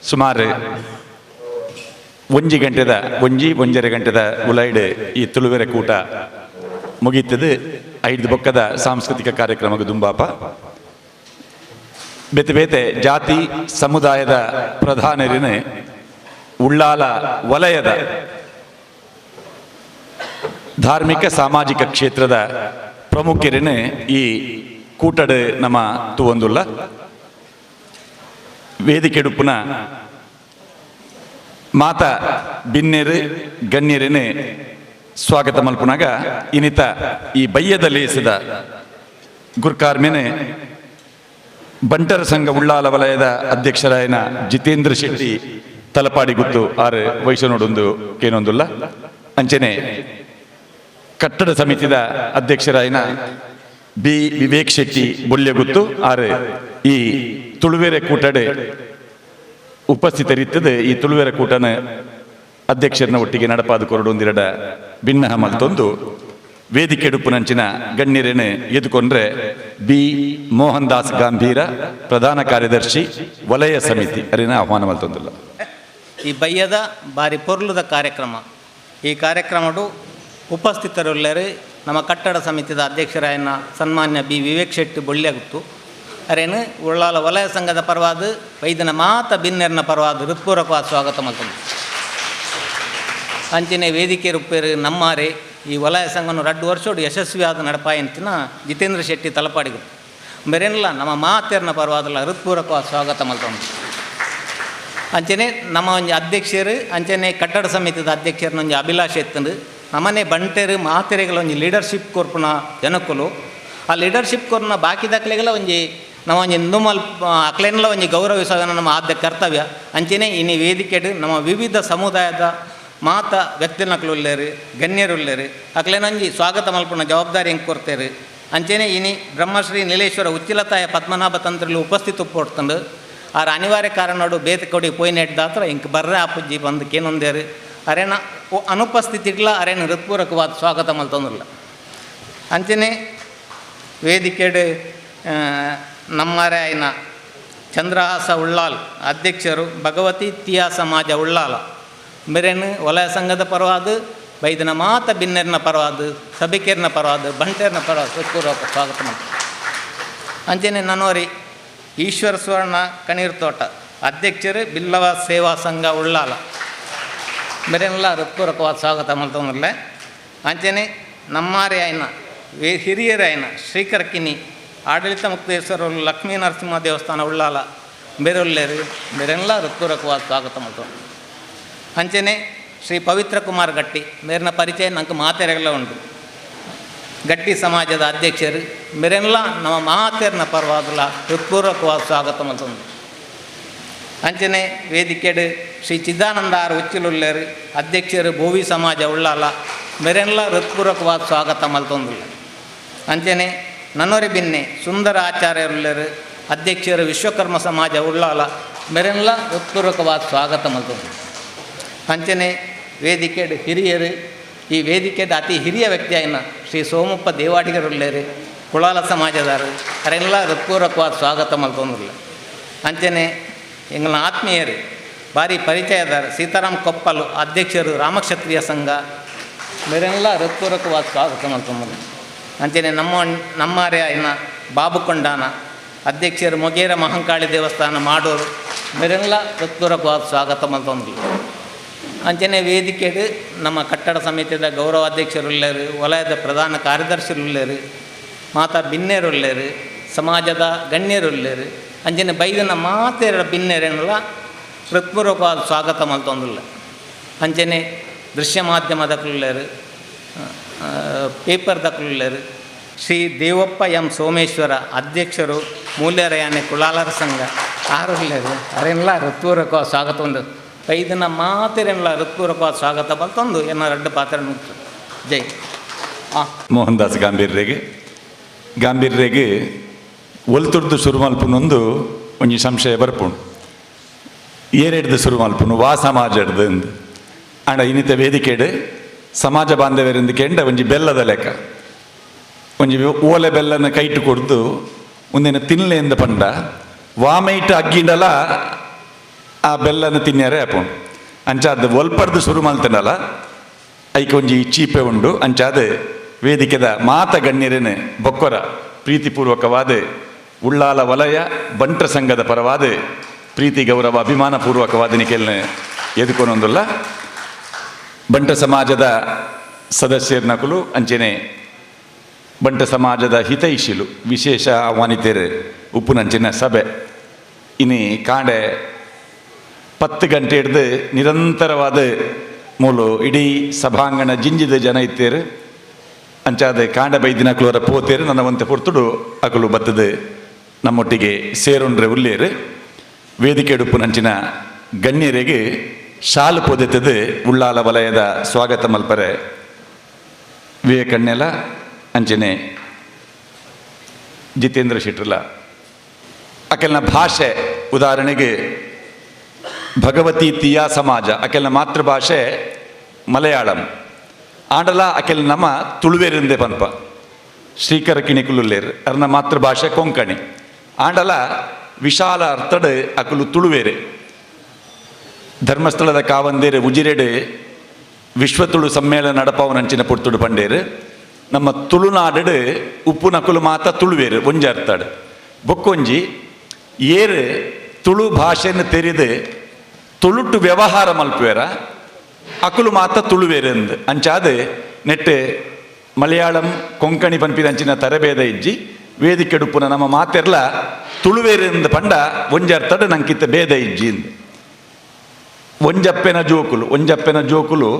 ಸುಮಾರು ಒಂಜರೆ ಗಂಟೆದ ಉಲೈಡ್ ಈ ತುಳುವೆರೆ ಕೂಟ ಮುಗೀತದೆ. 5 ಬೊಕ್ಕದ ಸಾಂಸ್ಕೃತಿಕ ಕಾರ್ಯಕ್ರಮಕ್ಕೆ ದುಂಬಾಪ ಬೇತೆ ಬೇತೆ ಜಾತಿ ಸಮುದಾಯದ ಪ್ರಧಾನರಿನ ಉಳ್ಳಾಲ ವಲಯದ ಧಾರ್ಮಿಕ ಸಾಮಾಜಿಕ ಕ್ಷೇತ್ರದ ಪ್ರಮುಖರಿನ ಈ ಕೂಟಡ್ ನಮ್ಮ ತುವಂದುಲ್ಲ ವೇದಿಕೆಡುಪುನ ಮಾತಾ ಬಿನ್ನೆರು ಗಣ್ಯರೇನೆ ಸ್ವಾಗತ ಮಲ್ಪುನಾಗ ಇನಿತ ಈ ಬಯ್ಯದ ಲೇಸಿದ ಗುರ್ಕಾರ್ಮೆನೆ ಬಂಟರ ಸಂಘ ಉಳ್ಳಾಲ ವಲಯದ ಅಧ್ಯಕ್ಷರಾಯನ ಜಿತೇಂದ್ರ ಶೆಟ್ಟಿ ತಲಪಾಡಿ ಗುತ್ತು ಆರು ವಯಸ್ಸನೋಡೊಂದು ಏನೊಂದುಲ್ಲ ಅಂಚನೆ ಕಟ್ಟಡ ಸಮಿತಿದ ಅಧ್ಯಕ್ಷರಾಯನ ಬಿ ವಿವೇಕ್ ಶೆಟ್ಟಿ ಬೊಲ್ಲೆ ಗುತ್ತು ಆರು ಈ ತುಳುವೆರೆ ಕೂಟಡೆ ಉಪಸ್ಥಿತರಿತ್ತದೆ. ಈ ತುಳುವೆರೆ ಕೂಟನ ಅಧ್ಯಕ್ಷರನ್ನ ಒಟ್ಟಿಗೆ ನಡಪಾದ ಕೊರಡೊಂದಿರಡ ಭಿನ್ನ ಮಲ್ತೊಂದು ವೇದಿಕೆ ಡುಪ್ಪುನಂಚಿನ ಗಣ್ಯರೇನೆ ಎದುಕೊಂಡ್ರೆ ಬಿ ಮೋಹನ್ ದಾಸ್ ಗಾಂಭೀರ ಪ್ರಧಾನ ಕಾರ್ಯದರ್ಶಿ ವಲಯ ಸಮಿತಿ ಅರಿನ ಆಹ್ವಾನ ಮಲ್ತೊಂದಿಲ್ಲ. ಈ ಬಯ್ಯದ ಬಾರಿ ಪೊರ್ಲುದ ಕಾರ್ಯಕ್ರಮ. ಈ ಕಾರ್ಯಕ್ರಮಡು ಉಪಸ್ಥಿತರುಳ್ಳರು ನಮ್ಮ ಕಟ್ಟಡ ಸಮಿತಿದ ಅಧ್ಯಕ್ಷರಾಯನ ಸನ್ಮಾನ್ಯ ಬಿ ವಿವೇಕ್ ಶೆಟ್ಟಿ ಬೊಳ್ಳೆಗುತ್ತು ಅರೇನು ಉಳ್ಳಾಲ ವಲಯ ಸಂಘದ ಪರವಾದ ವೈದ್ಯನ ಮಾತ ಬಿನ್ನೆರ್ನ ಪರವಾದ ಹೃತ್ಪೂರ್ವಕವಾದ ಸ್ವಾಗತ ಮಲ್ತೊಂದು ಅಂಚಿನ ವೇದಿಕೆ ರೂಪೇರು ನಮ್ಮಾರೆ ಈ ವಲಯ ಸಂಘವನ್ನು 2 ವರ್ಷೋಡು ಯಶಸ್ವಿಯಾದ ನಡಪಾಯಂತಿನ ಜಿತೇಂದ್ರ ಶೆಟ್ಟಿ ತಲಪಾಡಿಗು ಬೇರೆಲ್ಲ ನಮ್ಮ ಮಾತೆರ್ನ ಪರವಾದಲ್ಲ ಹೃತ್ಪೂರ್ವಕವಾದ ಸ್ವಾಗತ ಮಲ್ತೊಂದು ಅಂಚನೆ ನಮ್ಮ ಒಂಜಿ ಅಧ್ಯಕ್ಷರು ಅಂಚನೆ ಕಟ್ಟಡ ಸಮಿತಿದ ಅಧ್ಯಕ್ಷರನ್ನ ಒಂಜಿ ಅಭಿಲಾಷೆ ಎತ್ತಂದು ನಮ್ಮನೆ ಬಂಟೆರು ಮಾತೆರೆಗಳ ಒಂಜಿ ಲೀಡರ್ಶಿಪ್ ಕೊರ್ಪುನ ಜನಕ್ಕಲು ಆ ಲೀಡರ್ಶಿಪ್ ಕೊರ್ನ ಬಾಕಿ ದಾಖಲೆಗಳ ಒಂಜಿ ನಾವು ಒಂಜಿ ನುಮಲ್ ಅಕ್ಲೆನ್ಲ ಒಂಜಿ ಗೌರವಿಸೋದ ನಮ್ಮ ಆದ್ಯ ಕರ್ತವ್ಯ. ಅಂಚನೆ ಇನ್ನು ವೇದಿಕೆಡು ನಮ್ಮ ವಿವಿಧ ಸಮುದಾಯದ ಮಾತ ವ್ಯಕ್ತಿನಕ್ಲುಲ್ಲೇರು ಗಣ್ಯರುಲ್ಲೇರು ಅಕ್ಲೆನೊಂಜಿ ಸ್ವಾಗತ ಮಲ್ಪುನ ಜವಾಬ್ದಾರಿ ಹೆಂಗೆ ಕೊಡ್ತೇರು. ಅಂಚನೆ ಇನಿ ಬ್ರಹ್ಮಶ್ರೀ ನೀಲೇಶ್ವರ ಉಚ್ಚಿಲತಾಯ ಪದ್ಮನಾಭ ತಂತ್ರಲು ಉಪಸ್ಥಿತ ಪೋಡ್ತಂಡು ಆರು ಅನಿವಾರ್ಯ ಕಾರಣೋಡು ಬೇತೆ ಕೊಡಿ ಪೋಯ್ನೆಡ್ದಾತ್ರ ಇಂಕ ಬರ್ರೆ ಆಪುಜ್ಜಿ ಬಂದು ಕೇನೊಂದೇರು ಅರೇನ ಅನುಪಸ್ಥಿತಿಗ್ಲ ಅರೇನ ಹೃತ್ಪೂರ್ವಕವಾದ ಸ್ವಾಗತ ಮಲ್ತೊಂದಿಲ್ಲ. ಅಂಚನೆ ವೇದಿಕೆಡು ನಮ್ಮರೆ ಆಯ್ನ ಚಂದ್ರಹಾಸ ಉಳ್ಳಾಲ್ ಅಧ್ಯಕ್ಷರು ಭಗವತಿ ತಿಯಾ ಸಮಾಜ ಉಳ್ಳಾಲ ಮೇರೇನು ವಲಯ ಸಂಘದ ಪರವಾದ ಬೈದನ ಮಾತ ಬಿನ್ನೆರ್ನ ಪರವಾದ ಸಭಿಕೇರ್ನ ಪರವಾದ ಬಂಟೇರ್ನ ಪರವಾದ ಹೃತ್ಪೂರ್ವಕ ಸ್ವಾಗತ ಮಾಡ್ತಾರೆ. ಅಂಚನೆ ನನ್ನೋರಿ ಈಶ್ವರ ಸುವರ್ಣ ಕಣೀರ್ ತೋಟ ಅಧ್ಯಕ್ಷರು ಬಿಲ್ಲವ ಸೇವಾ ಸಂಘ ಉಳ್ಳಾಲ ಬೇರೆಲ್ಲ ಹೃತ್ಪೂರ್ವಕವಾದ ಸ್ವಾಗತ ಮಾಡ್ತಂದ್ರಲ್ಲ. ಅಂಚನೆ ನಮ್ಮಾರೆ ಆಯ್ನ ಹಿರಿಯರಾಯನ ಶ್ರೀಕರ ಕಿನಿ ಆಡಳಿತ ಮುಕ್ತೇಶ್ವರ ಲಕ್ಷ್ಮೀ ನರಸಿಂಹ ದೇವಸ್ಥಾನ ಉಳ್ಳಾಲ ಬೇರೆಲ್ಲೇರು ಬೇರೆಲ್ಲ ಹೃತ್ಪೂರ್ವಕವಾದ ಸ್ವಾಗತ ಮಾಡ್ತಾರೆ. ಅಂಚನೆ ಶ್ರೀ ಪವಿತ್ರ ಕುಮಾರ್ ಗಟ್ಟಿ ಮೇರಿನ ಪರಿಚಯ ನಂಗೆ ಮಾತೆರೆಲ್ಲ ಉಂಟು. ಗಟ್ಟಿ ಸಮಾಜದ ಅಧ್ಯಕ್ಷರು ಮೇರೆಲ್ಲ ನಮ್ಮ ಮಾತೆರ್ನ ಪರವಾದಲ್ಲ ಹೃತ್ಪೂರ್ವಕವಾದ ಸ್ವಾಗತ ಮಾಡ್ತಂದು. ಅಂಚನೆ ವೇದಿಕೆಡು ಶ್ರೀ ಚಿದಾನಂದ ಆರ್ ಉಚ್ಚಿಲುಲ್ಲೇರು ಅಧ್ಯಕ್ಷರು ಭೋವಿ ಸಮಾಜ ಉಳ್ಳಾಲ ಮೇರೆಲ್ಲ ಹೃತ್ಪೂರ್ವಕವಾದ ಸ್ವಾಗತ ಮಲ್ತೊಂದಿಲ್ಲ. ಅಂಚನೆ ನನ್ನೊರೆ ಬಿನ್ನೆ ಸುಂದರ ಆಚಾರ್ಯರುಳ್ಳರು ಅಧ್ಯಕ್ಷರು ವಿಶ್ವಕರ್ಮ ಸಮಾಜ ಉಳ್ಳಾಲ ಮೇರೆಲ್ಲ ಹೃತ್ಪೂರ್ವಕವಾದ ಸ್ವಾಗತ ಮಲ್ತೊಂದು. ಅಂಚನೆ ವೇದಿಕೆಡು ಹಿರಿಯರು ಈ ವೇದಿಕೆದ ಅತಿ ಹಿರಿಯ ವ್ಯಕ್ತಿಯಾಯಿನ ಶ್ರೀ ಸೋಮಪ್ಪ ದೇವಾಡಿಗರುಳ್ಳೇರು ಕುಳಾಲ ಸಮಾಜದಾರರು ಅವರೆಲ್ಲ ಹೃತ್ಪೂರ್ವಕವಾದ ಸ್ವಾಗತ ಮಲ್ತೊಂದಿಲ್ಲ. ಅಂಚನೆ ಎಂಗಳ ಆತ್ಮೀಯರು ಭಾರಿ ಪರಿಚಯದಾರ ಸೀತಾರಾಮ್ ಕೊಪ್ಪಲು ಅಧ್ಯಕ್ಷರು ರಾಮಕ್ಷತ್ರಿಯ ಸಂಘ ಬೇರೆಲ್ಲ ಹೃತ್ಪೂರ್ವಕವಾದ ಸ್ವಾಗತ ಮಲ್ತೊಂದಿಲ್ಲ. ಅಂಚನೆ ನಮ್ಮರೆ ಆಯ್ನ ಬಾಬುಕೊಂಡಾನ ಅಧ್ಯಕ್ಷರು ಮೊಗೇರ ಮಹಂಕಾಳಿ ದೇವಸ್ಥಾನ ಮಾಡೋರು ಬೇರೆಲ್ಲ ಹೃತ್ಪೂರ್ವಕವಾದ ಸ್ವಾಗತ ಮಲ್ತೊಂದಿಲ್ಲ. ಅಂಚನೆ ವೇದಿಕೆಡು ನಮ್ಮ ಕಟ್ಟಡ ಸಮಿತಿಯ ಗೌರವಾಧ್ಯಕ್ಷರುಳ್ಳರು ವಲಯದ ಪ್ರಧಾನ ಕಾರ್ಯದರ್ಶಿರುಳ್ಳರು ಮಾತಾ ಬಿನ್ನೆರುಳ್ಳರು ಸಮಾಜದ ಗಣ್ಯರುಳ್ಳರು ಅಂಚನೆ ಬೈದನ ಮಾತೆರ ಬಿನ್ನೆರೆಲ್ಲ ಹೃತ್ಪೂರ್ವಕವಾದ ಸ್ವಾಗತ ಮಲ್ತೊಂದಿಲ್ಲ. ಅಂಚನೆ ದೃಶ್ಯ ಮಾಧ್ಯಮದಕ್ಳುಳ್ಳರು ಪೇಪರ್ದಕ್ಳುಳ್ಳರು ಶ್ರೀ ದೇವಪ್ಪ ಎಂ ಸೋಮೇಶ್ವರ ಅಧ್ಯಕ್ಷರು ಮೂಲ್ಯರಯಾನೆ ಕುಳಾಲರ ಸಂಘ ಆರುಳ್ಳರು ಅವರೆಲ್ಲ ಹೃತ್ಪೂರ್ವಕವಾದ ಸ್ವಾಗತ ಉಂಟು. ಐದನ ಮಾತೆರೆಲ್ಲ ಹೃತ್ಪೂರ್ವಕವಾದ ಸ್ವಾಗತ ಬಲ್ತೊಂದು ಎನ್ನ 2 ಪಾತ್ರ ಮುಕ್ತು. ಜೈ ಮೋಹನ್ ದಾಸ್ ಗಾಂಭೀರ್ಯಗೆ ಒಲ್ತುರ್ದು ಶುರು ಮಲ್ಪುನೊಂದು ಒಂಜಿ ಸಂಶಯ ಬರ್ಪುಂಡು. ಏರೆಡ್ದು ಶುರು ಮಲ್ಪುನು ವಾ ಸಮಾಜಡ್ದು ಅಂದು ಆಂಡ ಇನ್ನಿತ ವೇದಿಕೆಡು ಸಮಾಜ ಬಾಂಧವ್ಯರಿಂದ ಕೆಂಡ ಒಂಜಿ ಬೆಲ್ಲದ ಲೆಕ್ಕ ಒಂಜಿ ಓಲೆ ಬೆಲ್ಲನ ಕೈಟು ಕೊಡ್ದು ಮುಂದಿನ ತಿನ್ಲೆಂದ ಪಂಡ ವಾಮೈಟ್ ಅಗ್ಗಿಂಡಲ ಆ ಬೆಲ್ಲನ ತಿನ್ಯಾರೆ ಆಪುಂಡು ಅಂಚಾದ ಒಲ್ಪಡ್ದು ಶುರು ಮಲ್ತನಲ್ಲ ಐಕೆ ಒಂಜಿ ಚೀಪೆ ಉಂಡು ಅಂಚಾದ ವೇದಿಕೆದ ಮಾತ ಗಣ್ಯರೇನು ಬೊಕ್ಕೊರ ಪ್ರೀತಿಪೂರ್ವಕವಾದ ಉಳ್ಳಾಲ ವಲಯ ಬಂಟ್ರ ಸಂಘದ ಪರವಾದ ಪ್ರೀತಿ ಗೌರವ ಅಭಿಮಾನಪೂರ್ವಕವಾದ ನಿಕೆಲ್ನ ಎದುಕೊನೊಂದುಲ್ಲ ಬಂಟ ಸಮಾಜದ ಸದಸ್ಯರ್ನಕುಲು ಅಂಚೆನೆ ಬಂಟ ಸಮಾಜದ ಹಿತೈಷಿಲು ವಿಶೇಷ ಆಹ್ವಾನಿತರು ಉಪ್ಪುನಂಚಿನ ಸಭೆ ಇನ್ನು ಕಾಂಡೆ 10 ಗಂಟೆ ಹಿಡ್ದು ನಿರಂತರವಾದ ಮೂಲು ಇಡೀ ಸಭಾಂಗಣ ಜಿಂಜಿದ ಜನ ಇತ್ತೇರು ಅಂಚಾದ ಕಾಂಡ ಬೈದಿನಕಲು ಅವರ ಪೋತೇರು ನನ್ನ ಒಂತೆ ಪೊರ್ತುಡು ಅಕಲು ಬತ್ತದ ನಮ್ಮೊಟ್ಟಿಗೆ ಸೇರುಂಡ್ರೆ ಉಲ್ಲೇರು ವೇದಿಕೆ ಉಪ್ಪುನಂಚಿನ ಗಣ್ಯರಿಗೆ ಶಾಲು ಪೊದೆತದು ಉಳ್ಳಾಲ ವಲಯದ ಸ್ವಾಗತ ಮಲ್ಪರೆ ವಿವೇಕಣ್ಣೆಲ ಅಂಚನೆ ಜಿತೇಂದ್ರ ಶೆಟ್ರಲ ಅಕೆಲ್ನ ಭಾಷೆ ಉದಾಹರಣೆಗೆ ಭಗವತಿ ತಿಯಾ ಸಮಾಜ ಅಕೆಲ್ನ ಮಾತೃಭಾಷೆ ಮಲಯಾಳಂ ಆಂಡಲ ಅಕೆಲ್ ನಮ್ಮ ತುಳುವೇರಿಂದೆ ಪನ್ಪ ಶ್ರೀಕರ ಕಿಣಿಕುಲುಲ್ಲೇರು ಅರ್ನ ಮಾತೃಭಾಷೆ ಕೊಂಕಣಿ ಆಂಡಲ ವಿಶಾಲ ಅರ್ಥಡ್ ಅಕಲು ತುಳುವೇರೆ ಧರ್ಮಸ್ಥಳದ ಕಾವಂದೇರು ಉಜಿರೆಡು ವಿಶ್ವ ತುಳು ಸಮ್ಮೇಳನ ನಡಪವನಂಚಿನ ಪುರ್ತುಡು ಪಂಡೇರು ನಮ್ಮ ತುಳುನಾಡು ಉಪ್ಪು ನಕುಲು ಮಾತ ತುಳುವೇರು ಒಂಜಿ ಅರ್ಥಡ್ ಬೊಕ್ಕೊಂಜಿ ಏರು ತುಳು ಭಾಷೆಯನ್ನು ತೆರೆದು ತುಳುಟು ವ್ಯವಹಾರ ಮಲ್ಪುವೆರ ಅಕುಲು ಮಾತ ತುಳುವೇರು ಅಂದು ಅಂಚಾದ ನೆಟ್ಟು ಮಲಯಾಳಂ ಕೊಂಕಣಿ ಪನ್ಪಿದಂಚಿನ ತರಬೇದ ಇಜ್ಜಿ ವೇದಿಕೆ ಉಪ್ಪುನ ನಮ್ಮ ಮಾತೆರ್ಲ ತುಳುವೇರಿಂದ ಪಂಡ ಒಂಜಿ ಅರ್ಥಡ್ ನಂಕಿತ್ತ ಭೇದ ಇಜ್ಜಿ ಅಂದು ಒಂಜಪ್ಪೆನ ಜೋಕುಲು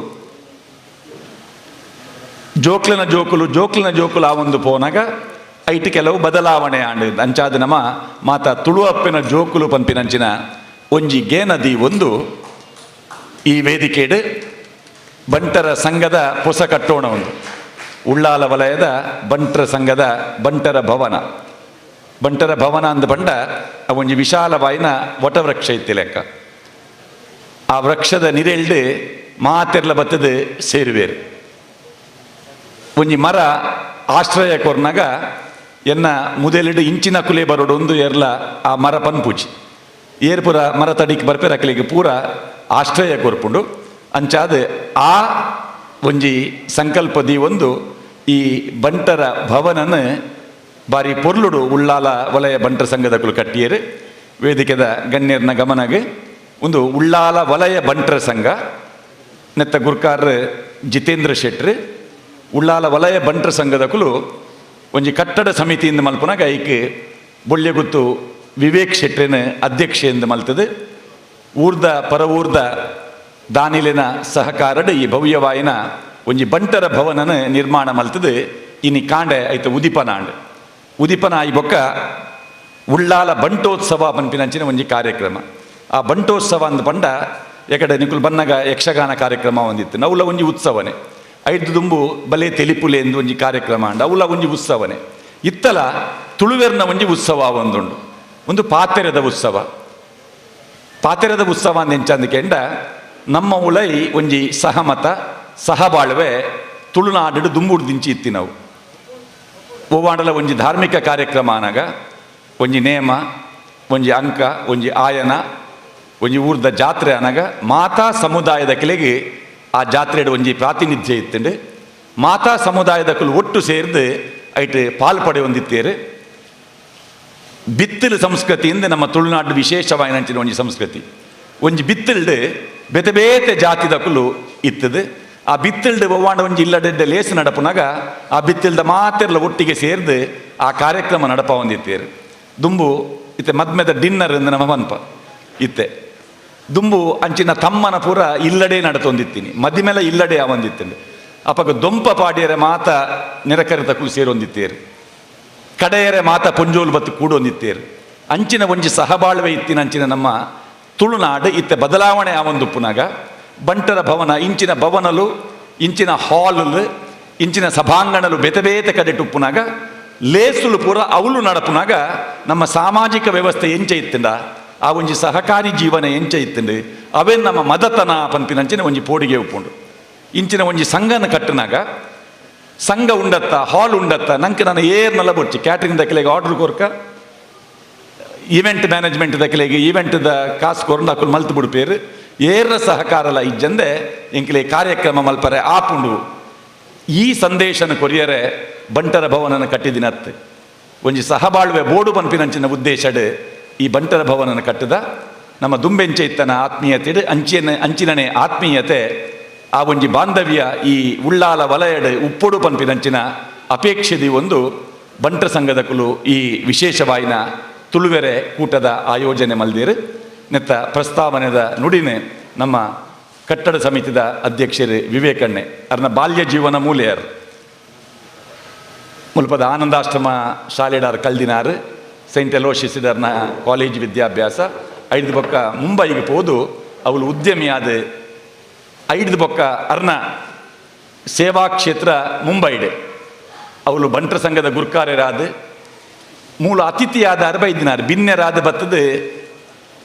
ಜೋಕ್ಲನ ಜೋಕುಲು ಆ ಒಂದು ಪೋನಾಗ ಐಟಿ ಕೆಲವು ಬದಲಾವಣೆ ಆಂಡ್ ಅಂಚಾದ ನಮ್ಮ ಮಾತ ತುಳು ಅಪ್ಪೆನ ಜೋಕುಲು ಪನ್ಪಿನಂಚಿನ ಒಂಜಿ ಗೇನದಿ ಒಂದು ಈ ವೇದಿಕೆಡು ಬಂಟರ ಸಂಘದ ಹೊಸ ಕಟ್ಟೋಣ ಒಂದು ಉಳ್ಳಾಲ ವಲಯದ ಬಂಟರ ಸಂಘದ ಬಂಟರ ಭವನ ಅಂದ ಬಂಡ ಒಂಜಿ ವಿಶಾಲವಾಯಿನ ವಟವೃಕ್ಷ ಇತ್ತಿ ಲೆಕ್ಕ ಆ ವೃಕ್ಷದ ನಿರೆಲ್ಡು ಮಾತೆರ್ಲ ಬತ್ತದು ಸೇರುವೇರು ಒಂಜಿ ಮರ ಆಶ್ರಯ ಕೊರ್ನಾಗ ಎನ್ನ ಮುದೆಲಿಡು ಇಂಚಿನ ಕುಲೆ ಬರೋಡು ಒಂದು ಏರ್ಲ ಆ ಮರ ಪನ್ಪುಜಿ ಏರ್ಪುರ ಮರ ತಡಿಕ್ ಬರ್ಪೇರ ಅಕ್ಲಿಗೆ ಪೂರ ಆಶ್ರಯ ಕೊರ್ಪುಂಡು ಅಂಚಾದ ಆ ಒಂಜಿ ಸಂಕಲ್ಪದಿ ಒಂದು ಈ ಬಂಟರ ಭವನನ ಬಾರಿ ಪೊರ್ಲುಡು ಉಳ್ಳಾಲ ವಲಯ ಬಂಟರ ಸಂಘದಕುಲು ಕಟ್ಟಿಯರು ವೇದಿಕೆದ ಗಣ್ಯರ್ನ ಗಮನಗೆ ಒಂದು ಉಳ್ಳಾಲ ವಲಯ ಬಂಟರ ಸಂಘ ನೆತ್ತ ಗುರ್ಕಾರ್ ಜಿತೇಂದ್ರ ಶೆಟ್ರು ಉಳ್ಳಾಲ ವಲಯ ಬಂಟರ ಸಂಘದಕುಲು ಒಂಜಿ ಕಟ್ಟಡ ಸಮಿತಿಯಿಂದ ಮಲ್ಪನಾಗ ಐಕ್ ಬೊಳ್ಳೆಗುತ್ತು ವಿವೇಕ್ ಶೆಟ್ರಿನ ಅಧ್ಯಕ್ಷೆಯಿಂದ ಮಲ್ತದು ಊರ್ದ ಪರವೂರ್ದ ದಾನಿಲಿನ ಸಹಕಾರಡ್ ಈ ಭವ್ಯವಾಯಿನ ಒಂಜಿ ಬಂಟರ ಭವನನ ನಿರ್ಮಾಣ ಮಲ್ತದು ಇನಿ ಕಾಂಡೆ ಐತ ಉದಿಪನ ಈ ಬೊಕ್ಕ ಉಳ್ಳಾಲ ಬಂಟೋತ್ಸವ ಪನ್ಪಿನಂಚಿನ ಒಂಜಿ ಕಾರ್ಯಕ್ರಮ ಆ ಬಂಟೋತ್ಸವ ಅಂದ ಪಂಡ ಎಕಡೆ ನಿಕುಲು ಬನ್ನಗ ಯಕ್ಷಗಾನ ಕಾರ್ಯಕ್ರಮ ಒಂದಿತ್ತು ನವುಲ ಒಂಜಿ ಉತ್ಸವನೆ ಐದು ದುಂಬು ಬಲೆ ತೆಲಿಪುಲೆ ಎಂದು ಒಂಜಿ ಕಾರ್ಯಕ್ರಮ ಅಂಡ ಅವುಲ ಒಂಜಿ ಉತ್ಸವನೆ ಇತ್ತಲ ತುಳುವೆರ್ನ ಒಂಜಿ ಉತ್ಸವ ಒಂದುಂಡು ಒಂದು ಪಾತೆರದ ಉತ್ಸವ ಅಂದ ಎಂಚಂದಕೆಂಡ ನಮ್ಮ ಉಲೈ ಒಂಜಿ ಸಹಮತ ಸಹಬಾಳ್ವೆ ತುಳುನಾಡು ದುಂಬುಡು ದಿಂಚಿ ಇತ್ತಿ ನಾವು ಓವಾಂಡಲ ಒಂಜಿ ಧಾರ್ಮಿಕ ಕಾರ್ಯಕ್ರಮ ಅನಾಗ ಒಂಜಿ ನೇಮ ಒಂಜಿ ಅಂಕ ಒಂಜಿ ಆಯನ ಒಂಜಿ ಊರ್ದ ಜಾತ್ರೆ ಅನಾಗ ಮಾತಾ ಸಮುದಾಯದ ಕೆಲೆಗೆ ಆ ಜಾತ್ರೆಡ್ ಒಂಜಿ ಪ್ರಾತಿನಿಧ್ಯ ಇತ್ತಂಡು ಮಾತಾ ಸಮುದಾಯದಕ್ಕಲು ಒಟ್ಟು ಸೇರ್ದು ಐಟ್ ಪಾಲ್ಪಡೆ ಹೊಂದಿತ್ತೇರು ಬಿತ್ತಲು ಸಂಸ್ಕೃತಿಯಿಂದ ನಮ್ಮ ತುಳುನಾಡು ವಿಶೇಷವಾಯಿನಂಚಿನ ಒಂಜಿ ಸಂಸ್ಕೃತಿ ಒಂಜಿ ಬಿತ್ತಲ್ಡು ಬೇತೆ ಬೇತೆ ಜಾತಿದಕುಲು ಇತ್ತದು ಆ ಬಿತ್ತಲ್ಡು ಒವ್ವಾಂಡ ಒಂಜಿ ಇಲ್ಲಡೆಡ್ಡೆ ಲೇಸು ನಡಪುನಾಗ ಆ ಬಿತ್ತಲ್ದ ಮಾತೆರ್ಲ ಒಟ್ಟಿಗೆ ಸೇರ್ದು ಆ ಕಾರ್ಯಕ್ರಮ ನಡಪ ಹೊಂದಿತ್ತೇರು ದುಂಬು ಇತ್ತೆ ಮದ್ಮೆದ ಡಿನ್ನರ್ ಎಂದು ನಮ್ಮ ಮನ್ಪ ಇತ್ತೆ ದುಂಬು ಅಂಚಿನ ತಮ್ಮನ ಪೂರ ಇಲ್ಲಡೆ ನಡತೊಂದಿತ್ತೀನಿ ಮದಿಮೆಲ ಇಲ್ಲಡೆ ಆವಂದಿತ್ತಂಡು ಅಪಗ ದೊಂಪ ಪಾಡಿಯರೆ ಮಾತ ನೆರಕರಿತಕ್ಕೂ ಸೇರೊಂದಿತ್ತೇರು ಕಡೆಯರೆ ಮಾತ ಪೊಂಜೋಲು ಬತ್ತು ಕೂಡೊಂದಿತ್ತೇರು ಅಂಚಿನ ಒಂಜಿ ಸಹಬಾಳ್ವೆ ಇತ್ತಿನ ಅಂಚಿನ ನಮ್ಮ ತುಳುನಾಡು ಇತ್ತೆ ಬದಲಾವಣೆ ಆವಂದುಪ್ಪುನಾಗ ಬಂಟರ ಭವನ ಇಂಚಿನ ಭವನಲು ಇಂಚಿನ ಹಾಲು ಇಂಚಿನ ಸಭಾಂಗಣಲು ಬೇತೆ ಬೇತೆ ಕಡೆ ಟುಪ್ಪುನಾಗ ಲೇಸುಲು ಪೂರ ಅವಳು ನಡಪುನಾಗ ನಮ್ಮ ಸಾಮಾಜಿಕ ವ್ಯವಸ್ಥೆ ಎಂಚ ಇತ್ತಂಡ ಆ ಒಂಜಿ ಸಹಕಾರಿ ಜೀವನ ಎಂಚ ಇತ್ತಂಡು ಅವೇ ನಮ್ಮ ಮದತನ ಪಂಪಿನಂಚಿನ ಒಂಜಿ ಪೋಡಿಗೆ ಉಪ್ಪುಂಡು ಇಂಚಿನ ಒಂಜಿ ಸಂಘನ ಕಟ್ಟಿನಾಗ ಸಂಘ ಉಂಡತ್ತ ಹಾಲ್ ಉಂಡತ್ತ ನಂಗೆ ನಾನು ಏರ್ನೆಲ್ಲ ಬೊಚ್ಚಿ ಕ್ಯಾಟ್ರಿಂಗ್ ದಕ್ಕಲೆಗೆ ಆರ್ಡ್ರ್ ಕೊರ್ಕ ಈವೆಂಟ್ ಮ್ಯಾನೇಜ್ಮೆಂಟ್ ದಕ್ಕಲೆಗೆ ಈವೆಂಟ್ದ ಕಾಸು ಕೊರಂಡು ಹಾಕೊಂಡು ಮಲ್ತು ಬಿಡ್ಪೇರು ಏರ ಸಹಕಾರಲ ಇಜ್ಜಂದೆ ಎಂಕ್ಲೆ ಕಾರ್ಯಕ್ರಮ ಮಲ್ಪರೆ ಆಪುಂಡು ಈ ಸಂದೇಶನ ಕೊರಿಯರೆ ಬಂಟರ ಭವನನ ಕಟ್ಟಿದಿನತ್ತೆ ಒಂಜಿ ಸಹಬಾಳ್ವೆ ಬೋಡು ಪನ್ಪಿನಂಚಿನ ಉದ್ದೇಶಡ್ ಈ ಬಂಟರ ಭವನನ ಕಟ್ಟದ ನಮ್ಮ ದುಂಬೆಂಚೆ ಇತ್ತನ ಆತ್ಮೀಯತೆ ಅಂಚಿನನೆ ಆತ್ಮೀಯತೆ ಆ ಒಂಜಿ ಬಾಂಧವ್ಯ ಈ ಉಳ್ಳಾಲ ವಲಯಡ್ ಉಪ್ಪೊಡು ಪನ್ಪಿನಂಚಿನ ಅಪೇಕ್ಷೆದಿ ಒಂದು ಬಂಟರ ಸಂಘದಕುಲು ಈ ವಿಶೇಷವಾಯಿನ ತುಳುವೆರೆ ಕೂಟದ ಆಯೋಜನೆ ಮಲ್ದಿರು ನೆತ್ತ ಪ್ರಸ್ತಾವನೆದ ನುಡಿನೆ ನಮ್ಮ ಕಟ್ಟಡ ಸಮಿತಿದ ಅಧ್ಯಕ್ಷರು ವಿವೇಕಣ್ಣೆ ಅವ್ರನ್ನ ಬಾಲ್ಯ ಜೀವನ ಮೂಲೆಯರು ಮುಲ್ಪದ ಆನಂದಾಶ್ರಮ ಶಾಲೆಡಾರ್ ಕಲ್ದಿನಾರು ಸೈಂಟ್ ಎಲೋಶಿಸಿಡರ್ನ ಕಾಲೇಜ್ ವಿದ್ಯಾಭ್ಯಾಸ ಐದು ಬೊಕ್ಕ ಮುಂಬೈಗೆ ಹೋದು ಅವಳು ಉದ್ಯಮಿಯಾದ ಐದು ಬೊಕ್ಕ ಅರ್ನ ಸೇವಾ ಕ್ಷೇತ್ರ ಮುಂಬೈಡೆ ಅವಳು ಬಂಟರ ಸಂಘದ ಗುರ್ಕಾರ್ಯರಾದ ಮೂಲ ಅತಿಥಿಯಾದ 45 ದಿನಾರು ಬಿನ್ನೆರಾದ ಬತ್ತದು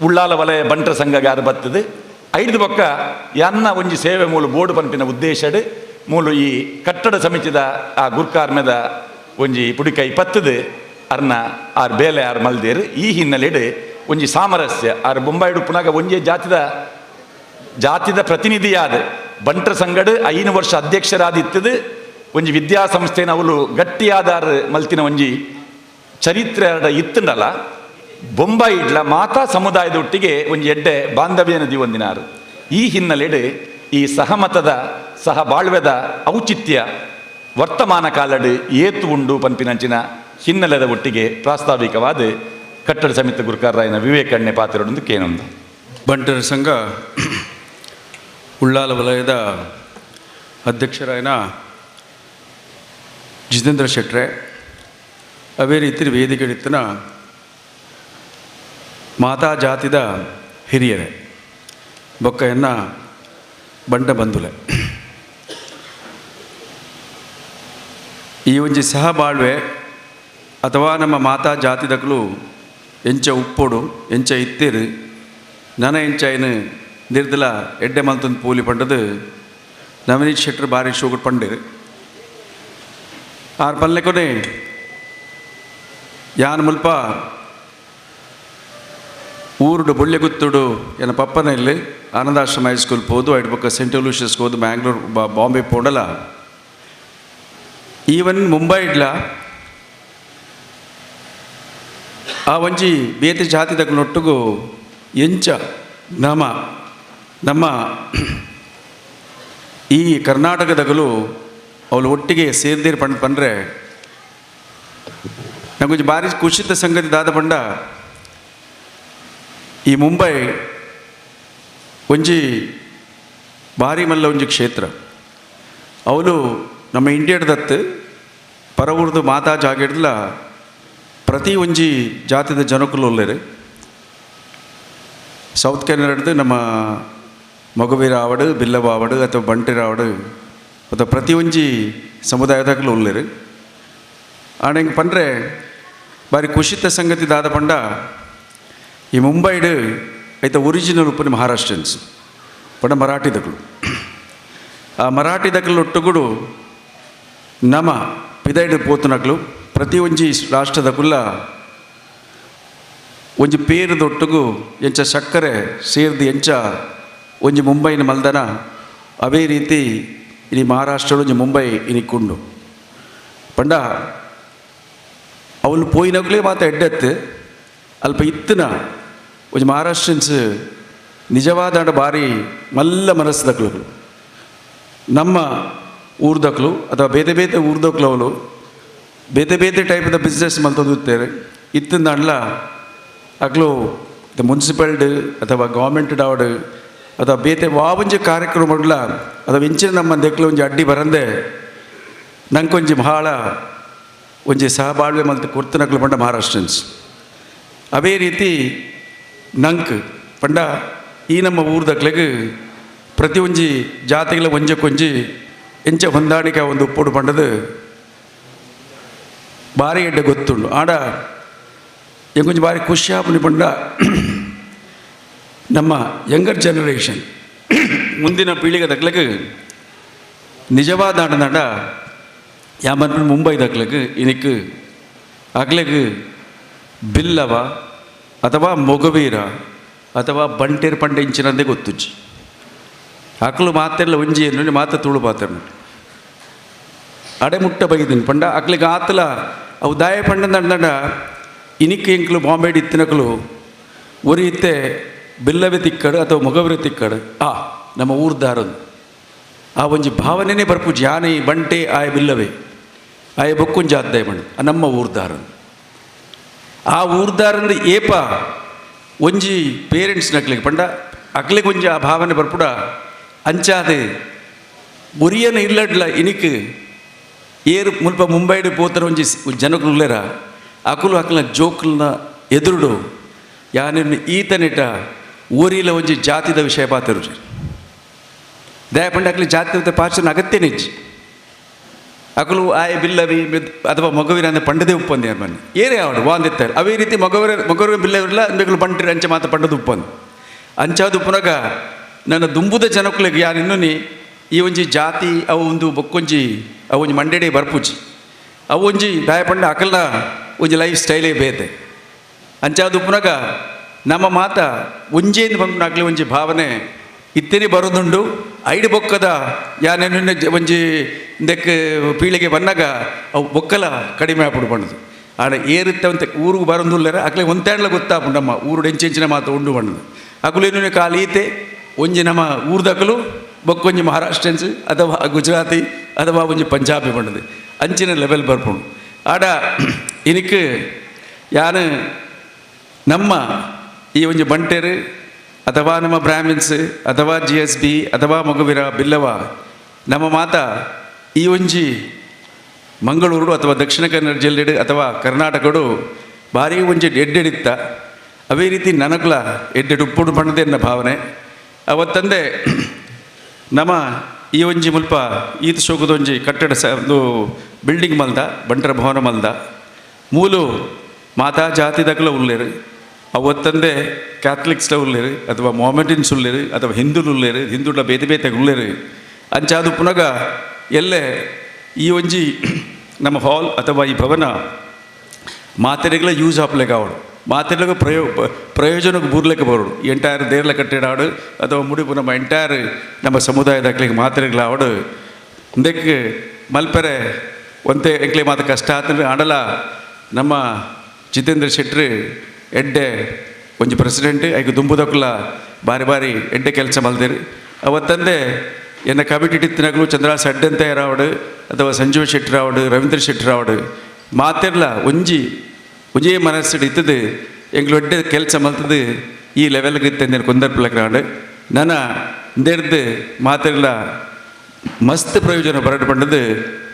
ಉಳ್ಳಾಲ ವಲಯ ಬಂಟರ ಸಂಘಗಾರ ಬತ್ತದು ಐದು ಬೊಕ್ಕ ಯನ್ನ ಒಂಜಿ ಸೇವೆ ಮೂಲು ಬೋರ್ಡು ಪಂಪಿನ ಉದ್ದೇಶಡ್ ಮೂಲು ಈ ಕಟ್ಟಡ ಸಮಿತಿದ ಆ ಗುರ್ಕಾರ್ಮೆದ ಒಂಜಿ ಪುಡಿಕೈ ಪತ್ತದು ಅರ್ನ ಆರ್ ಬೇಲೆ ಆರ್ ಮಲ್ದೇರು ಈ ಹಿನ್ನೆಲೆಡ್ ಒಂಜಿ ಸಾಮರಸ್ಯ ಆರ್ ಬೊಂಬಾಯಿಡು ಪುನಗ ಒಂಜೇ ಜಾತಿದ ಪ್ರತಿನಿಧಿಯಾದ ಬಂಟರ ಸಂಘಡ್ 5 ವರ್ಷ ಅಧ್ಯಕ್ಷರಾದಿತ್ತದು ಒಂಜಿ ವಿದ್ಯಾಸಂಸ್ಥೆನ ಅವಳು ಗಟ್ಟಿಯಾದಾರ ಮಲ್ತಿನ ಒಂಜಿ ಚರಿತ್ರೆ ಇತ್ತಂಡಲ್ಲ ಬೊಂಬಾಯಿಡ್ಲ ಮಾತಾ ಸಮುದಾಯದ ಒಟ್ಟಿಗೆ ಒಂಜಿ ಎಡ್ಡೆ ಬಾಂಧವ್ಯನ ದಿವಂದಿನಾರು ಈ ಹಿನ್ನೆಲೆಡ್ ಈ ಸಹಮತದ ಸಹ ಬಾಳ್ವೆದ ಔಚಿತ್ಯ ವರ್ತಮಾನ ಕಾಲಡ್ ಏತು ಉಂಡು ಪನ್ಪಿನಂಚಿನ ಹಿನ್ನೆಲೆದ ಒಟ್ಟಿಗೆ ಪ್ರಾಸ್ತಾವಿಕವಾದ ಕಟ್ಟಡ ಸಮಿತಿ ಗುರುಕಾರರಾಯನ ವಿವೇಕಣ್ಣೆ ಪಾತ್ರರೊಂದು ಕೇನೊಂದು ಬಂಟರ ಸಂಘ ಉಳ್ಳಾಲ ವಲಯದ ಅಧ್ಯಕ್ಷರಾಯನ ಜಿತೇಂದ್ರ ಶೆಟ್ರೆ ಅವೇ ರೀತಿ ವೇದಿಕೆಡಿತ್ತನ ಮಾತಾ ಜಾತಿದ ಹಿರಿಯರೇ ಬೊಕ್ಕ ಬಂಡ ಬಂಧುಲೆ ಈ ಒಂಜಿ ಸಹ ಬಾಳ್ವೆ ಅಥವಾ ನಮ್ಮ ಮಾತಾ ಜಾತಿದಕಲು ಎಂಚ ಉಪ್ಪೊಡು ಎಂಚ ಇತ್ತೇರು ನನ ಎಂಚಾಯನು ನಿರ್ದಲ ಎಡ್ಡೆ ಮಲ್ತೊಂದು ಪೂಲಿ ಪಂಡದು ನವನೀತ್ ಶೆಟ್ರ್ ಬಾರಿ ಶೋಗುಟ್ ಪಂಡೇರು ಆರು ಪಲ್ಲೆಕೊನೆ ಯಾನ್ ಮುಲ್ಪ ಊರುಡು ಬೊಳ್ಳೆಗುತ್ತುಡು ಎನ್ನ ಪಪ್ಪನ ಇಲ್ಲಿ ಆನಂದಾಶ್ರಮ ಹೈಸ್ಕೂಲ್ ಹೋದು ಐದು ಪಕ್ಕ ಸೆಂಟ್ ಲೂಷಿಯಸ್ಗೆ ಹೋದು ಮ್ಯಾಂಗ್ಳೂರ್ ಬಾಂಬೆ ಪೋಡಲ ಈವನ್ ಮುಂಬೈ ಇಡ್ಲ ಆ ಒಂಜಿ ಬೇತೆ ಜಾತಿದಕ್ನೊಟ್ಟಿಗೂ ಎಂಚ ನಮ್ಮ ಈ ಕರ್ನಾಟಕದಗಲು ಅವಳು ಒಟ್ಟಿಗೆ ಸೇರ್ದೇರು ಪಂಡ್ರೆ ನಂಗೊಂದು ಭಾರಿ ಖುಷಿತ ಸಂಗತಿ ದಾದ ಪಂಡ ಈ ಮುಂಬೈ ಒಂಜಿ ಭಾರಿ ಮಲ್ಲ ಒಂಜಿ ಕ್ಷೇತ್ರ ಅವಳು ನಮ್ಮ ಇಂಡಿಯಾದತ್ತು ಪರ ಊರ್ದು ಮಾತಾ ಜಾಗಿಡ್ಲ ಪ್ರತಿ ಒಂಜಿ ಜಾತಿದ ಜನಕ್ಕೂ ಒಳ್ಳೆರು ಸೌತ್ ಕೆನಡದು ನಮ್ಮ ಮಗುವೀರ ಆವಡು ಬಿಲ್ಲವ ಆವಡು ಅಥವಾ ಬಂಟಿರ ಆವಡು ಅಥವಾ ಪ್ರತಿ ಒಂಜಿ ಸಮುದಾಯದಾಗಲೂ ಒಳ್ಳೆರು ಆಡ ಹಿಂಗೆ ಪಂಡ್ರೆ ಬಾರಿ ಖುಷಿತ ಸಂಗತಿ ದಾದ ಪಂಡ ಈ ಮುಂಬೈಡ್ ಐತ ಒರಿಜಿನಲ್ ಉಪ್ಪು ಮಹಾರಾಷ್ಟ್ರನ್ಸ್ ಪಂಡ ಮರಾಠಿದಗಳು ಆ ಮರಾಠಿದಗಳು ಒಟ್ಟುಗುಡು ನಮ ಪಿದೈಡ್ ಪೋತುನಕ್ಲು ಪ್ರತಿ ಒಂಜಿ ರಾಷ್ಟ್ರದಕುಲ್ಲ ಒಂಜಿ ಪೇರುದೊಟ್ಟುಗು ಎಂಚ ಸಕ್ಕರೆ ಸೇರ್ದು ಎಂಚ ಒಂಜಿ ಮುಂಬೈನ ಮಲ್ದನ ಅವೇ ರೀತಿ ಇನಿ ಮಹಾರಾಷ್ಟ್ರ ಒಂಜಿ ಮುಂಬೈ ಇನಿಕ್ಕುಂಡು ಪಂಡ ಅವಳು ಪೋಯಿನಗ್ಲೇ ಮಾತ ಎಡ್ಡೆತ್ತು ಅಲ್ಪ ಇತ್ತಿನ ಒಂಜಿ ಮಹಾರಾಷ್ಟ್ರನ್ಸ್ ನಿಜವಾದ ಭಾರಿ ಮಲ್ಲ ಮನಸ್ಸದಕ್ಲು ನಮ್ಮ ಊರ್ದಕ್ಲು ಅಥವಾ ಬೇತೆ ಬೇತೆ ಊರ್ದಕ್ಲು ಅವಳು ಬೇತೆ ಬೇತೆ ಟೈಪದ ಬಿಸ್ನೆಸ್ ಮಲ್ತೊಂದುತ್ತೇವೆ ಇತ್ತಿನ ಅಂಡ್ಲ ಅಕ್ಲು ಮುನ್ಸಿಪಾಲ್ಟಿ ಅಥವಾ ಗೌರ್ಮೆಂಟ್ ಡಾವಡು ಅಥವಾ ಬೇತೆ ವಾವಂಜಿ ಕಾರ್ಯಕ್ರಮಗಳ ಅಥವಾ ಇಂಚಿನ ನಮ್ಮ ದೆಕ್ಲು ಒಂಜಿ ಅಡ್ಡಿ ಬರಂದೆ ನಂಗೊಂಜಿ ಬಹಳ ಒಂಜಿ ಸಹಬಾಳ್ವೆ ಮಲ್ತು ಕೊರ್ತನಕ್ಲು ಪಂಡ ಮಹಾರಾಷ್ಟ್ರನ್ಸ್ ಅವೇ ರೀತಿ ನಂಕ್ ಪಂಡ ಈ ನಮ್ಮ ಊರ್ದಕ್ಲೆಗ್ ಪ್ರತಿ ಒಂಜಿ ಜಾತಿಗಳ ಒಂಜಕ್ಕೊಂಜಿ ಎಂಚ ಹೊಂದಾಣಿಕೆ ಒಂದು ಉಪ್ಪುಡು ಪಂಡದು ಭಾರಿ ಎಡ್ಡೆ ಗೊತ್ತುಂಡು ಆಡ ಎಂಕೊಂಚ ಭಾರಿ ಖುಷಿ ಆಪುನಿ ಪಂಡ ನಮ್ಮ ಯಂಗರ್ ಜನರೇಷನ್ ಮುಂದಿನ ಪೀಳಿಗೆ ದಕ್ಲೆಗ್ ನಿಜವಾದ ಆಡನಾಡ ಮುಂಬೈ ದಕ್ಲೆಗ್ ಇನಿಕ್ ಅಗ್ಲೆಗ್ ಬಿಲ್ಲವ ಅಥವಾ ಮೊಗವೀರ ಅಥವಾ ಬಂಟೇರು ಪಂಡ ಇಂಚಿನಂದೇ ಗೊತ್ತುಜ್ಜಿ ಅಕ್ಲು ಮಾತೆಲ್ಲ ಒಂಜಿ ಎನ್ನು ಮಾತ ತುಳು ಪಾತ್ರ ಅಡೆ ಮುಟ್ಟ ಬೈದಿನಿ ಪಂಡ ಅಕ್ಲಿಗೆ ಆತಲ ಅವು ದಾಯ ಪಂಡ ನಂಡ ಇನಿಕ್ಕೆ ಎಂಕ್ಲು ಬಾಂಬೆಡ್ ಇತ್ತಿನಕ್ಲು ಒರಿ ಇತ್ತೆ ಬಿಲ್ಲವೆ ತಿಕ್ಕಡು ಅಥವಾ ಮೊಗವರೆ ತಿಕ್ಕಡು ನಮ್ಮ ಊರ್ದಾರದು ಆ ಒಂಜಿ ಭಾವನೆನೇ ಬರ್ಪುಜಿ ಯಾನೆ ಬಂಟೆ ಆಯ ಬಿಲ್ಲವೆ ಆಯ ಬೊಕ್ಕೊಂಜಿ ಆದಾಯ ಬಣ್ಣ ನಮ್ಮ ಊರ್ದಾರದು ಆ ಊರ್ದಾರಂದು ಏಪ ಒಂಜಿ ಪೇರೆಂಟ್ಸ್ ನಕ್ಲಿಗೆ ಪಂಡ ಅಕ್ಲಿಗೆ ಒಂಜಿ ಆ ಭಾವನೆ ಬರ್ಪುಡ ಅಂಚಾದೆ ಒರಿಯನ ಇಲ್ಲಡ್ಲ ಇನಿಕ್ ಏರು ಮುಲ್ಪ ಮುಂಬೈಡ್ ಪೋತರ ಒಂಜಿ ಜನಗಳು ಉಳ್ಳೇರ ಅಕುಲು ಅಕ್ಲ ಜೋಕ್ಲನ ಎದುರುಡು ಯಾನೇನು ಈತನೆಟ ಊರಿಲ ಒಂಜಿ ಜಾತಿದ ವಿಷಯ ಪಾತರು ದಯಪಂಡ ಅಕ್ಲಿ ಜಾತಿ ಪಾಚನ ಅಗತ್ಯನೇ ಇಜ್ಜಿ ಅಕಲು ಆಯ ಬಿಲ್ಲವಿ ಅಥವಾ ಮೊಗವಿರ ಅಂದರೆ ಪಂಡದೇ ಉಪ್ಪಂದು ಯಾರು ಬನ್ನಿ ಏನೇ ಆವಡು ವಾಂದಿತ್ತಾರೆ ಅವೇ ರೀತಿ ಮೊಗವರೆ ಬಿಲ್ಲವಿರಲ್ಲ ಬೇಕಲು ಬಂಟಿರ ಅಂಚೆ ಮಾತ ಪಂಡದ ಉಪ್ಪಂದು ಅಂಚಾದ ಉಪ್ಪನಾಗ ನನ್ನ ದುಂಬುದ ಜನಕ್ಕಲಿಗೆ ಯಾರು ಇನ್ನೂ ಈ ಒಂಜಿ ಜಾತಿ ಅವು ಒಂದು ಬೊಕ್ಕೊಂಜಿ ಅವು ಒಂಜಿ ಮಂಡೆಡೆ ಬರ್ಪುಜಿ ಅವು ಒಂಜಿ ದಾಯಪಂಡ ಅಕಲ್ನ ಒಂಜಿ ಲೈಫ್ ಸ್ಟೈಲೇ ಬೇತೆ ಅಂಚಾದ ಉಪ್ಪನಾಗ ನಮ್ಮ ಮಾತ ಒಂಜೇನು ಬಂದು ಆಗ್ಲಿ ಒಂಜಿ ಭಾವನೆ ಇತ್ತೇನೆ ಬರೋದುಂಡು ಐಡು ಬೊಕ್ಕದ ಯಾನೇನು ಒಂಜಿ ದೆಕ್ಕ ಪೀಳಿಗೆ ಬಂದಾಗ ಅವು ಬೊಕ್ಕಲ ಕಡಿಮೆ ಆಪುಡು ಬಣ್ಣದು ಆಡ ಏರುತ್ತವಂತೆ ಊರಿಗೆ ಬರೋದಿಲ್ಲರ ಅಕ್ಲೆ ಒಂತೇಣ್ಲ ಗೊತ್ತಾಪುಂಡು ನಮ್ಮ ಊರು ಎಂಚಿನ ಮಾತು ಉಂಡು ಬಣ್ಣದು ಅಕುಲೇನು ಕಾಲು ಈತೆ ಒಂಜಿ ನಮ್ಮ ಊರ್ದಕಲು ಬೊಕ್ಕೊಂಜಿ ಮಹಾರಾಷ್ಟ್ರನ್ಸ್ ಅಥವಾ ಗುಜರಾತಿ ಅಥವಾ ಒಂಜಿ ಪಂಜಾಬಿ ಬಣ್ಣದು ಅಂಚಿನ ಲೆವೆಲ್ ಬರ್ಪುಂಡು ಆಡ ಇನಿಕ್ ಯಾನು ನಮ್ಮ ಈ ಒಂಜಿ ಬಂಟೇರು ಅಥವಾ ನಮ್ಮ ಬ್ರಾಹ್ಮಿನ್ಸ್ ಅಥವಾ GSB ಅಥವಾ ಮೊಗವೀರ ಬಿಲ್ಲವ ನಮ್ಮ ಮಾತ ಈ ಒಂಜಿ ಮಂಗಳೂರು ಅಥವಾ ದಕ್ಷಿಣ ಕನ್ನಡ ಜಿಲ್ಲೆಡು ಅಥವಾ ಕರ್ನಾಟಕಡು ಭಾರಿ ಒಂಜಿ ಎಡ್ಡೆಡಿತ್ತ ಅವೇ ರೀತಿ ನನಗ್ಲ ಎಡ್ಡೆಡು ಉಪ್ಪುಡು ಬಣ್ಣದೆ ಎನ್ನ ಭಾವನೆ ಅವತ್ತಂದೆ ನಮ್ಮ ಈ ಒಂಜಿ ಮುಲ್ಪ ಈತ ಶೋಕದೊಂಜಿ ಕಟ್ಟಡ ಒಂದು ಬಿಲ್ಡಿಂಗ್ ಮಲ್ದ ಬಂಟರ ಭವನ ಮಲ್ದ ಮೂಲು ಮಾತಾ ಜಾತಿದಕ್ಲ ಉಳ್ಳೇರು ಅವತ್ತಂದೆ ಕ್ಯಾಥಲಿಕ್ಸ್ಲ ಉಳ್ಳೇರು ಅಥವಾ ಮೊಹಮ್ಮಡಿನ್ಸ್ ಉಳ್ಳೇರು ಅಥವಾ ಹಿಂದುಲು ಉಳ್ಳೇರು ಹಿಂದುಳ ಬೇತೆ ಬೇತೆಗೆ ಉಳ್ಳೇರು ಅಂಚಾದು ಪುನಗ ಎಲ್ಲೇ ಈ ಒಂಜಿ ನಮ್ಮ ಹಾಲ್ ಅಥವಾ ಈ ಭವನ ಮಾತೆರೆಗಳ ಯೂಸ್ ಆಪ್ಲೆಗೆ ಆವಡು ಮಾತೆರೆಗ ಪ್ರಯೋಜನಕ್ಕೆ ಬೂರ್ಲೆಕ್ಕೆ ಬರೋಡು ಎಂಟೈರ್ ದೇರ್ಲ ಕಟ್ಟಡ ಆಡು ಅಥವಾ ಮುಡಿಪು ನಮ್ಮ ಎಂಟೈರ್ ನಮ್ಮ ಸಮುದಾಯದಾಗ್ಲಿಗೆ ಮಾತೆರೆಗಳ ಆವಡು ಇದಕ್ಕೆ ಮಲ್ಪೆರೆ ಒಂದೇ ಎಂಕ್ಲೆ ಮಾತು ಕಷ್ಟ ಆತಂದ್ರೆ ಆಡಲ ನಮ್ಮ ಜಿತೇಂದ್ರ ಶೆಟ್ಟಿ ಎಡ್ಡೆ ಒಂಜಿ ಪ್ರೆಸಿಡೆಂಟ್ ಐದು ದುಂಬುದಕ್ಕುಲ ಬಾರಿ ಬಾರಿ ಎಡ್ಡೆ ಕೆಲಸ ಮಲ್ದೇರಿ ಅವತ್ತಂದೆ ಎನ್ನ ಕಮಿಟಿ ಇತ್ತಿನಾಗಲೂ ಚಂದ್ರಾಸ್ ಅಡ್ಡಂತ ರಾವಡು ಅಥವಾ ಸಂಜೀವ ಶೆಟ್ಟಿ ರಾವಡು ರವೀಂದ್ರ ಶೆಟ್ಟಿ ರಾವಡು ಮಾತೆರ್ಲ ಒಂಜೇ ಮನಸ್ಸು ಇತ್ತದು ಎಂಗ್ಳು ಒಡ್ಡೆ ಕೆಲಸ ಮಲ್ತದು ಈ ಲೆವೆಲ್ಗೆ ಇತ್ತಂದೇನು ಕೊಂದರ್ಪಲಕ್ಕೆ ರಾವಡು ನನ್ನ ಇಂದೇರ್ದು ಮಾತೆರ್ಲ ಮಸ್ತ್ ಪ್ರಯೋಜನ ಬರಡು ಪಂಡದು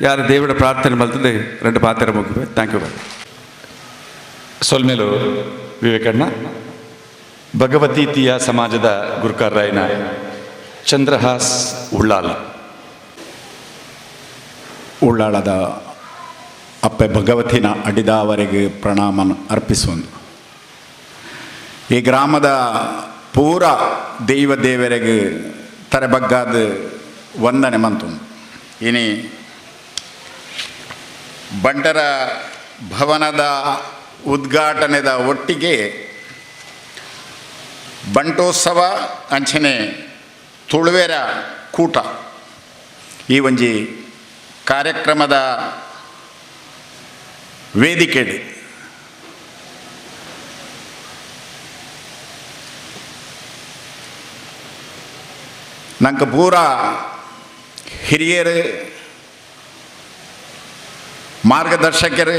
ಯಾರು ದೇವರ ಪ್ರಾರ್ಥನೆ ಮಲ್ತದು ಎರಡು ಪಾತ್ರ ಮುಗಿವೆ. Thank you. ಸೊಲ್ಮೇಲು ವಿವೇಕಣ್ಣ ಭಗವತೀತಿಯ ಸಮಾಜದ ಗುರುಕಾರರಾಯನ ಚಂದ್ರಹಾಸ್ ಉಳ್ಳಾಳದ ಅಪ್ಪೆ ಭಗವತಿನ ಅಡಿದವರೆಗೆ ಪ್ರಣಾಮ ಅರ್ಪಿಸುವುದು. ಈ ಗ್ರಾಮದ ಪೂರ ದೈವ ದೇವರಿಗೆ ತರೆಬಗ್ಗಾದ ವಂದನೆ ಮಂತು ಇನಿ ಬಂಟರ ಭವನದ ಉದ್ಘಾಟನೆದ ಒಟ್ಟಿಗೆ ಬಂಟೋತ್ಸವ ಅಂಚನೆ ತುಳುವೆರ ಕೂಟ ಈ ಒಂಜಿ ಕಾರ್ಯಕ್ರಮದ ವೇದಿಕೆಡು ನಂಗೆ ಪೂರ ಹಿರಿಯರು ಮಾರ್ಗದರ್ಶಕರು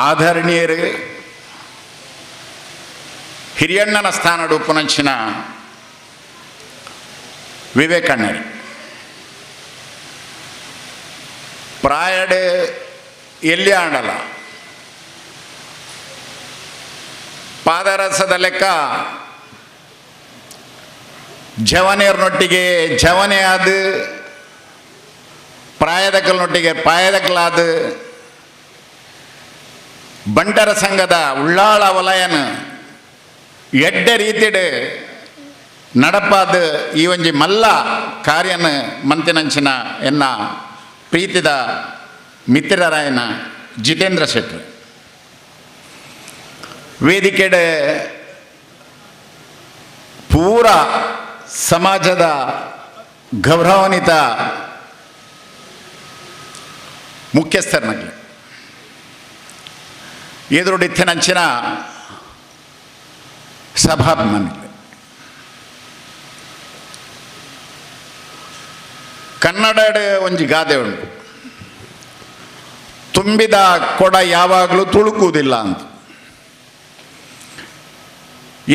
ಆಧರಣೀಯರು ಹಿರಿಯಣ್ಣನ ಸ್ಥಾನಡು ಉಪನಂಚಿನ ವಿವೇಕಣ್ಣರು ಪ್ರಾಯಡ್ ಎಲ್ಲಿ ಆಡಲ್ಲ ಪಾದರಸದ ಲೆಕ್ಕ ಜವನಿಯರ್ನೊಟ್ಟಿಗೆ ಜವನೆ ಆದ ಪ್ರಾಯದಕಲ್ನೊಟ್ಟಿಗೆ ಪಾಯದಕಲಾದ ಬಂಟರ ಸಂಘದ ಉಳ್ಳಾಳ ವಲಯನ ಎಡ್ಡೆ ರೀತಿಡ್ ನಡಪಾದ ಈ ಒಂಜಿ ಮಲ್ಲ ಕಾರ್ಯನ ಮಂತಿನಂಚಿನ ಎನ್ನ ಪ್ರೀತಿದ ಮಿತ್ರರಾಯನ ಜಿತೇಂದ್ರ ಶೆಟ್ಟಿ ವೇದಿಕೆಡೆ ಪೂರ ಸಮಾಜದ ಗೌರವಾನ್ವಿತ ಮುಖ್ಯಸ್ಥರನ್ನಾಗಲಿ ಎದುರುಡಿತ್ತಿನಂಚಿನ ಸಭಾಭಿಮಾನಿಗಳು ಕನ್ನಡ ಒಂಜಿ ಗಾದೆ ಉಂಟು, ತುಂಬಿದ ಕೊಡ ಯಾವಾಗಲೂ ತುಳುಕುವುದಿಲ್ಲ ಅಂತ.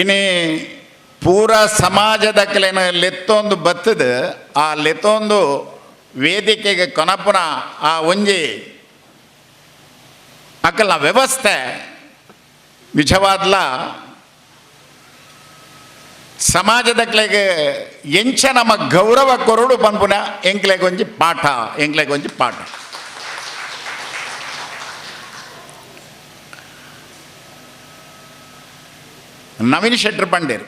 ಇನಿ ಪೂರ ಸಮಾಜದ ಕೆಲೆನ ಲೆತ್ತೊಂದು ಬತ್ತದ ಆ ಲೆತ್ತೊಂದು ವೇದಿಕೆಗೆ ಕೊನಪುನ ಆ ಒಂಜಿ ಅಕಲ್ನ ವ್ಯವಸ್ಥೆ ನಿಜವಾದ್ಲ ಸಮಾಜದ ಕೆಲೆಗೆ ಎಂಚ ನಮ್ಮ ಗೌರವ ಕೊರಡು ಪನ್ಪುನ ಎಂಕ್ಲೆಗೊಂಜಿ ಪಾಠ ಎಂಕ್ಲೆಗೊಂಜಿ ಪಾಠ. ನವೀನ್ ಶೆಟ್ರ್ ಪಂಡೇರು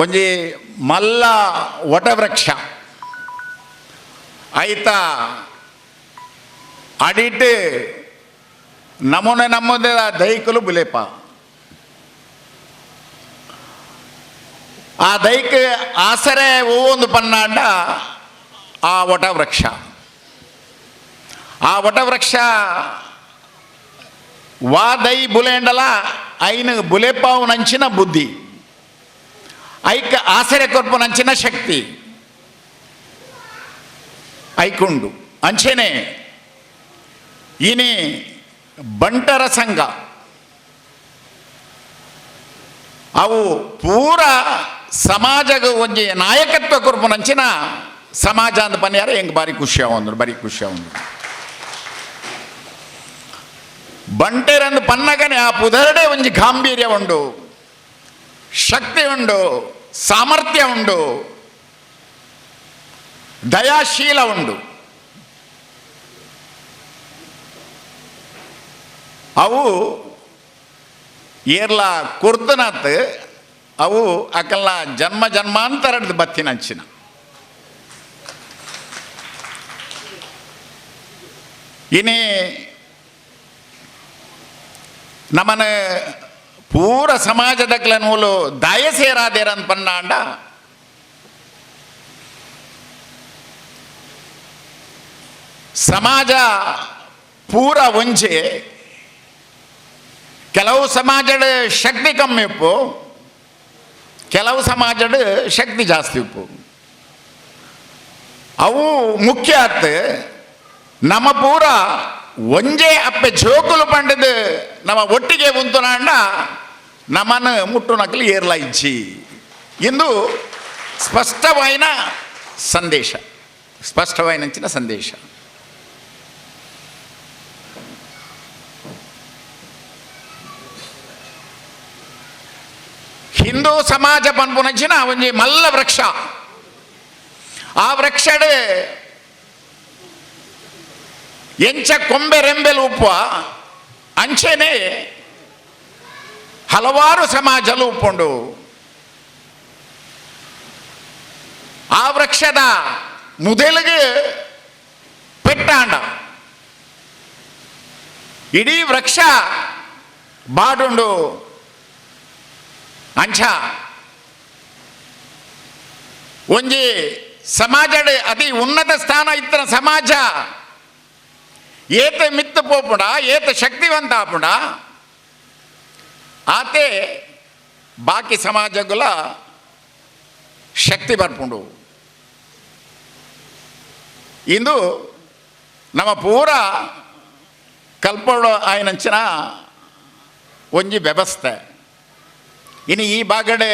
ಒಂಜಿ ಮಲ್ಲ ವಟವೃಕ್ಷ ಐತ ಅಡಿಟ್ ನಮೂನೆ ನಮ್ಮದೇ ದೈಕಲು ಬುಲೆಪ ಆ ದೈಕ ಆಸರೆ ಒಂದು ಪನ್ನಾಂಡ ಆ ವಟವೃಕ್ಷ. ಆ ವಟವೃಕ್ಷ ವಾ ದೈ ಬುಲೆಂಡಲ ಐನು ಬುಲೆಪಾವು ನಂಚಿನ ಬುದ್ಧಿ, ಐಕ ಆಸರೆ ಕೊರ್ಪು ನಂಚಿನ ಶಕ್ತಿ ಐಕುಂಡು. ಅಂಚೆನೆ ಇನಿ ಬಂಟರ ಸಂಘ ಅವು ಪೂರ ಸಮಾಜಗ ಒಂಜಿ ನಾಯಕತ್ವ ಕೊರ್ಪು ನಂಚಿನ ಸಮಾಜ ಅಂದ ಪನ್ಯಾರ ಹೆಂಗೆ ಬಾರಿ ಖುಷಿ ಅವಂದ್ರು, ಬಾರಿ ಖುಷಿ ಅವಂದ್ರು. ಬಂಟೆರಂದು ಪನ್ನಗನೆ ಆ ಪುದರಡೆ ಒಂಜಿ ಗಾಂಭೀರ್ಯ ಉಂಡು, ಶಕ್ತಿ ಉಂಡು, ಸಾಮರ್ಥ್ಯ ಉಂಡು, ದಯಾಶೀಲ ಉಂಡು. ಅವು ಏರ್ಲ ಕುರ್ತನಾತ್ ಅವು ಅಕಲ್ನ ಜನ್ಮ ಜನ್ಮಾಂತರದ ಬತ್ತಿನಂಚಿನ. ಇನಿ ನಮ್ಮನ ಪೂರ ಸಮಾಜದಕ್ಲ ನೂಲು ದಾಯ ಸೇರಾದೇರಂತ ಪನ್ನಾಂಡ ಸಮಾಜ ಪೂರ ಒಂಜೆ. ಕೆಲವು ಸಮಾಜದ ಶಕ್ತಿ ಕಮ್ಮಿ ಉಪ್ಪು, ಕೆಲವು ಸಮಾಜದ ಶಕ್ತಿ ಜಾಸ್ತಿ ಉಪ್ಪು. ಅವು ಮುಖ್ಯ ಆತ್ ನಮ್ಮ ಪೂರ ಒಂಜೇ ಅಪ್ಪೆ ಜೋಕುಲು ಪಂಡದು ನಮ್ಮ ಒಟ್ಟಿಗೆ ಉಂತುನಾಂಡ ನಮ್ಮನ್ನು ಮುಟ್ಟುನಕಲು ಏರ್ಲ ಇಜ್ಜಿ ಇಂದು ಸ್ಪಷ್ಟವಾಯಿನ ಸಂದೇಶ, ಸ್ಪಷ್ಟವಾಯಿನಂಚಿನ ಸಂದೇಶ. ಹಿಂದೂ ಸಮಾಜ ಪನ್ಪುನಂಚಿನ ಒಂಜಿ ಮಲ್ಲ ವೃಕ್ಷ. ಆ ವೃಕ್ಷಡ್ ಎಂಚ ಕೊಂಬೆ ರೆಂಬೆಲು ಉಪ್ಪ ಅಂಚೆನೆ ಹಲವಾರು ಸಮಾಜಲು ಉಪ್ಪುಂಡು. ಆ ವೃಕ್ಷದ ಮುದಲಿಗೆ ಪೆಟ್ಟಾಂಡ ಇಡೀ ವೃಕ್ಷ ಬಾಡುಂಡು. ಅಂಚ ಒಂಜಿ ಸಮಾಜಡ್ ಅತಿ ಉನ್ನತ ಸ್ಥಾನ ಇತ್ತಿನ ಸಮಾಜ ಏತ ಮಿತ್ತು ಪೋಪುಂಡ, ಏತ ಶಕ್ತಿವಂತ ಆಪುಂಡ, ಆತೆ ಬಾಕಿ ಸಮಾಜಗುಲ ಶಕ್ತಿ ಬರ್ಪುಂಡು. ಇಂದು ನಮ್ಮ ಪೂರ ಕಲ್ಪೋಡು ಆಯ್ನಂಚಿನ ಒಂಜಿ ವ್ಯವಸ್ಥೆ. ಇನ್ನು ಈ ಬಾಗಡೆ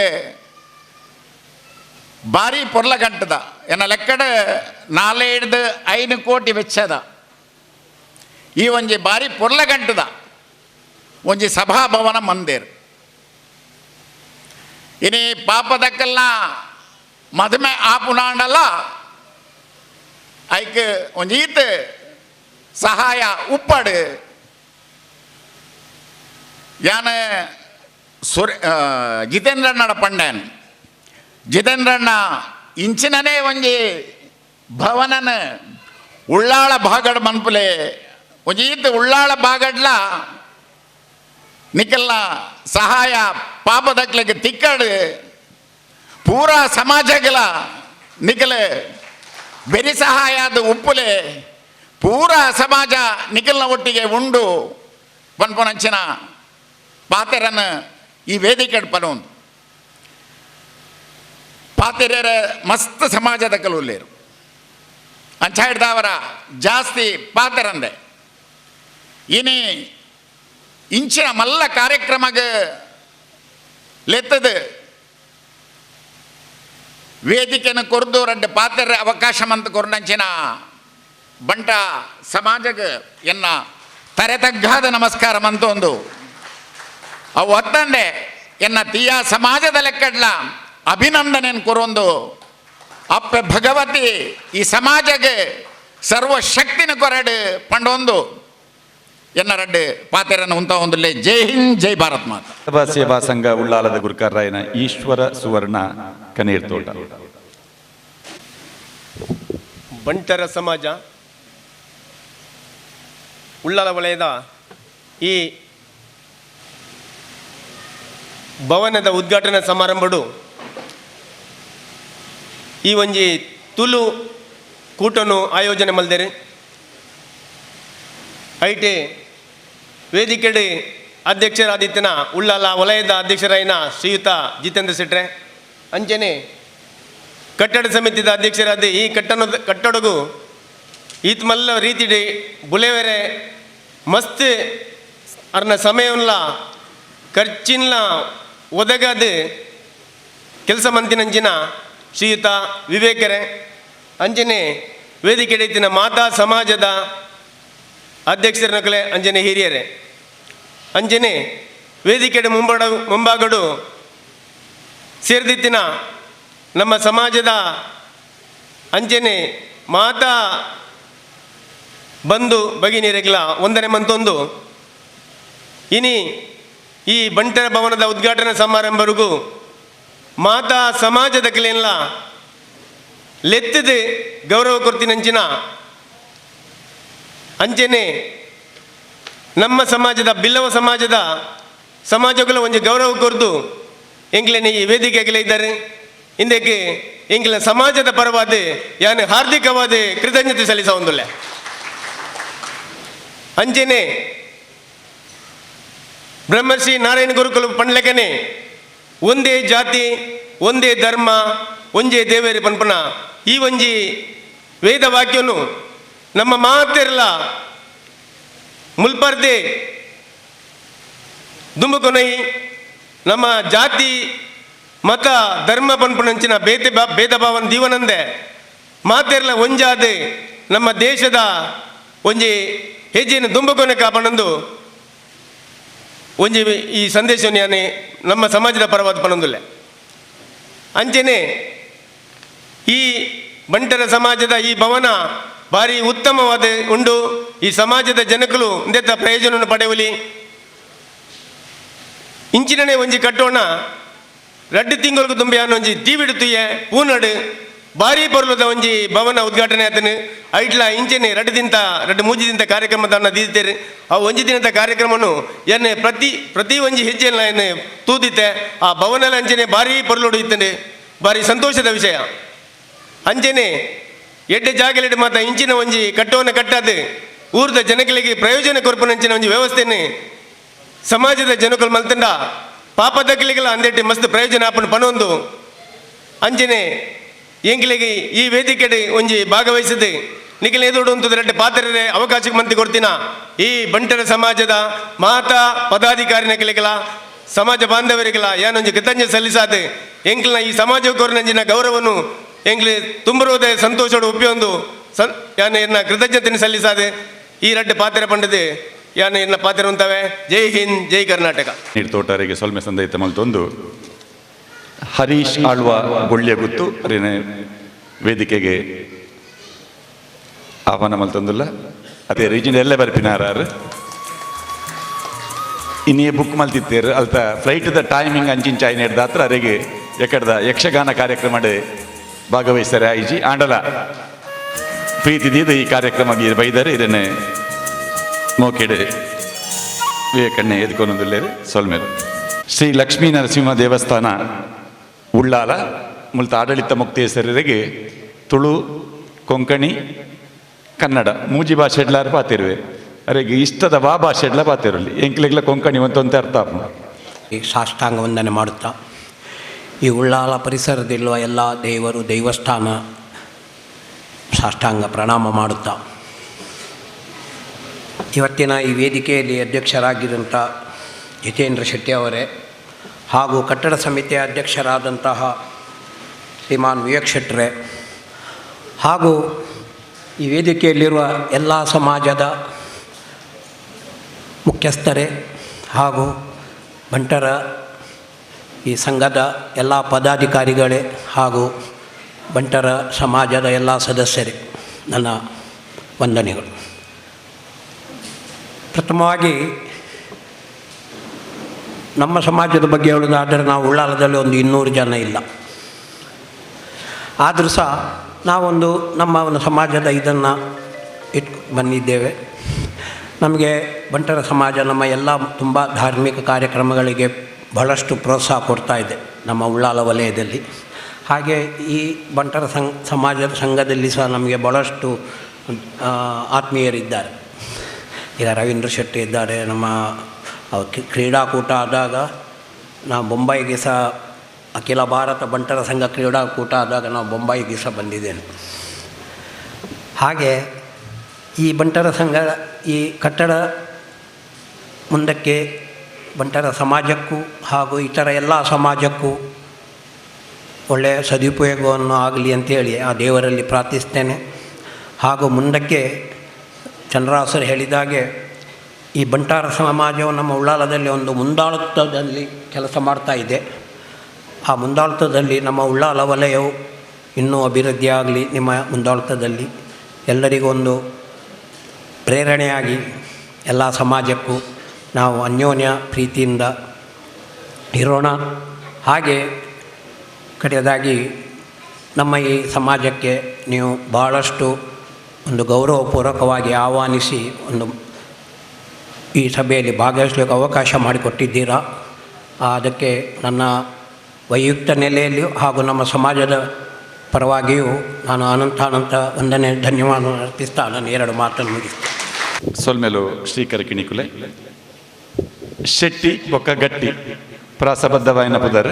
ಭಾರಿ ಪೊರ್ಲ ಗಂಟದ ಎನ್ನ ಲೆಕ್ಕಡೆ 4-5 ಕೋಟಿ ವೆಚ್ಚದ ಈ ಒಂಜಿ ಭಾರಿ ಪೊರ್ಲ ಗಂಟದ ಒಂಜಿ ಸಭಾಭವನ ಮಂದಿರ್. ಇನಿ ಪಾಪದಕ್ಕಲ್ಲ ಮದುವೆ ಆಪುನಾಂಡಲ್ಲ ಐಕ್ ಒಂಜೀತ್ ಸಹಾಯ ಉಪ್ಪಡು ಯಾನ ಜಿತೇಂದ್ರಣ್ಣ ಪಂಡನ್ ಜಿತೇಂದ್ರಣ್ಣ ಇಂಚಿನನೇ ಒಂಜಿ ಭವನನ ಉಳ್ಳಾಳ ಭಾಗಡ್ ಮನ್ಪುಲೆ ಒಂಜೀತ್ ಉಳ್ಳಾಳ ಭಾಗಡ್ಲ ನಿಕಲ್ನ ಸಹಾಯ ಪಾಪದಕ್ಲೆಗೆ ತಿಕ್ಕಡು ಪೂರಾ ಸಮಾಜಗಳ ನಿಖಲೆ ಬೆರಿ ಸಹಾಯದ ಉಪ್ಪುಲೆ ಪೂರಾ ಸಮಾಜ ನಿಖಲ್ನ ಒಟ್ಟಿಗೆ ಉಂಡು ಪನ್ಪೊನಂಚಿನ ಪಾತೆರನ್ನು ಈ ವೇದಿಕೆ ಪನೊಂದು ಪಾತೆರ್ಯರ ಮಸ್ತ್ ಸಮಾಜದ ಕಲುಲ್ಲೇರು ಅಂಚ ಹಿಡ್ದವರ ಜಾಸ್ತಿ ಪಾತೆರಂದೆ ಇನಿ ಇಂಚಿನ ಮಲ್ಲ ಕಾರ್ಯಕ್ರಮಕ್ಕೆ ಲೆತ್ತದು ವೇದಿಕೆಯನ್ನು ಕೊರ್ದು ರಡ್ಡು ಪಾತೆರ ಅವಕಾಶ ಮಂತ್ ಕೊರ್ನಂಚಿನ ಬಂಟ ಸಮಾಜಕ್ಕೆ ಎನ್ನ ತರೆತಗ್ಗಾದ ನಮಸ್ಕಾರ ಮಂತೊಂದು ಅವು ಒತ್ತಂಡೆ ಎನ್ನ ತೀಯ ಸಮಾಜದ ಲೆಕ್ಕಡ್ಲ ಅಭಿನಂದನೆಯನ್ನು ಕೊರೊಂದು ಅಪ್ಪೆ ಭಗವತಿ ಈ ಸಮಾಜಕ್ಕೆ ಸರ್ವಶಕ್ತಿನ ಕೊರಡು ಪಂಡೊಂದು ಎನ್ನ ರಡ್ಡು ಪಾತೆರನ್ನು ಉಂತ ಒಂದುಲ್ಲೆ ಜೈ ಹಿಂದ್ ಜೈ ಭಾರತ್ ಮಾತಾ. ಸಭಾ ಸೇವಾ ಸಂಘ ಉಳ್ಳಾಲದ ಗುರುಕಾರಾಯನ ಈಶ್ವರ ಸುವರ್ಣ ಕನೀರ್ತೋಟ. ಬಂಟರ ಸಮಾಜ ಉಳ್ಳಾಲ ವಲಯದ ಈ ಭವನದ ಉದ್ಘಾಟನಾ ಸಮಾರಂಭಡು ಈ ಒಂಜಿ ತುಳು ಕೂಟನು ಆಯೋಜನೆ ಮಲ್ದೇರಿ ಐಟೆ ವೇದಿಕೆಡೆ ಅಧ್ಯಕ್ಷರಾದಿತ್ಯನ ಉಳ್ಳಾಲ ವಲಯದ ಅಧ್ಯಕ್ಷರಾಯಿನ ಶ್ರೀಯುತ ಜಿತೇಂದ್ರ ಶೆಟ್ರೆ ಅಂಚನೆ ಕಟ್ಟಡ ಸಮಿತಿದ ಅಧ್ಯಕ್ಷರಾದ ಈ ಕಟ್ಟಡಗೂ ಈತ್ ಮಲ್ಲ ರೀತಿ ಬುಲೆವೆರೆ ಮಸ್ತ್ ಅರ್ನ ಸಮಯವನ್ನ ಖರ್ಚಿನ ಒದಗದ ಕೆಲಸ ಮಂತಿನಂಚಿನ ಶ್ರೀಯುತ ವಿವೇಕರೆ ಅಂಜನೆ ವೇದಿಕೆ ಇತ್ತಿನ ಮಾತಾ ಸಮಾಜದ ಅಧ್ಯಕ್ಷರನಕಲೆ ಅಂಜನೆ ಹಿರಿಯರೇ ಅಂಜನೆ ವೇದಿಕೆ ಮುಂಭಾಗಡು ಸೇರಿದಿತ್ತಿನ ನಮ್ಮ ಸಮಾಜದ ಅಂಜನೆ ಮಾತಾ ಬಂಧು ಭಗಿನಿಯರಿಗೆಲ್ಲ ಒಂದನೇ ಮಂತೊಂದು ಇನಿ ಈ ಬಂಟರ ಭವನದ ಉದ್ಘಾಟನಾ ಸಮಾರಂಭರಿಗೂ ಮಾತಾ ಸಮಾಜದ ಕಲೆಯಲ್ಲ ಲೆತ್ತದು ಗೌರವ ಕೊರ್ತಿನಂಚಿನ ಅಂಚನೆ ನಮ್ಮ ಸಮಾಜದ ಬಿಲ್ಲವ ಸಮಾಜಗಳ ಒಂದು ಗೌರವ ಕೊರ್ದು ಎಂಗ್ಲೇನೆ ಈ ವೇದಿಕೆಗೆ ಇದ್ದಾರೆ ಇಂದಕ್ಕೆ ಎಂಗ್ಲ ಸಮಾಜದ ಪರವಾದ ಯಾನು ಹಾರ್ದಿಕವಾದ ಕೃತಜ್ಞತೆ ಸಲ್ಲಿಸ ಒಂದುಲ್ಲ ಅಂಚನೆ ಬ್ರಹ್ಮರ್ಷಿ ನಾರಾಯಣ ಗುರುಕುಲ ಪಂಡ್ಲೆಗನೆ ಒಂದೇ ಜಾತಿ ಒಂದೇ ಧರ್ಮ ಒಂದೇ ದೇವೇರಿ ಪನ್ಪನ ಈ ಒಂಜಿ ವೇದ ವಾಕ್ಯನು ನಮ್ಮ ಮಾತೆರ್ಲ ಮುಲ್ಪರ್ದೆ ದುಂಬುಕೊನೈ ನಮ್ಮ ಜಾತಿ ಮತ ಧರ್ಮ ಪನ್ಪನಂಚಿನ ಭೇದ ಭಾವನ ದೀವನಂದೆ ಮಾತೆರ್ಲ ಒಂಜಾದೆ ನಮ್ಮ ದೇಶದ ಒಂಜಿ ಹೆಜ್ಜೆಯನ್ನು ದುಂಬುಕೊನೆ ಕಾಪಣಂದು ಒಂಜಿ ಈ ಸಂದೇಶವನ್ನು ಯಾನೆ ನಮ್ಮ ಸಮಾಜದ ಪರವಾದ ಪನೊಂದುಲ್ಲೆ ಅಂಚನೆ ಈ ಬಂಟರ ಸಮಾಜದ ಈ ಭವನ ಭಾರಿ ಉತ್ತಮವಾದ ಉಂಡು ಈ ಸಮಾಜದ ಜನಕಲು ಇಂದೆತ್ತ ಪ್ರಯೋಜನವನ್ನು ಪಡೆಯಲಿ ಇಂಚಿನನೆ ಒಂಜಿ ಕಟ್ಟೋಣ 2 ತಿಂಗಳಿಗೆ ತುಂಬಿ ಒಂಜಿ ತೀವಿಡುತ್ತುಯೆ ಪೂನಡು ಭಾರಿ ಪೊರ್ಲದ ಒಂಜಿ ಭವನ ಉದ್ಘಾಟನೆ ಆತನು ಐಟ್ಲ ಇಂಚೆನೆ 2 ಮೂಜಿದಿಂತ ಕಾರ್ಯಕ್ರಮದ ದೀದಿದ್ದೇನೆ ಆ ಒಂಜಿ ದಿನದ ಕಾರ್ಯಕ್ರಮವನ್ನು ಎನ್ನೆ ಪ್ರತಿ ಒಂಜಿ ಹೆಜ್ಜೆಲ್ಲ ಎನ್ನೆ ತೂದಿತ್ತೆ ಆ ಭವನ ಅಂಚನೆ ಭಾರಿ ಪೊರ್ಲೋಡು ಇತ್ತನೆ ಭಾರಿ ಸಂತೋಷದ ವಿಷಯ ಅಂಚನೆ ಎಡ್ಡೆ ಜಾಗಲೆಡ್ ಮಾತ ಇಂಚಿನ ಒಂಜಿ ಕಟ್ಟೋನ ಕಟ್ಟಾದ ಊರ್ದ ಜನಗಳಿಗೆ ಪ್ರಯೋಜನ ಕೊರ್ಪನಂಚಿನ ಒಂಜಿ ವ್ಯವಸ್ಥೆನೆ ಸಮಾಜದ ಜನಕಲು ಮಲ್ತಂಡ ಪಾಪದಕ್ಕಲಿಗೆಲ್ಲ ಅಂದೆಟ್ಟೆ ಮಸ್ತ್ ಪ್ರಯೋಜನ ಆಪಣ ಪನೊಂದು ಅಂಚನೆ ಎಂಗಿಲಿಗೆ ಈ ವೇದಿಕೆಡೆ ಒಂಜಿ ಭಾಗವಹಿಸಿದೆ ನಿಖಿಲ್ ಎದುರು ಒಂದು 2 ಪಾತ್ರರೇ ಅವಕಾಶಕ್ಕೆ ಮಂತಿ ಕೊಡ್ತೀನ ಈ ಬಂಟರ ಸಮಾಜದ ಮಾತಾ ಪದಾಧಿಕಾರಿನಗಳಿಗೆಲ್ಲ ಸಮಾಜ ಬಾಂಧವರಿಗೆಲ್ಲ ಯಾನೊಂಜಿ ಕೃತಜ್ಞತೆ ಸಲ್ಲಿಸಾದೆ ಎಂಕ್ಲನ ಈ ಸಮಾಜಕೋರ್ನಂಜಿನ ಗೌರವನು ಎಂಗ್ಲಿ ತುಂಬಿರುವುದೇ ಸಂತೋಷೋಡು ಒಪ್ಪಿಯೊಂದು ಯಾನ ಎನ್ನ ಕೃತಜ್ಞತೆಯನ್ನು ಸಲ್ಲಿಸಾದೆ ಈ 2 ಪಾತ್ರ ಪಂಡದೆ ಯಾನ ಎನ್ನ ಪಾತ್ರ ಉಂತವೆ. ಜೈ ಹಿಂದ್ ಜೈ ಕರ್ನಾಟಕ. ನೀರ್ತೋಟರಿಗೆ ಸೊಲ್ಮೆ ಸಂದೈತ ಮಲ್ತೊಂದು ಹರೀಶ್ ಆಳ್ವ ಗೊಳ್ಳಿಯ ಗುತ್ತು ಅರಿನ ವೇದಿಕೆಗೆ ಆಹ್ವಾನ ಮಲ್ತೊಂದುಲ್ಲ ಅದೇ ರೀಜನ್ ಎಲ್ಲ ಬರ್ಪಿನಾರು ಇನ್ನೇ ಬುಕ್ ಮಲ್ತಿತ್ತೇರು ಅಲ್ತ ಫ್ಲೈಟ್ದ ಟೈಮಿಂಗ್ ಅಂಚಿನ ಚಾಯ್ನ ಹಿಡ್ದ ಹತ್ರ ಅರೆಗೆ ಎಕಡ್ದ ಯಕ್ಷಗಾನ ಕಾರ್ಯಕ್ರಮ ಭಾಗವಹಿಸ್ತಾರೆ ಆಯ್ಜಿ ಆಂಡಲ ಪ್ರೀತಿದೀದ ಈ ಕಾರ್ಯಕ್ರಮ ಬೈದರೆ ಇದನ್ನೇ ಮೋಕೆಡೆ ವಿವೇಕಣ್ಣೆ ಎದ್ಕೊನೊಂದುಲ್ಲೇರು ಸೊಲ್ಮೇರು ಶ್ರೀ ಲಕ್ಷ್ಮೀ ನರಸಿಂಹ ದೇವಸ್ಥಾನ ಉಳ್ಳಾಲ ಮುಲ್ತ ಆಡಳಿತ ಮುಕ್ತೇಸರಿಗೆ ತುಳು ಕೊಂಕಣಿ ಕನ್ನಡ ಮೂಜಿ ಭಾಷೆಡ್ಲಾರು ಪಾತಿರುವೆ ಅವರಿಗೆ ಇಷ್ಟದ ಭಾಷೆಡ್ಲ ಪಾತಿರಲಿ ಎಂಕ್ಲೆಗ್ಲ ಕೊಂಕಣಿ ಒಂತೊಂತೆ ಅರ್ಥ ಈ ಸಾಷ್ಟಾಂಗ ವಂದನೆ ಮಾಡುತ್ತಾ ಈ ಉಳ್ಳಾಲ ಪರಿಸರದಲ್ಲಿರುವ ಎಲ್ಲ ದೇವರು ದೈವಸ್ಥಾನ ಸಾಷ್ಟಾಂಗ ಪ್ರಣಾಮ ಮಾಡುತ್ತಾ ಇವತ್ತಿನ ಈ ವೇದಿಕೆಯಲ್ಲಿ ಅಧ್ಯಕ್ಷರಾಗಿದ್ದಂಥ ಜಿತೇಂದ್ರ ಶೆಟ್ಟಿ ಅವರೇ ಹಾಗೂ ಕಟ್ಟಡ ಸಮಿತಿಯ ಅಧ್ಯಕ್ಷರಾದಂತಹ ಶ್ರೀಮಾನ್ ವಿವೇಕ್ ಶೆಟ್ಟರೆ ಹಾಗೂ ಈ ವೇದಿಕೆಯಲ್ಲಿರುವ ಎಲ್ಲ ಸಮಾಜದ ಮುಖ್ಯಸ್ಥರೇ ಹಾಗೂ ಬಂಟರ ಈ ಸಂಘದ ಎಲ್ಲ ಪದಾಧಿಕಾರಿಗಳೇ ಹಾಗೂ ಬಂಟರ ಸಮಾಜದ ಎಲ್ಲ ಸದಸ್ಯರೇ ನನ್ನ ವಂದನೆಗಳು. ಪ್ರಥಮವಾಗಿ ನಮ್ಮ ಸಮಾಜದ ಬಗ್ಗೆ ಹೇಳೋದಾದರೆ ನಾವು ಉಳ್ಳಾಲದಲ್ಲಿ ಒಂದು 200 ಜನ ಇಲ್ಲ. ಆದರೂ ಸಹ ನಾವೊಂದು ನಮ್ಮ ಒಂದು ಸಮಾಜದ ಇದನ್ನು ಬಂದಿದ್ದೇವೆ. ನಮಗೆ ಬಂಟರ ಸಮಾಜ ನಮ್ಮ ಎಲ್ಲ ತುಂಬ ಧಾರ್ಮಿಕ ಕಾರ್ಯಕ್ರಮಗಳಿಗೆ ಬಹಳಷ್ಟು ಪ್ರೋತ್ಸಾಹ ಕೊಡ್ತಾ ಇದೆ ನಮ್ಮ ಉಳ್ಳಾಲ ವಲಯದಲ್ಲಿ. ಹಾಗೆ ಈ ಬಂಟರ ಸಮಾಜದ ಸಂಘದಲ್ಲಿ ಸಹ ನಮಗೆ ಭಾಳಷ್ಟು ಆತ್ಮೀಯರಿದ್ದಾರೆ. ಈಗ ರವೀಂದ್ರ ಶೆಟ್ಟಿ ಇದ್ದಾರೆ. ನಮ್ಮ ಕ್ರೀಡಾಕೂಟ ಆದಾಗ ನಾವು ಬೊಂಬೈಗೆ ಸಹ ಅಖಿಲ ಭಾರತ ಬಂಟರ ಸಂಘ ಕ್ರೀಡಾಕೂಟ ಆದಾಗ ನಾವು ಬೊಂಬೈಗೆ ಸಹ ಬಂದಿದ್ದೇನೆ. ಹಾಗೆ ಈ ಬಂಟರ ಸಂಘ ಈ ಕಟ್ಟಡ ಮುಂದಕ್ಕೆ ಬಂಟರ ಸಮಾಜಕ್ಕೂ ಹಾಗೂ ಇತರ ಎಲ್ಲ ಸಮಾಜಕ್ಕೂ ಒಳ್ಳೆಯ ಸದುಪಯೋಗವನ್ನು ಆಗಲಿ ಅಂತೇಳಿ ಆ ದೇವರಲ್ಲಿ ಪ್ರಾರ್ಥಿಸ್ತೇನೆ. ಹಾಗೂ ಮುಂದಕ್ಕೆ ಚಂದ್ರಾಸರು ಹೇಳಿದಾಗೆ ಈ ಬಂಟಾರ ಸಮಾಜವು ನಮ್ಮ ಉಳ್ಳಾಲದಲ್ಲಿ ಒಂದು ಮುಂದಾಳತ್ವದಲ್ಲಿ ಕೆಲಸ ಮಾಡ್ತಾ ಇದೆ. ಆ ಮುಂದಾಳತ್ವದಲ್ಲಿ ನಮ್ಮ ಉಳ್ಳಾಲ ವಲಯವು ಇನ್ನೂ ಅಭಿವೃದ್ಧಿ ಆಗಲಿ. ನಿಮ್ಮ ಮುಂದಾಳತ್ವದಲ್ಲಿ ಎಲ್ಲರಿಗೂ ಒಂದು ಪ್ರೇರಣೆಯಾಗಿ ಎಲ್ಲ ಸಮಾಜಕ್ಕೂ ನಾವು ಅನ್ಯೋನ್ಯ ಪ್ರೀತಿಯಿಂದ ಇರೋಣ. ಹಾಗೆ ಕಡೆಯದಾಗಿ ನಮ್ಮ ಈ ಸಮಾಜಕ್ಕೆ ನೀವು ಭಾಳಷ್ಟು ಒಂದು ಗೌರವಪೂರ್ವಕವಾಗಿ ಆಹ್ವಾನಿಸಿ ಒಂದು ಈ ಸಭೆಯಲ್ಲಿ ಭಾಗವಹಿಸಲಿಕ್ಕೆ ಅವಕಾಶ ಮಾಡಿಕೊಟ್ಟಿದ್ದೀರಾ. ಅದಕ್ಕೆ ನನ್ನ ವೈಯಕ್ತಿಕ ನೆಲೆಯಲ್ಲಿಯೂ ಹಾಗೂ ನಮ್ಮ ಸಮಾಜದ ಪರವಾಗಿಯೂ ನಾನು ಅನಂತ ವಂದನೆ ಧನ್ಯವಾದ ಅರ್ಪಿಸ್ತಾ ನಾನು 2 ಮಾತನ್ನು ಮುಗಿಸ್ತೇನೆ. ಸೊಲ್ಮೆಲು ಶ್ರೀಕರ ಕಿಣಿಕುಲೆ ಶೆಟ್ಟಿ ಬೊಕ್ಕ ಗಟ್ಟಿ ಪ್ರಾಸಬದ್ಧವಾಯಿನ ಪುದರ್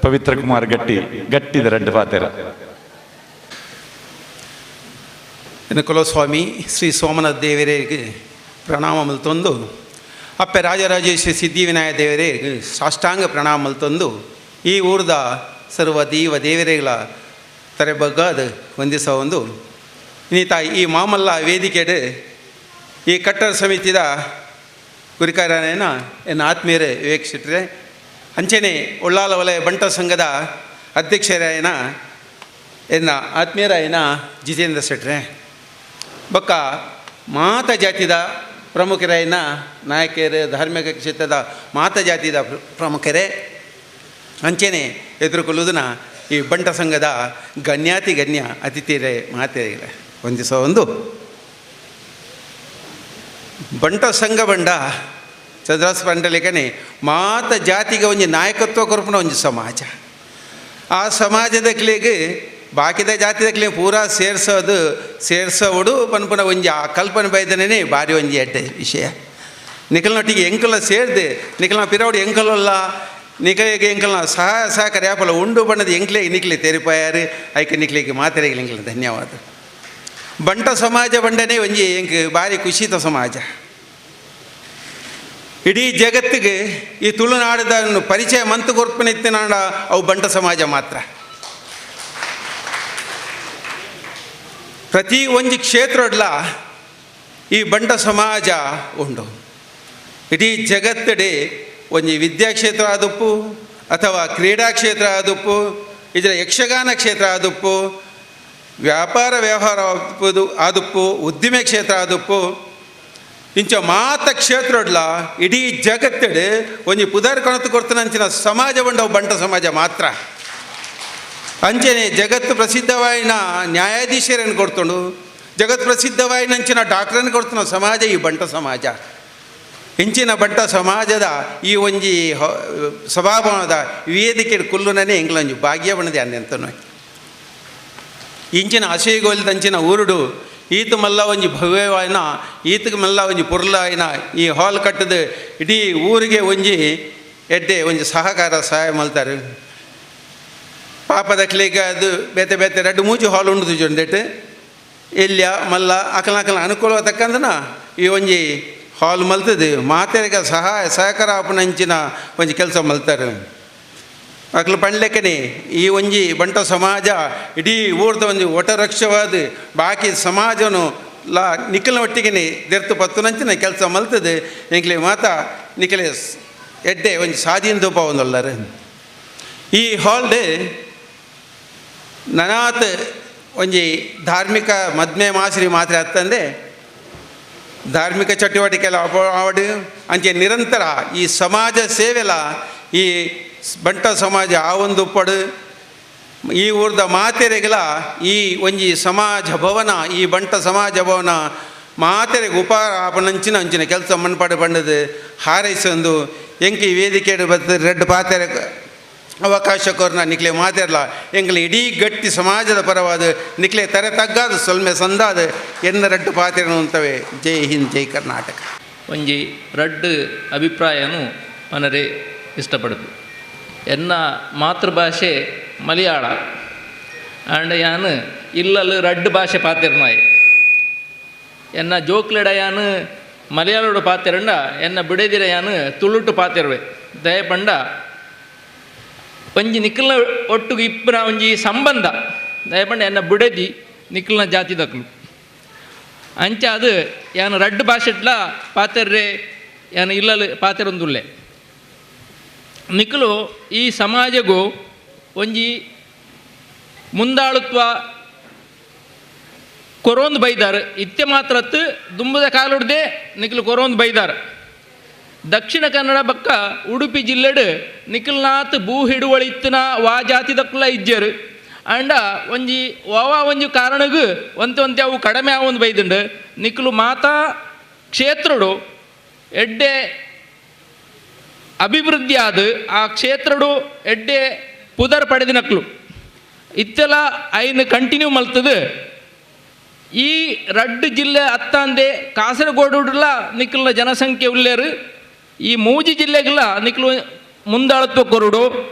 ಪವಿತ್ರ ಕುಮಾರ್ ಗಟ್ಟಿದ 2 ಪಾತೆರ ಕುಲಸ್ವಾಮಿ ಶ್ರೀ ಸೋಮನಾಥ ದೇವರಿಗೆ ಪ್ರಣಾಮ ಮಲ್ತೊಂದು ಅಪ್ಪೆ ರಾಜರಾಜೇಶ್ವರಿ ಸಿದ್ಧಿವಿನಾಯಕ ದೇವರಿಗೆ ಸಾಷ್ಟಾಂಗ ಪ್ರಣಾಮ ಮಲ್ತೊಂದು ಈ ಊರ್ದ ಸರ್ವ ದೇವರೆಗಳ ತರೆ ಬಗ್ಗಾದ ವಂದಿಸ ಒಂದು ಇನ್ನೀತ ಈ ಮಾಮಲ್ಲ ವೇದಿಕೆಡೆ ಈ ಕಟ್ಟಡ ಸಮಿತಿದ ಕುರಿಕಾರನೇನ ಎನ್ನ ಆತ್ಮೀಯರೇ ವಿವೇಕ್ ಶೆಟ್ಟರೆ ಅಂಚೆನೆ ಉಳ್ಳಾಲ ವಲಯ ಬಂಟ ಸಂಘದ ಅಧ್ಯಕ್ಷರಾಯನ ಎನ್ನ ಆತ್ಮೀಯರಾಯನ ಜಿತೇಂದ್ರ ಶೆಟ್ಟರೆ ಬೊಕ್ಕ ಮಾತ ಜಾತಿದ ಪ್ರಮುಖರಾಯನ ನಾಯಕರೇ ಧಾರ್ಮಿಕ ಕ್ಷೇತ್ರದ ಮಾತ ಜಾತಿದ ಪ್ರಮುಖರೇ ಅಂಚೆನೆ ಎದುರುಕೊಳ್ಳುವುದನ್ನ ಈ ಬಂಟ ಸಂಘದ ಗಣ್ಯ ಅತಿಥಿರೇ ಮಾತೆಯರೇ ವಂದಿಸೋ ಒಂದು ಬಂಟ ಸಂಘ ಬಂಡ ಚಂದ್ರಾಸ ಬಂಡಲೇಖನೆ ಮಾತ ಜಾತಿಗೆ ಒಂದು ನಾಯಕತ್ವ ಕೊರಪುನ ಒಂದು ಸಮಾಜ. ಆ ಸಮಾಜದ ಕ್ಲಿಗೆ ಬಾಕಿದ ಜಾತಿದ ಪೂರಾ ಸೇರ್ಸೋಡು ಪನ್ಪುನ ಒಂಜಿ ಆ ಕಲ್ಪನೆ ಬೈದನೇ ಭಾರಿ ಒಂಜಿ ಎಡ್ಡೆ ವಿಷಯ. ನಿಖಲ್ನೊಟ್ಟಿಗೆ ಎಂಕಲ ಸೇರಿದೆ ನಿಖಲ್ನ ಪಿರವಡು ಎಂಕಲಲ್ಲ ನಿಖಲಿಗೆ ಎಂಕಲ್ನ ಸಹಕಾರ ಯಾಪಲ ಉಂಡು ಬಣ್ಣದ ಎಂಕ್ಲೆಗೆ ನಿಖಲಿ ತೆರಿಪಾಯಾರು ಐಕೆ ನಿಖಲಿಗೆ ಮಾತೆರೆಗೆ ಎಂಕಲ ಧನ್ಯವಾದ. ಬಂಟ ಸಮಾಜ ಬಂಡನೆ ಒಂಜಿ ಎಂಕ್ ಭಾರಿ ಖುಷಿತ ಸಮಾಜ. ಇಡೀ ಜಗತ್ತಿಗೆ ಈ ತುಳುನಾಡದ ಪರಿಚಯ ಮಂತು ಕೊರ್ಪನಿತ್ತಿನಾಡ ಅವು ಬಂಟ ಸಮಾಜ ಮಾತ್ರ. ಪ್ರತಿ ಒಂಜಿ ಕ್ಷೇತ್ರಡ್ಲ ಈ ಬಂಟ ಸಮಾಜ ಉಂಡು. ಇಡೀ ಜಗತ್ತಡೆ ಒಂಜಿ ವಿದ್ಯಾಕ್ಷೇತ್ರ ಆದುಪ್ಪು ಅಥವಾ ಕ್ರೀಡಾ ಕ್ಷೇತ್ರ ಆದುಪ್ಪು ಇದರ ಯಕ್ಷಗಾನ ಕ್ಷೇತ್ರ ಆದುಪ್ಪು ವ್ಯಾಪಾರ ವ್ಯವಹಾರ ಆದುಪ್ಪು ಉದ್ದಿಮೆ ಕ್ಷೇತ್ರ ಆದುಪ್ಪು ಇಂಚ ಮಾತ ಕ್ಷೇತ್ರಡ್ಲ ಇಡೀ ಜಗತ್ತಡೆ ಒಂಜಿ ಪುದರ್ ಕಣತು ಕೊಡ್ತಾನಂಚಿನ ಸಮಾಜ ಬಂಡವು ಬಂಟ ಸಮಾಜ ಮಾತ್ರ. ಅಂಚನೆ ಜಗತ್ತು ಪ್ರಸಿದ್ಧವಾಯಿನ ನ್ಯಾಯಾಧೀಶರನ್ನು ಕೊಡ್ತೊಂಡು ಜಗತ್ ಪ್ರಸಿದ್ಧವಾಯಿನಂಚಿನ ಡಾಕ್ಟ್ರನ್ನು ಕೊಡ್ತಾನ ಸಮಾಜ ಈ ಬಂಟ ಸಮಾಜ. ಹೆಂಚಿನ ಬಂಟ ಸಮಾಜದ ಈ ಒಂಜಿ ಸಭಾಭವನದ ವೇದಿಕೆ ಕುಲ್ಲುನೇ ಎಂಗ್ಲಂಜು ಭಾಗ್ಯ ಬಣ್ಣದೆ ಅನ್ನೆಂತನು ಇಂಚಿನ ಹಸೆಗೋಲ್ದಂಚಿನ ಊರುಡು ಈತ ಮಲ್ಲ ಒಂಜಿ ಭವ್ಯವಾಯಿನ ಈತಗೆ ಮಲ್ಲ ಒಂಜಿ ಪುರ್ಲಾಯಿನ ಈ ಹಾಲ್ ಕಟ್ಟದ ಇಡೀ ಊರಿಗೆ ಒಂಜಿ ಎಡ್ಡೆ ಒಂಜಿ ಸಹಾಯ ಮಲ್ತಾರೆ ಪಾಪದಕ್ಲಿಗೆ ಅದು ಬೇತೆ ಬೇತೆ 2-3 ಹಾಲ್ ಉಂಡು ಜೊಂಡೆಟ್ಟು ಎಲ್ಯ ಮಲ್ಲ ಅಕಲ ಅನುಕೂಲ ತಕ್ಕಂದನ ಈ ಒಂಜಿ ಹಾಲ್ ಮಲ್ತದೆ ಮಾತೆರೆಗೆ ಸಹಕಾರ ಆಪನಂಚಿನ ಒಂಜಿ ಕೆಲಸ ಮಲ್ತಾರೆ ಅಕ್ಲು ಪಂಡ್ಲೆಕ್ಕನೆ ಈ ಒಂಜಿ ಬಂಟ ಸಮಾಜ ಇಡೀ ಊರ್ದ ಒಂಜಿ ಒಟರಕ್ಷವಾದ ಬಾಕಿ ಸಮಾಜನು ನಿಖಿಲ್ನ ಒಟ್ಟಿಗೆ ದೆರ್ತು ಪತ್ತುನಂಚಿನ ಕೆಲಸ ಮಲ್ತದೆ ಎಂಕ್ಲೆ ಮಾತ ನಿಖಿಲೆ ಎಡ್ಡೆ ಒಂಜಿ ಸಾಧೀನ ದೂಪ ಒಂದೊಲ್ಲರು ಈ ಹಾಲ್ಡೆ ನನಾತ್ ಒಂಜಿ ಧಾರ್ಮಿಕ ಮದ್ಮೆ ಮಾಸರಿ ಮಾತ್ರ ಅತ್ತಂದೆ ಧಾರ್ಮಿಕ ಚಟುವಟಿಕೆಲ್ಲ ಆವಡು ಅಂಚೆ ನಿರಂತರ ಈ ಸಮಾಜ ಸೇವೆಲ ಈ ಬಂಟ ಸಮಾಜ ಆ ಒಂದು ಪಡು ಈ ಊರ್ದ ಮಾತೆರೆಗಳ ಈ ಒಂಜಿ ಸಮಾಜ ಭವನ ಈ ಬಂಟ ಸಮಾಜ ಭವನ ಮಾತೆರೆಗೆ ಉಪಹಾರ ಆಪನಂಚಿನ ಅಂಚಿನ ಕೆಲಸ ಮನ್ಪಾಡು ಬಂಡದು ಹಾರೈಸೊಂದು ಎಂಕಿ ವೇದಿಕೆ ಬರ್ತದೆ 2 ಪಾತೆರೆ ಅವಕಾಶ ಕೊರ್ನ ನಿಕ್ಲೆ ಮಾತೆರ್ಲ ಎಂಗ್ಲ ಇಡೀ ಗಟ್ಟಿ ಸಮಾಜದ ಪರವಾದ ನಿಕ್ಲೆ ತರೆ ತಗ್ಗಾದ ಸೊಲ್ಮೆ ಸಂದಾದ ಎನ್ನ 2 ಪಾತೆರನು ಅಂತವೆ. ಜೈ ಹಿಂದ್, ಜೈ ಕರ್ನಾಟಕ. ಒಂಜಿ ರಡ್ಡು ಅಭಿಪ್ರಾಯನು ಮನರೇ ಇಷ್ಟಪಡುದು. ಎನ್ನ ಮಾತೃಭಾಷೆ ಮಲಯಾಳ ಆಂಡ್ ಯಾನು ಇಲ್ಲಲು ರಡ್ಡು ಭಾಷೆ ಪಾತೆರ್ನಾಯ್ ಎನ್ನ ಜೋಕ್ಲೆಡ ಯಾನು ಮಲಯಾಳೋಡು ಪಾತೆರಂಡ ಎನ್ನ ಬಿಡದಿರ ಯಾನು ತುಳುಟು ಪಾತೆರ್ವೆ ದಯಪಂಡ ಒಂಜಿ ನಿಖಿಲ್ನ ಒಟ್ಟಿಗೆ ಇಪ್ಪನ ಒಂಜಿ ಸಂಬಂಧ ದಯಪಂಡ ಎನ್ನ ಬಿಡದಿ ನಿಖಿಲ್ನ ಜಾತಿ ದಕ್ಲು ಅಂಚ ಅದು ಯಾನು ರಡ್ಡು ಭಾಷೆಟ್ಲ ಪಾತೆರ್ರೆ ಯಾನು ಇಲ್ಲಲು ಪಾತೆರೊಂದುಲ್ಲೆ ನಿಖಲು ಈ ಸಮಾಜಗೂ ಒಂಜಿ ಮುಂದಾಳುತ್ವ ಕೊರೊಂದು ಬೈದಾರ ಇತ್ತೆ ಮಾತ್ರತ್ತು ದುಂಬದ ಕಾಲುಡ್ದೆ ನಿಖಲು ಕೊರೊಂದು ಬೈದಾರ. ದಕ್ಷಿಣ ಕನ್ನಡ ಬಕ್ಕ ಉಡುಪಿ ಜಿಲ್ಲೆಡು ನಿಖಲ್ನಾಥ್ ಭೂ ಹಿಡುವಳಿ ಇತ್ತಿನ ವಾ ಜಾತಿ ದಕ್ಕಲ ಇಜ್ಜರು ಅಂಡ ಒಂಜಿ ಒಂಜಿ ಕಾರಣಗೂ ಒಂತೆ ಅವು ಕಡಿಮೆ ಆವೊಂದು ಬೈದುಂಡು ನಿಖಲು ಮಾತಾ ಕ್ಷೇತ್ರಡು ಎಡ್ಡೆ ಅಭಿವೃದ್ಧಿ ಆದ ಆ ಕ್ಷೇತ್ರಡು ಎಡ್ಡೆ ಪುದರ್ ಪಡೆದಿನಕ್ಲು ಇತ್ತೆಲ್ಲ ಐನು ಕಂಟಿನ್ಯೂ ಮಲ್ತದು. ಈ ರಡ್ಡು ಜಿಲ್ಲೆ ಅತ್ತಂದೆ ಕಾಸರಗೋಡುಡ್ಲ ನಿಖಲ್ನ ಜನಸಂಖ್ಯೆ ಉಳ್ಳೇರು ಈ ಮೂಜಿ ಜಿಲ್ಲೆಗೆಲ್ಲ ನಿಖಲು ಮುಂದಾಳತ್ವ ಕೊರುಡು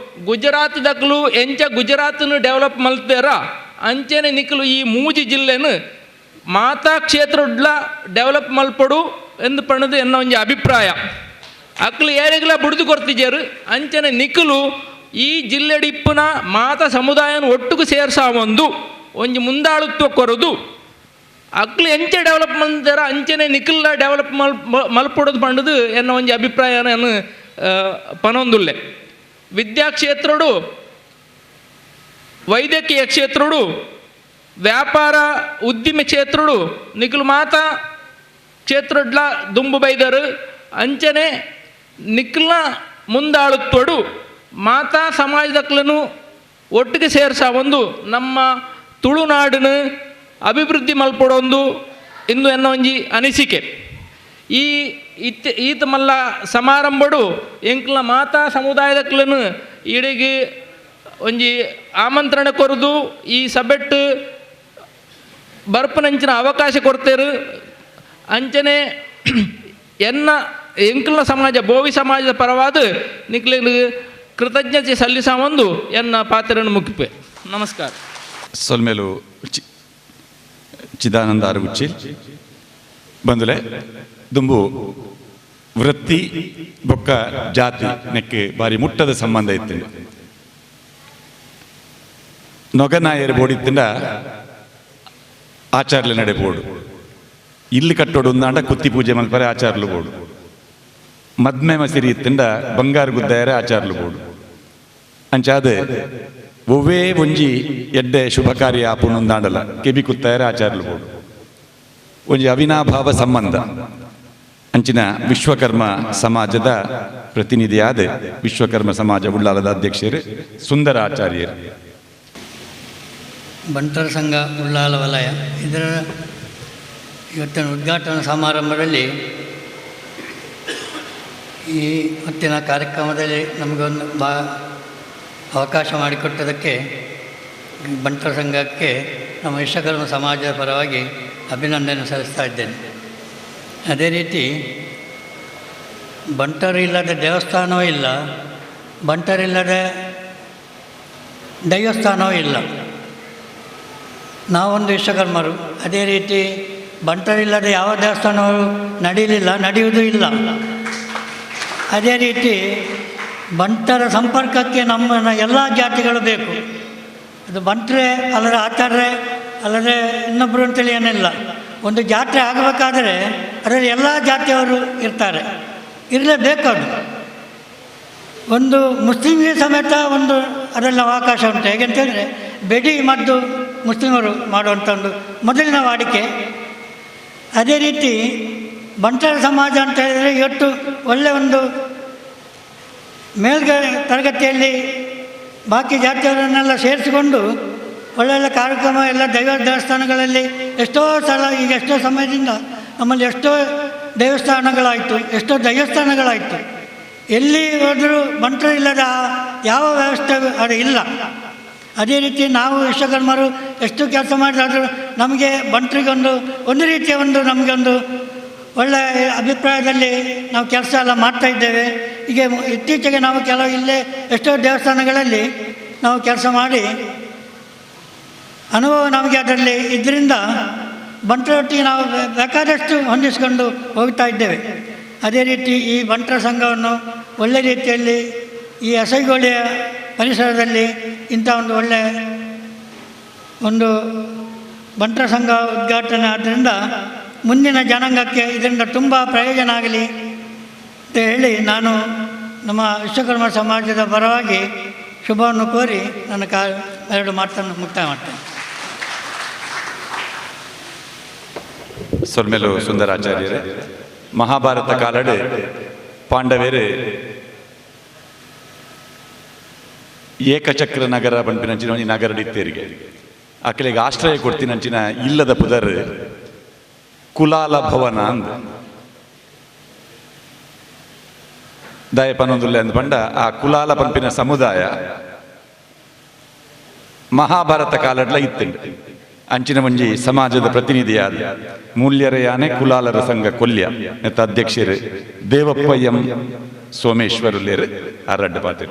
ಗುಜರಾತ್ ದಕ್ಲು ಎಂಚ ಗುಜರಾತ್ನು ಡೆವಲಪ್ ಮಲ್ತಾರ ಅಂಚೆನೆ ನಿಖಲು ಈ ಮೂಜಿ ಜಿಲ್ಲೆನು ಮಾತಾ ಕ್ಷೇತ್ರಡ್ಲ ಡೆವಲಪ್ ಮಲ್ಪಡು ಎಂದು ಪಣದು ಎನ್ನ ಒಂಜಿ ಅಭಿಪ್ರಾಯ. ಅಕ್ಲು ಏರಿಗೆಲ್ಲ ಬುಡ್ದು ಕೊರ್ತಿಜರು ಅಂಚನೆ ನಿಖಲು ಈ ಜಿಲ್ಲೆಡಿಪ್ಪುನ ಮಾತ ಸಮುದಾಯನ ಒಟ್ಟಿಗೆ ಸೇರ್ಸಾವೊಂದು ಒಂಜಿ ಮುಂದಾಳುತ್ವ ಕೊರದು ಅಕ್ಲು ಎಂಚೆ ಡೆವಲಪ್ ಮಾಡ್ತಾರ ಅಂಚನೆ ನಿಖಿಲ್ನ ಡೆವಲಪ್ ಮಲ್ಪಡೋದು ಪಂಡದು ಎನ್ನ ಒಂಜಿ ಅಭಿಪ್ರಾಯ ನಾನು ಪನೊಂದುಲ್ಲೆ. ವಿದ್ಯಾಕ್ಷೇತ್ರಡು ವೈದ್ಯಕೀಯ ಕ್ಷೇತ್ರಡು ವ್ಯಾಪಾರ ಉದ್ದಿಮೆ ಕ್ಷೇತ್ರಡು ನಿಖಲು ಮಾತ ಕ್ಷೇತ್ರಡ್ಲ ದುಂಬು ಬೈದರು ಅಂಚನೆ ನಿಖಲ್ನ ಮುಂದಾಳುತ್ತೋಡು ಮಾತಾ ಸಮಾಜದಕ್ಲನು ಒಟ್ಟಿಗೆ ಸೇರ್ಸ ಒಂದು ನಮ್ಮ ತುಳುನಾಡಿನ ಅಭಿವೃದ್ಧಿ ಮಲ್ಪಡೊಂದು ಇಂದು ಎನ್ನ ಒಂಜಿ ಅನಿಸಿಕೆ. ಈ ಈತ ಮಲ್ಲ ಸಮಾರಂಭಡು ಎಂಕ್ಲ ಮಾತಾ ಸಮುದಾಯದಕ್ಲನು ಇಡೆಗೆ ಒಂಜಿ ಆಮಂತ್ರಣ ಕೊರದು ಈ ಸಭೆಟ್ಟು ಬರ್ಪನಂಚಿನ ಅವಕಾಶ ಕೊಡ್ತೇರು ಅಂಚನೆ ಎನ್ನ ಎಂಕ್ಲ ಸಮಾಜ ಬೋವಿ ಸಮಾಜದ ಪರವಾದ ನಿಕ್ಲಿಗೆ ಕೃತಜ್ಞತೆ ಸಲ್ಲಿಸ ಒಂದು ಎನ್ನ ಪಾತ್ರನ ಮುಗಿಪೆ. ನಮಸ್ಕಾರ. ಸೊಲ್ಮೇಲು ಚಿದಾನಂದ ಅರಗುಚ್ಚಿ ಬಂದುಲೆ ದುಂಬು ವೃತ್ತಿ ಬೊಕ್ಕ ಜಾತಿ ನೆಕ್ಕೆ ಬಾರಿ ಮುಟ್ಟದ ಸಂಬಂಧ ಇತ್ತು. ನೊಗನಾಯರು ಬೋಡಿತ್ತಿಂದ ಆಚಾರ್ಲ ನಡೆ ಬೋಡು ಇಲ್ಲಿ ಕಟ್ಟೋಡು ಒಂದಾಂಡ ಕುತ್ತಿ ಪೂಜೆ ಮಲ್ಪರೆ ಆಚಾರ್ಲು ಬೋಡು ಮದ್ಮೆ ಮಸಿರಿ ಇತ್ತಿಂದ ಬಂಗಾರ ಗುದ್ದಾಯರ ಆಚಾರ್ಲು ಬೋಡು ಅಂಚಾದ ಒವ್ವೇ ಒಂಜಿ ಎಡ್ಡೆ ಶುಭ ಕಾರ್ಯ ಆಪುನೊಂದಾಂಡಲ ಕೆಬಿ ಕುತ್ತಾಯರ ಆಚಾರ್ಲು ಬೋಡು ಒಂಜಿ ಅವಿನಾಭಾವ ಸಂಬಂಧ ಅಂಚಿನ ವಿಶ್ವಕರ್ಮ ಸಮಾಜದ ಪ್ರತಿನಿಧಿಯಾದ ವಿಶ್ವಕರ್ಮ ಸಮಾಜ ಉಳ್ಳಾಲದ ಅಧ್ಯಕ್ಷರು ಸುಂದರ ಆಚಾರ್ಯರು. ಬಂಟರ ಸಂಘ ಉಳ್ಳಾಲ ವಲಯ ಇದರ ಇವತ್ತಿನ ಉದ್ಘಾಟನಾ ಸಮಾರಂಭದಲ್ಲಿ ಈ ಹೊತ್ತಿನ ಕಾರ್ಯಕ್ರಮದಲ್ಲಿ ನಮಗೊಂದು ಅವಕಾಶ ಮಾಡಿಕೊಟ್ಟದಕ್ಕೆ ಬಂಟರ ಸಂಘಕ್ಕೆ ನಮ್ಮ ವಿಶ್ವಕರ್ಮ ಸಮಾಜದ ಪರವಾಗಿ ಅಭಿನಂದನೆ ಸಲ್ಲಿಸ್ತಾ ಇದ್ದೇನೆ. ಅದೇ ರೀತಿ ಬಂಟರಿಲ್ಲದೆ ದೇವಸ್ಥಾನವೂ ಇಲ್ಲ, ಬಂಟರಿಲ್ಲದೆ ದೈವಸ್ಥಾನವೂ ಇಲ್ಲ. ನಾವೊಂದು ವಿಶ್ವಕರ್ಮರು, ಅದೇ ರೀತಿ ಬಂಟರಿಲ್ಲದೆ ಯಾವ ದೇವಸ್ಥಾನವೂ ನಡೆಯಲಿಲ್ಲ, ನಡೆಯುವುದೂ ಇಲ್ಲ. ಅದೇ ರೀತಿ ಬಂಟರ ಸಂಪರ್ಕಕ್ಕೆ ನಮ್ಮನ್ನು ಎಲ್ಲ ಜಾತಿಗಳು ಬೇಕು. ಅದು ಬಂಟರೆ ಅಲ್ಲದೆ ಆಚಾರ್ಯ ಅಲ್ಲದೆ ಇನ್ನೊಬ್ಬರು ಅಂತೇಳಿ ಏನಿಲ್ಲ. ಒಂದು ಜಾತ್ರೆ ಆಗಬೇಕಾದರೆ ಅದರಲ್ಲಿ ಎಲ್ಲ ಜಾತಿಯವರು ಇರ್ತಾರೆ, ಇರಲೇಬೇಕು. ಅದು ಒಂದು ಮುಸ್ಲಿಮ್ಗೆ ಸಮೇತ ಒಂದು ಅದರಲ್ಲಿ ಅವಕಾಶ ಉಂಟು. ಹೇಗೆಂತೇಳಿದರೆ ಬೆಡಿ ಮದ್ದು ಮುಸ್ಲಿಮರು ಮಾಡುವಂಥ ಒಂದು ಮೊದಲಿನ ವಾಡಿಕೆ. ಅದೇ ರೀತಿ ಬಂಟರ ಸಮಾಜ ಅಂತ ಹೇಳಿದರೆ ಇವತ್ತು ಒಳ್ಳೆಯ ಒಂದು ತರಗತಿಯಲ್ಲಿ ಬಾಕಿ ಜಾತಿಯವರನ್ನೆಲ್ಲ ಸೇರಿಸಿಕೊಂಡು ಒಳ್ಳೊಳ್ಳೆ ಕಾರ್ಯಕ್ರಮ ಎಲ್ಲ ದೇವಸ್ಥಾನಗಳಲ್ಲಿ ಎಷ್ಟೋ ಸಲ, ಈಗ ಎಷ್ಟೋ ಸಮಯದಿಂದ ನಮ್ಮಲ್ಲಿ ಎಷ್ಟೋ ದೇವಸ್ಥಾನಗಳಾಯಿತು, ಎಷ್ಟೋ ದೇವಸ್ಥಾನಗಳಾಯಿತು. ಎಲ್ಲಿ ಹೋದರೂ ಬಂಟರು ಇಲ್ಲದ ಯಾವ ವ್ಯವಸ್ಥೆ ಅದು ಇಲ್ಲ. ಅದೇ ರೀತಿ ನಾವು ವಿಶ್ವಕರ್ಮರು ಎಷ್ಟು ಕೆಲಸ ಮಾಡಿದಾದರೂ ನಮಗೆ ಬಂಟರಿಗೊಂದು ರೀತಿಯ ನಮಗೊಂದು ಒಳ್ಳೆಯ ಅಭಿಪ್ರಾಯದಲ್ಲಿ ನಾವು ಕೆಲಸ ಎಲ್ಲ ಮಾಡ್ತಾಯಿದ್ದೇವೆ. ಈಗ ಇತ್ತೀಚೆಗೆ ನಾವು ಕೆಲವು ಇಲ್ಲೇ ಎಷ್ಟೋ ದೇವಸ್ಥಾನಗಳಲ್ಲಿ ನಾವು ಕೆಲಸ ಮಾಡಿ ಅನುಭವ ನಮಗೆ ಅದರಲ್ಲಿ ಇದರಿಂದ ಬಂಟರೊಟ್ಟಿಗೆ ನಾವು ಬೇಕಾದಷ್ಟು ಹೊಂದಿಸಿಕೊಂಡು ಹೋಗ್ತಾ ಇದ್ದೇವೆ. ಅದೇ ರೀತಿ ಈ ಬಂಟರ ಸಂಘವನ್ನು ಒಳ್ಳೆಯ ರೀತಿಯಲ್ಲಿ ಈ ಅಸೈಗೋಳಿಯ ಪರಿಸರದಲ್ಲಿ ಇಂಥ ಒಂದು ಒಳ್ಳೆಯ ಒಂದು ಬಂಟರ ಸಂಘ ಉದ್ಘಾಟನೆ ಆದ್ದರಿಂದ ಮುಂದಿನ ಜನಾಂಗಕ್ಕೆ ಇದರಿಂದ ತುಂಬ ಪ್ರಯೋಜನ ಆಗಲಿ ಅಂತ ಹೇಳಿ ನಾನು ನಮ್ಮ ವಿಶ್ವಕರ್ಮ ಸಮಾಜದ ಪರವಾಗಿ ಶುಭವನ್ನು ಕೋರಿ ನನ್ನ ಎರಡು ಮಾತನ್ನು ಮುಕ್ತಾಯ ಮಾಡ್ತೇನೆ. ಸೊಲ್ಮೆಲು ಸುಂದರಾಚಾರ್ಯರೇ, ಮಹಾಭಾರತ ಕಾಲಡು ಪಾಂಡವೇರು ಏಕಚಕ್ರ ನಗರ ಪಂಪಿನಂಚಿನ ಒಂಜಿ ನಗರ ಇತ್ತೇರಿಗೆ ಅಕ್ಕಲಿಗೆ ಆಶ್ರಯ ಕೊಡ್ತಿನಂಚಿನ ಇಲ್ಲದ ಪುದರ್ ಕುಲಾಲ ಭವನ ಅಂದ ದಾಯ ಪನ್ನೊಂದುಲ್ಲೆ ಅಂದ ಪಂಡ ಆ ಕುಲಾಲ ಪಂಪಿನ ಸಮುದಾಯ ಮಹಾಭಾರತ ಕಾಲಡ್ಲ ಇತ್ತಂಡು. ಅಂಚಿನ ಒಂಜಿ ಸಮಾಜದ ಪ್ರತಿನಿಧಿಯಾದ ಮೂಲ್ಯರ ಯಾನೆ ಕುಲಾಲರ ಸಂಘ ಕೊಲ್ಯ ನೆತ್ತ ಅಧ್ಯಕ್ಷರು ದೇವಪ್ಪ ಎಂ ಸೋಮೇಶ್ವರುಲ್ಲೇರು ಅರಡ್ಡ ಪಾತ್ರ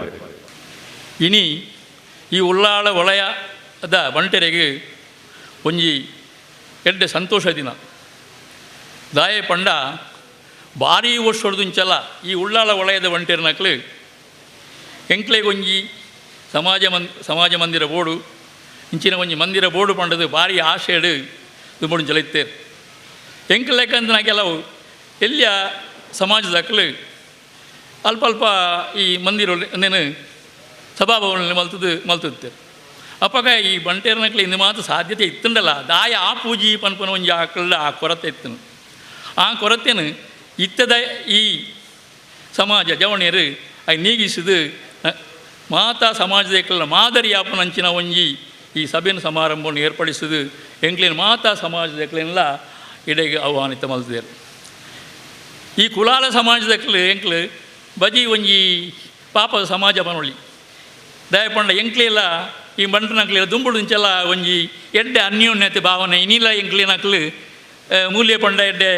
ಇನಿ ಈ ಉಳ್ಳಾಳ ವಲಯದ ಬಂಟೆರೆಗೆ ಒಂಜಿ ಎಡ್ಡೆ ಸಂತೋಷ ದಿನ ದಾಯೆ ಪಂಡ ಭಾರೀ ವರ್ಷೊಡ್ದುಂಚಲ ಈ ಉಳ್ಳಾಳ ವಲಯದ ಬಂಟೆರ್ನಕ್ಲು ಎಂಕ್ಲೆಗೊಂಜಿ ಸಮಾಜ ಮಂದಿರ ಬೋಡು ಇಂಚಿನ ಒಂಜಿ ಮಂದಿರ ಬೋಡು ಪಂಡದು ಭಾರಿ ಆಶೆಡು ದುಂಬುಡು ಜಲಿತ್ತೇರು ಎಂಕ್ ಲೆಕ್ಕಂತ ಕೆಲವು ಎಲ್ಲಿಯ ಸಮಾಜದಕ್ಲು ಅಲ್ಪ ಅಲ್ಪ ಈ ಮಂದಿರ ನೇನು ಸಭಾಭವನಲ್ಲಿ ಮಲ್ತುತ್ತೇರು ಅಪ್ಪಾಗ ಈ ಬಂಟೇರ್ನಕ್ಲು ಇಂದು ಮಾತ್ರ ಸಾಧ್ಯತೆ ಇತ್ತುಂಡಲ್ಲ ದಾಯ ಆ ಪೂಜಿ ಪನ್ಪನ ಒಂಜಿ ಆಕಳ ಆ ಕೊರತೆ ಇತ್ತನು ಆ ಕೊರತೆನು ಇತ್ತದ ಈ ಸಮಾಜ ಜವಣಿಯರು ಅವು ನೀಗಿಸಿದು ಮಾತಾ ಸಮಾಜದ ಮಾದರಿ ಆಪನಂಚಿನ ಒಂಜಿ ಈ ಸಭೆನ ಸಮಾರಂಭವನ್ನು ಏರ್ಪಡಿಸಿದು ಎಂಕ್ಲೇನು ಮಾತಾ ಸಮಾಜದಕ್ಲೆಲ್ಲ ಇಡೆಗೆ ಆಹ್ವಾನಿತ ಮಲ್ತಿದ್ದೇರು. ಈ ಕುಲಾಲ ಸಮಾಜದಕ್ಲು ಎಂಕ್ಲು ಬಜಿ ಒಂಜಿ ಪಾಪದ ಸಮಾಜ ಬನೊಳ್ಳಿ ದಯಪಂಡ ಎಂಕ್ಲೆಲ್ಲ ಈ ಬಂಟನಕ್ಲೆಲ್ಲ ದುಂಬುಡುಂಚೆಲ್ಲ ಒಂಜಿ ಎಡ್ಡೆ ಅನ್ಯೋನ್ಯತೆ ಭಾವನೆ ಇನ್ನಿಲ್ಲ ಎಂಕ್ಲಿನಕ್ಲು ಮೂಲ್ಯ ಪಂಡ ಎಡ್ಡೆ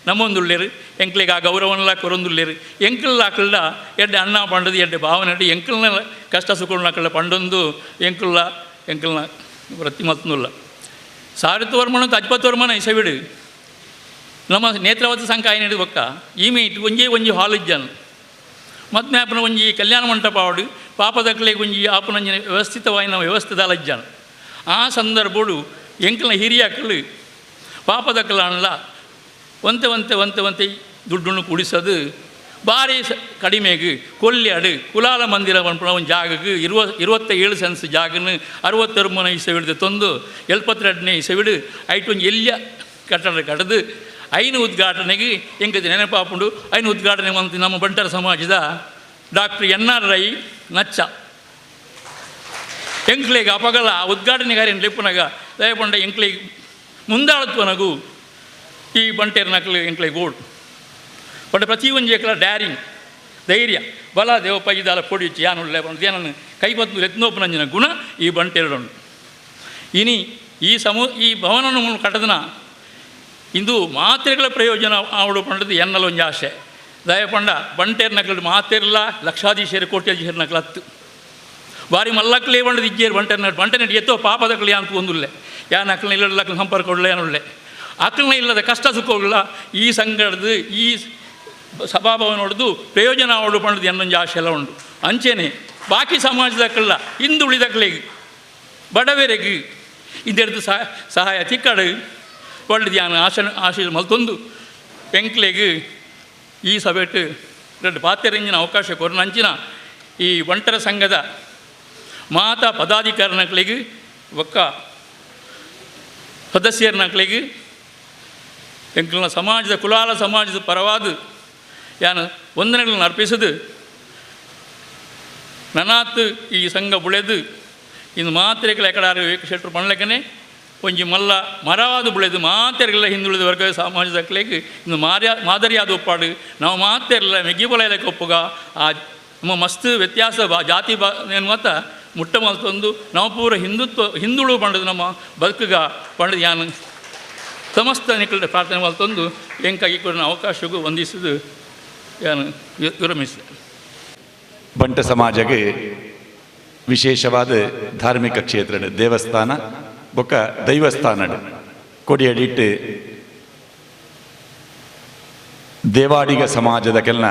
ನಮ್ಮೊಂದುಳ್ಳೇರು ಎಂಕ್ಲಿಗೆ ಆ ಗೌರವನೆಲ್ಲ ಕೊರೊಂದುಳ್ಳೇರು ಎಂಕಲ್ಲಾಕಲ್ಲ ಎಡ್ಡೆ ಅಣ್ಣ ಪಂಡದು ಎಡ್ಡೆ ಭಾವನೆ ಎಂಕಲ್ನ ಕಷ್ಟ ಸುಖಗಳನ್ನ ಪಂಡೊಂದು ಎಂಕಲ್ನ ವೃತ್ತಿ ಮತ್ತೊಂದುಲ್ಲ ಸಾರಿತವರ್ಮನ ಅಜ್ಪತ್ವರ್ಮನ ಇಸವಿಡು ನಮ್ಮ ನೇತ್ರಾವತಿ ಸಂಘ ಆಯ್ನಡು ಬೊಕ್ಕ ಈಮೆ ಇಟ್ಟು ಒಂಜಿ ಹಾಲ್ ಇಜ್ಜಾನು ಮತ್ತೆ ಆಪನ ಒಂಜಿ ಕಲ್ಯಾಣ ಮಂಟಪ ಆಡು ಪಾಪದಕ್ಲೆಗೆ ಒಂಜಿ ಆಪನಂಜಿನ ವ್ಯವಸ್ಥಿತವಾಯಿನ ವ್ಯವಸ್ಥೆದಾಲ ಇಜ್ಜಾನು ಆ ಸಂದರ್ಭಡು ಎಂಕಲ್ನ ಹಿರಿಯಕ್ಕಳು ಪಾಪದಕ್ಕಲ್ಲ ಒಂತೆ ದುಡ್ಡನ್ನು ಕೂಡಿಸೋದು ಭಾರಿ ಕಡಿಮೆಗೆ ಕೊಲ್ಯಾಡು ಕುಲಾಲ ಮಂದಿರ ಪಂಪಣ ಒಂದು ಜಾಗಕ್ಕೆ 27 ಸೆನ್ಸ್ ಜಾಗನ 60 ಇಸವಿಡ್ದು ತಂದು 72ನೇ ಇಸವಿಡು ಐಟು ಒಂದು ಎಲ್ಲಿಯ ಕಟ್ಟಡ ಕಟ್ಟದು ಐನು ಉದ್ಘಾಟನೆಗೆ ಎಂಕದು ನೆನಪಾಪುಂಡು ಐನು ಉದ್ಘಾಟನೆ ಮಂತ್ ನಮ್ಮ ಬಂಟರ ಸಮಾಜದ ಡಾಕ್ಟರ್ NR ರೈ ನಚ್ಚ ಎಂಕ್ಲೆಗೆ ಅಪಗಲ ಉದ್ಘಾಟನೆ ಕಾರ್ಯ ಲೆಪ್ಪನಾಗ ದಯಪಂಡ ಎಂಕ್ಲೆಗೆ ಮುಂದಾಳತ್ವನಗೂ ಈ ಬಂಟೇರ್ನಕ್ಲು ಎಂಕ್ಲೆಗೆ ಗೋಡು ಬಟ್ ಪ್ರತಿ ಒಂಜಿ ಎಕ್ಲ ಡ್ಯಾರಿಂಗ್ ಧೈರ್ಯ ಬಲ ದೇವಪ್ಪ ಇದಾಲ ಪೊಡಿಚ್ಚಿ ಯಾನುಳ್ಳೆ ಏನನ್ನು ಕೈಬತ್ತು ಎತ್ನೋಪನಂಜಿನ ಗುಣ ಈ ಬಂಟೆರಡುಂಡು ಇನಿ ಈ ಭವನವನ್ನು ಕಟ್ಟದನ ಇಂದು ಮಾತ್ರೆಗಳ ಪ್ರಯೋಜನ ಆವಡು ಪಂಡದು ಎನ್ನಲು ಒಂದು ಆಶೆ ದಯಪಂಡ ಬಂಟೇರ್ ನಕಲು ಮಾತೆರ್ಲ ಲಕ್ಷಾಧೀಶರು ಕೋಟ್ಯಾಧೀಶರು ನಕಲು ಹತ್ತು ಬಾರಿ ಮಲ್ಲಕ್ಕಲೇ ಬಂಡದು ಇಜ್ಜೇರು ಬಂಟೆ ಎತ್ತೋ ಪಾಪದಕ್ಕಲಿ ಅಂತ ಒಂದುಲ್ಲೆ ಯಾ ನಕಲನ್ನ ಇಲ್ಲದ ಲಕ್ಕಲು ಸಂಪರ್ಕ ಕೊಡಲೇ ಅನ್ನುಳ್ಳೆ ಅಕ್ಕಲನ್ನ ಇಲ್ಲದ ಕಷ್ಟ ಸುಖಗಳ ಈ ಸಂಗಡದು ಈ ಸಭಾಭವನ ಹೊಡೆದು ಪ್ರಯೋಜನ ಆವಡು ಪಂಡದು ಎನ್ನೊಂದು ಆಶೆ ಎಲ್ಲ ಉಂಟು ಅಂಚೆನೆ ಬಾಕಿ ಸಮಾಜದಕ್ಕಲ್ಲ ಹಿಂದುಳಿದಕ್ಕಲಿಗೆ ಬಡವರಿಗೆ ಇದರದ್ದು ಸಹಾಯ ತಿಕ್ಕಡು ಒಳ್ಳೆದು ಯಾನು ಆಶೆ ಮಲ್ತೊಂದು ಪೆಂಕ್ಲೆಗೆ ಈ ಸಭೆಟ್ಟು ಎರಡು ಪಾತ್ರೆಂಜಿನ ಅವಕಾಶ ಕೊರನಂಚಿನ ಈ ಬಂಟರ ಸಂಘದ ಮಾತಾ ಪದಾಧಿಕಾರಿಗಳಿಗೆ ಒಕ್ಕ ಸದಸ್ಯರನಗಳಿಗೆ ಎಂಕ್ಲಿನ ಸಮಾಜದ ಕುಲಾಲ ಸಮಾಜದ ಪರವಾದ ಯಾನು ವಂದನೆಗಳನ್ನು ಅರ್ಪಿಸದು ನನಾತ್ ಈ ಸಂಘ ಬುಳೆದು ಇನ್ನು ಮಾತ್ರೆಗಳ ಎಕಡಾರು ಶೆಟ್ರು ಪಣ್ಲೆಕ್ಕನೆ ಒಂಜಿ ಮಲ್ಲ ಮರವಾದ ಬುಳೆದು ಮಾತೆರೆಲ್ಲ ಹಿಂದುಳಿದ ವರ್ಗ ಸಮಾಜದಕ್ಕಲೇಗೆ ಇನ್ನು ಮಾದರಿಯಾದ ಒಪ್ಪಾಡು ನಾವು ಮಾತೆರೆಲ್ಲ ಮೆಗ್ಗಿಬೊಲೆಯಕ್ಕೆ ಒಪ್ಪುಗ ಆ ನಮ್ಮ ಮಸ್ತ್ ವ್ಯತ್ಯಾಸ ಜಾತಿ ಏನು ಮಾತ ಮುಟ್ಟ ಮಲ್ತೊಂದು ನಾವು ಪೂರ ಹಿಂದುಳು ಪಂಡದು ನಮ್ಮ ಬದುಕುಗ ಪಂಡದು ಯಾನು ಸಮಸ್ತ ನಿಖಲ ಪ್ರಾರ್ಥನೆ ಮಲ್ತೊಂದು ಎಂಕಾಗಿ ಕೂಡ ಅವಕಾಶಗೂ ವಂದಿಸುವುದು ಯಾನು ವಿರಮಿಸಿದೆ ಬಂಟ ಸಮಾಜಗೆ ವಿಶೇಷವಾದ ಧಾರ್ಮಿಕ ಕ್ಷೇತ್ರ ದೇವಸ್ಥಾನ ಬೊಕ್ಕ ದೈವಸ್ಥಾನ ಕೊಡಿಯಡಿಟ್ಟು ದೇವಾಡಿಗ ಸಮಾಜದ ಕೆಲ್ನ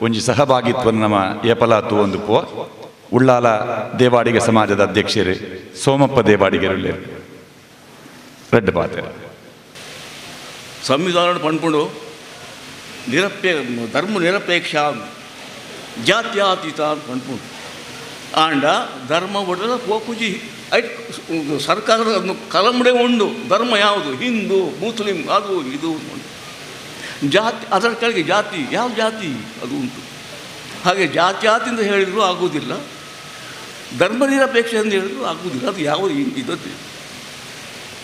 ಒಂಜಿ ಸಹಭಾಗಿತ್ವವನ್ನು ನಮ್ಮ ಏಪಲಾತು ಒಂದು ಪೋ ಉಳ್ಳಾಲ ದೇವಾಡಿಗ ಸಮಾಜದ ಅಧ್ಯಕ್ಷರು ಸೋಮಪ್ಪ ದೇವಾಡಿಗರು ರೆಡ್ ಪಾತ್ರ ಸಂವಿಧಾನ ಪಂಡ್ಕೊಂಡು ಧರ್ಮ ನಿರಪೇಕ್ಷ ಜಾತ್ಯಾತೀತ ಅಂತ ಪಂಡ್ಕೊಂಡು ಆಂಡ ಧರ್ಮ ಒಡೆದ ಪೋಪುಜಿ ಐಟ್ ಸರ್ಕಾರದ ಕಲಂಬಡೆ ಉಂಡು ಧರ್ಮ ಯಾವುದು ಹಿಂದೂ ಮುಸ್ಲಿಂ ಅದು ಇದು ಜಾತಿ ಅದರ ಕೆಳಗೆ ಜಾತಿ ಯಾವ ಜಾತಿ ಅದು ಉಂಟು ಹಾಗೆ ಜಾತ್ಯಾತಿಂದ ಹೇಳಿದರೂ ಆಗುವುದಿಲ್ಲ ಧರ್ಮ ನಿರಪೇಕ್ಷೆ ಅಂತ ಹೇಳಿದ್ರು ಆಗುವುದಿಲ್ಲ ಅದು ಯಾವುದು ಇದದ್ದು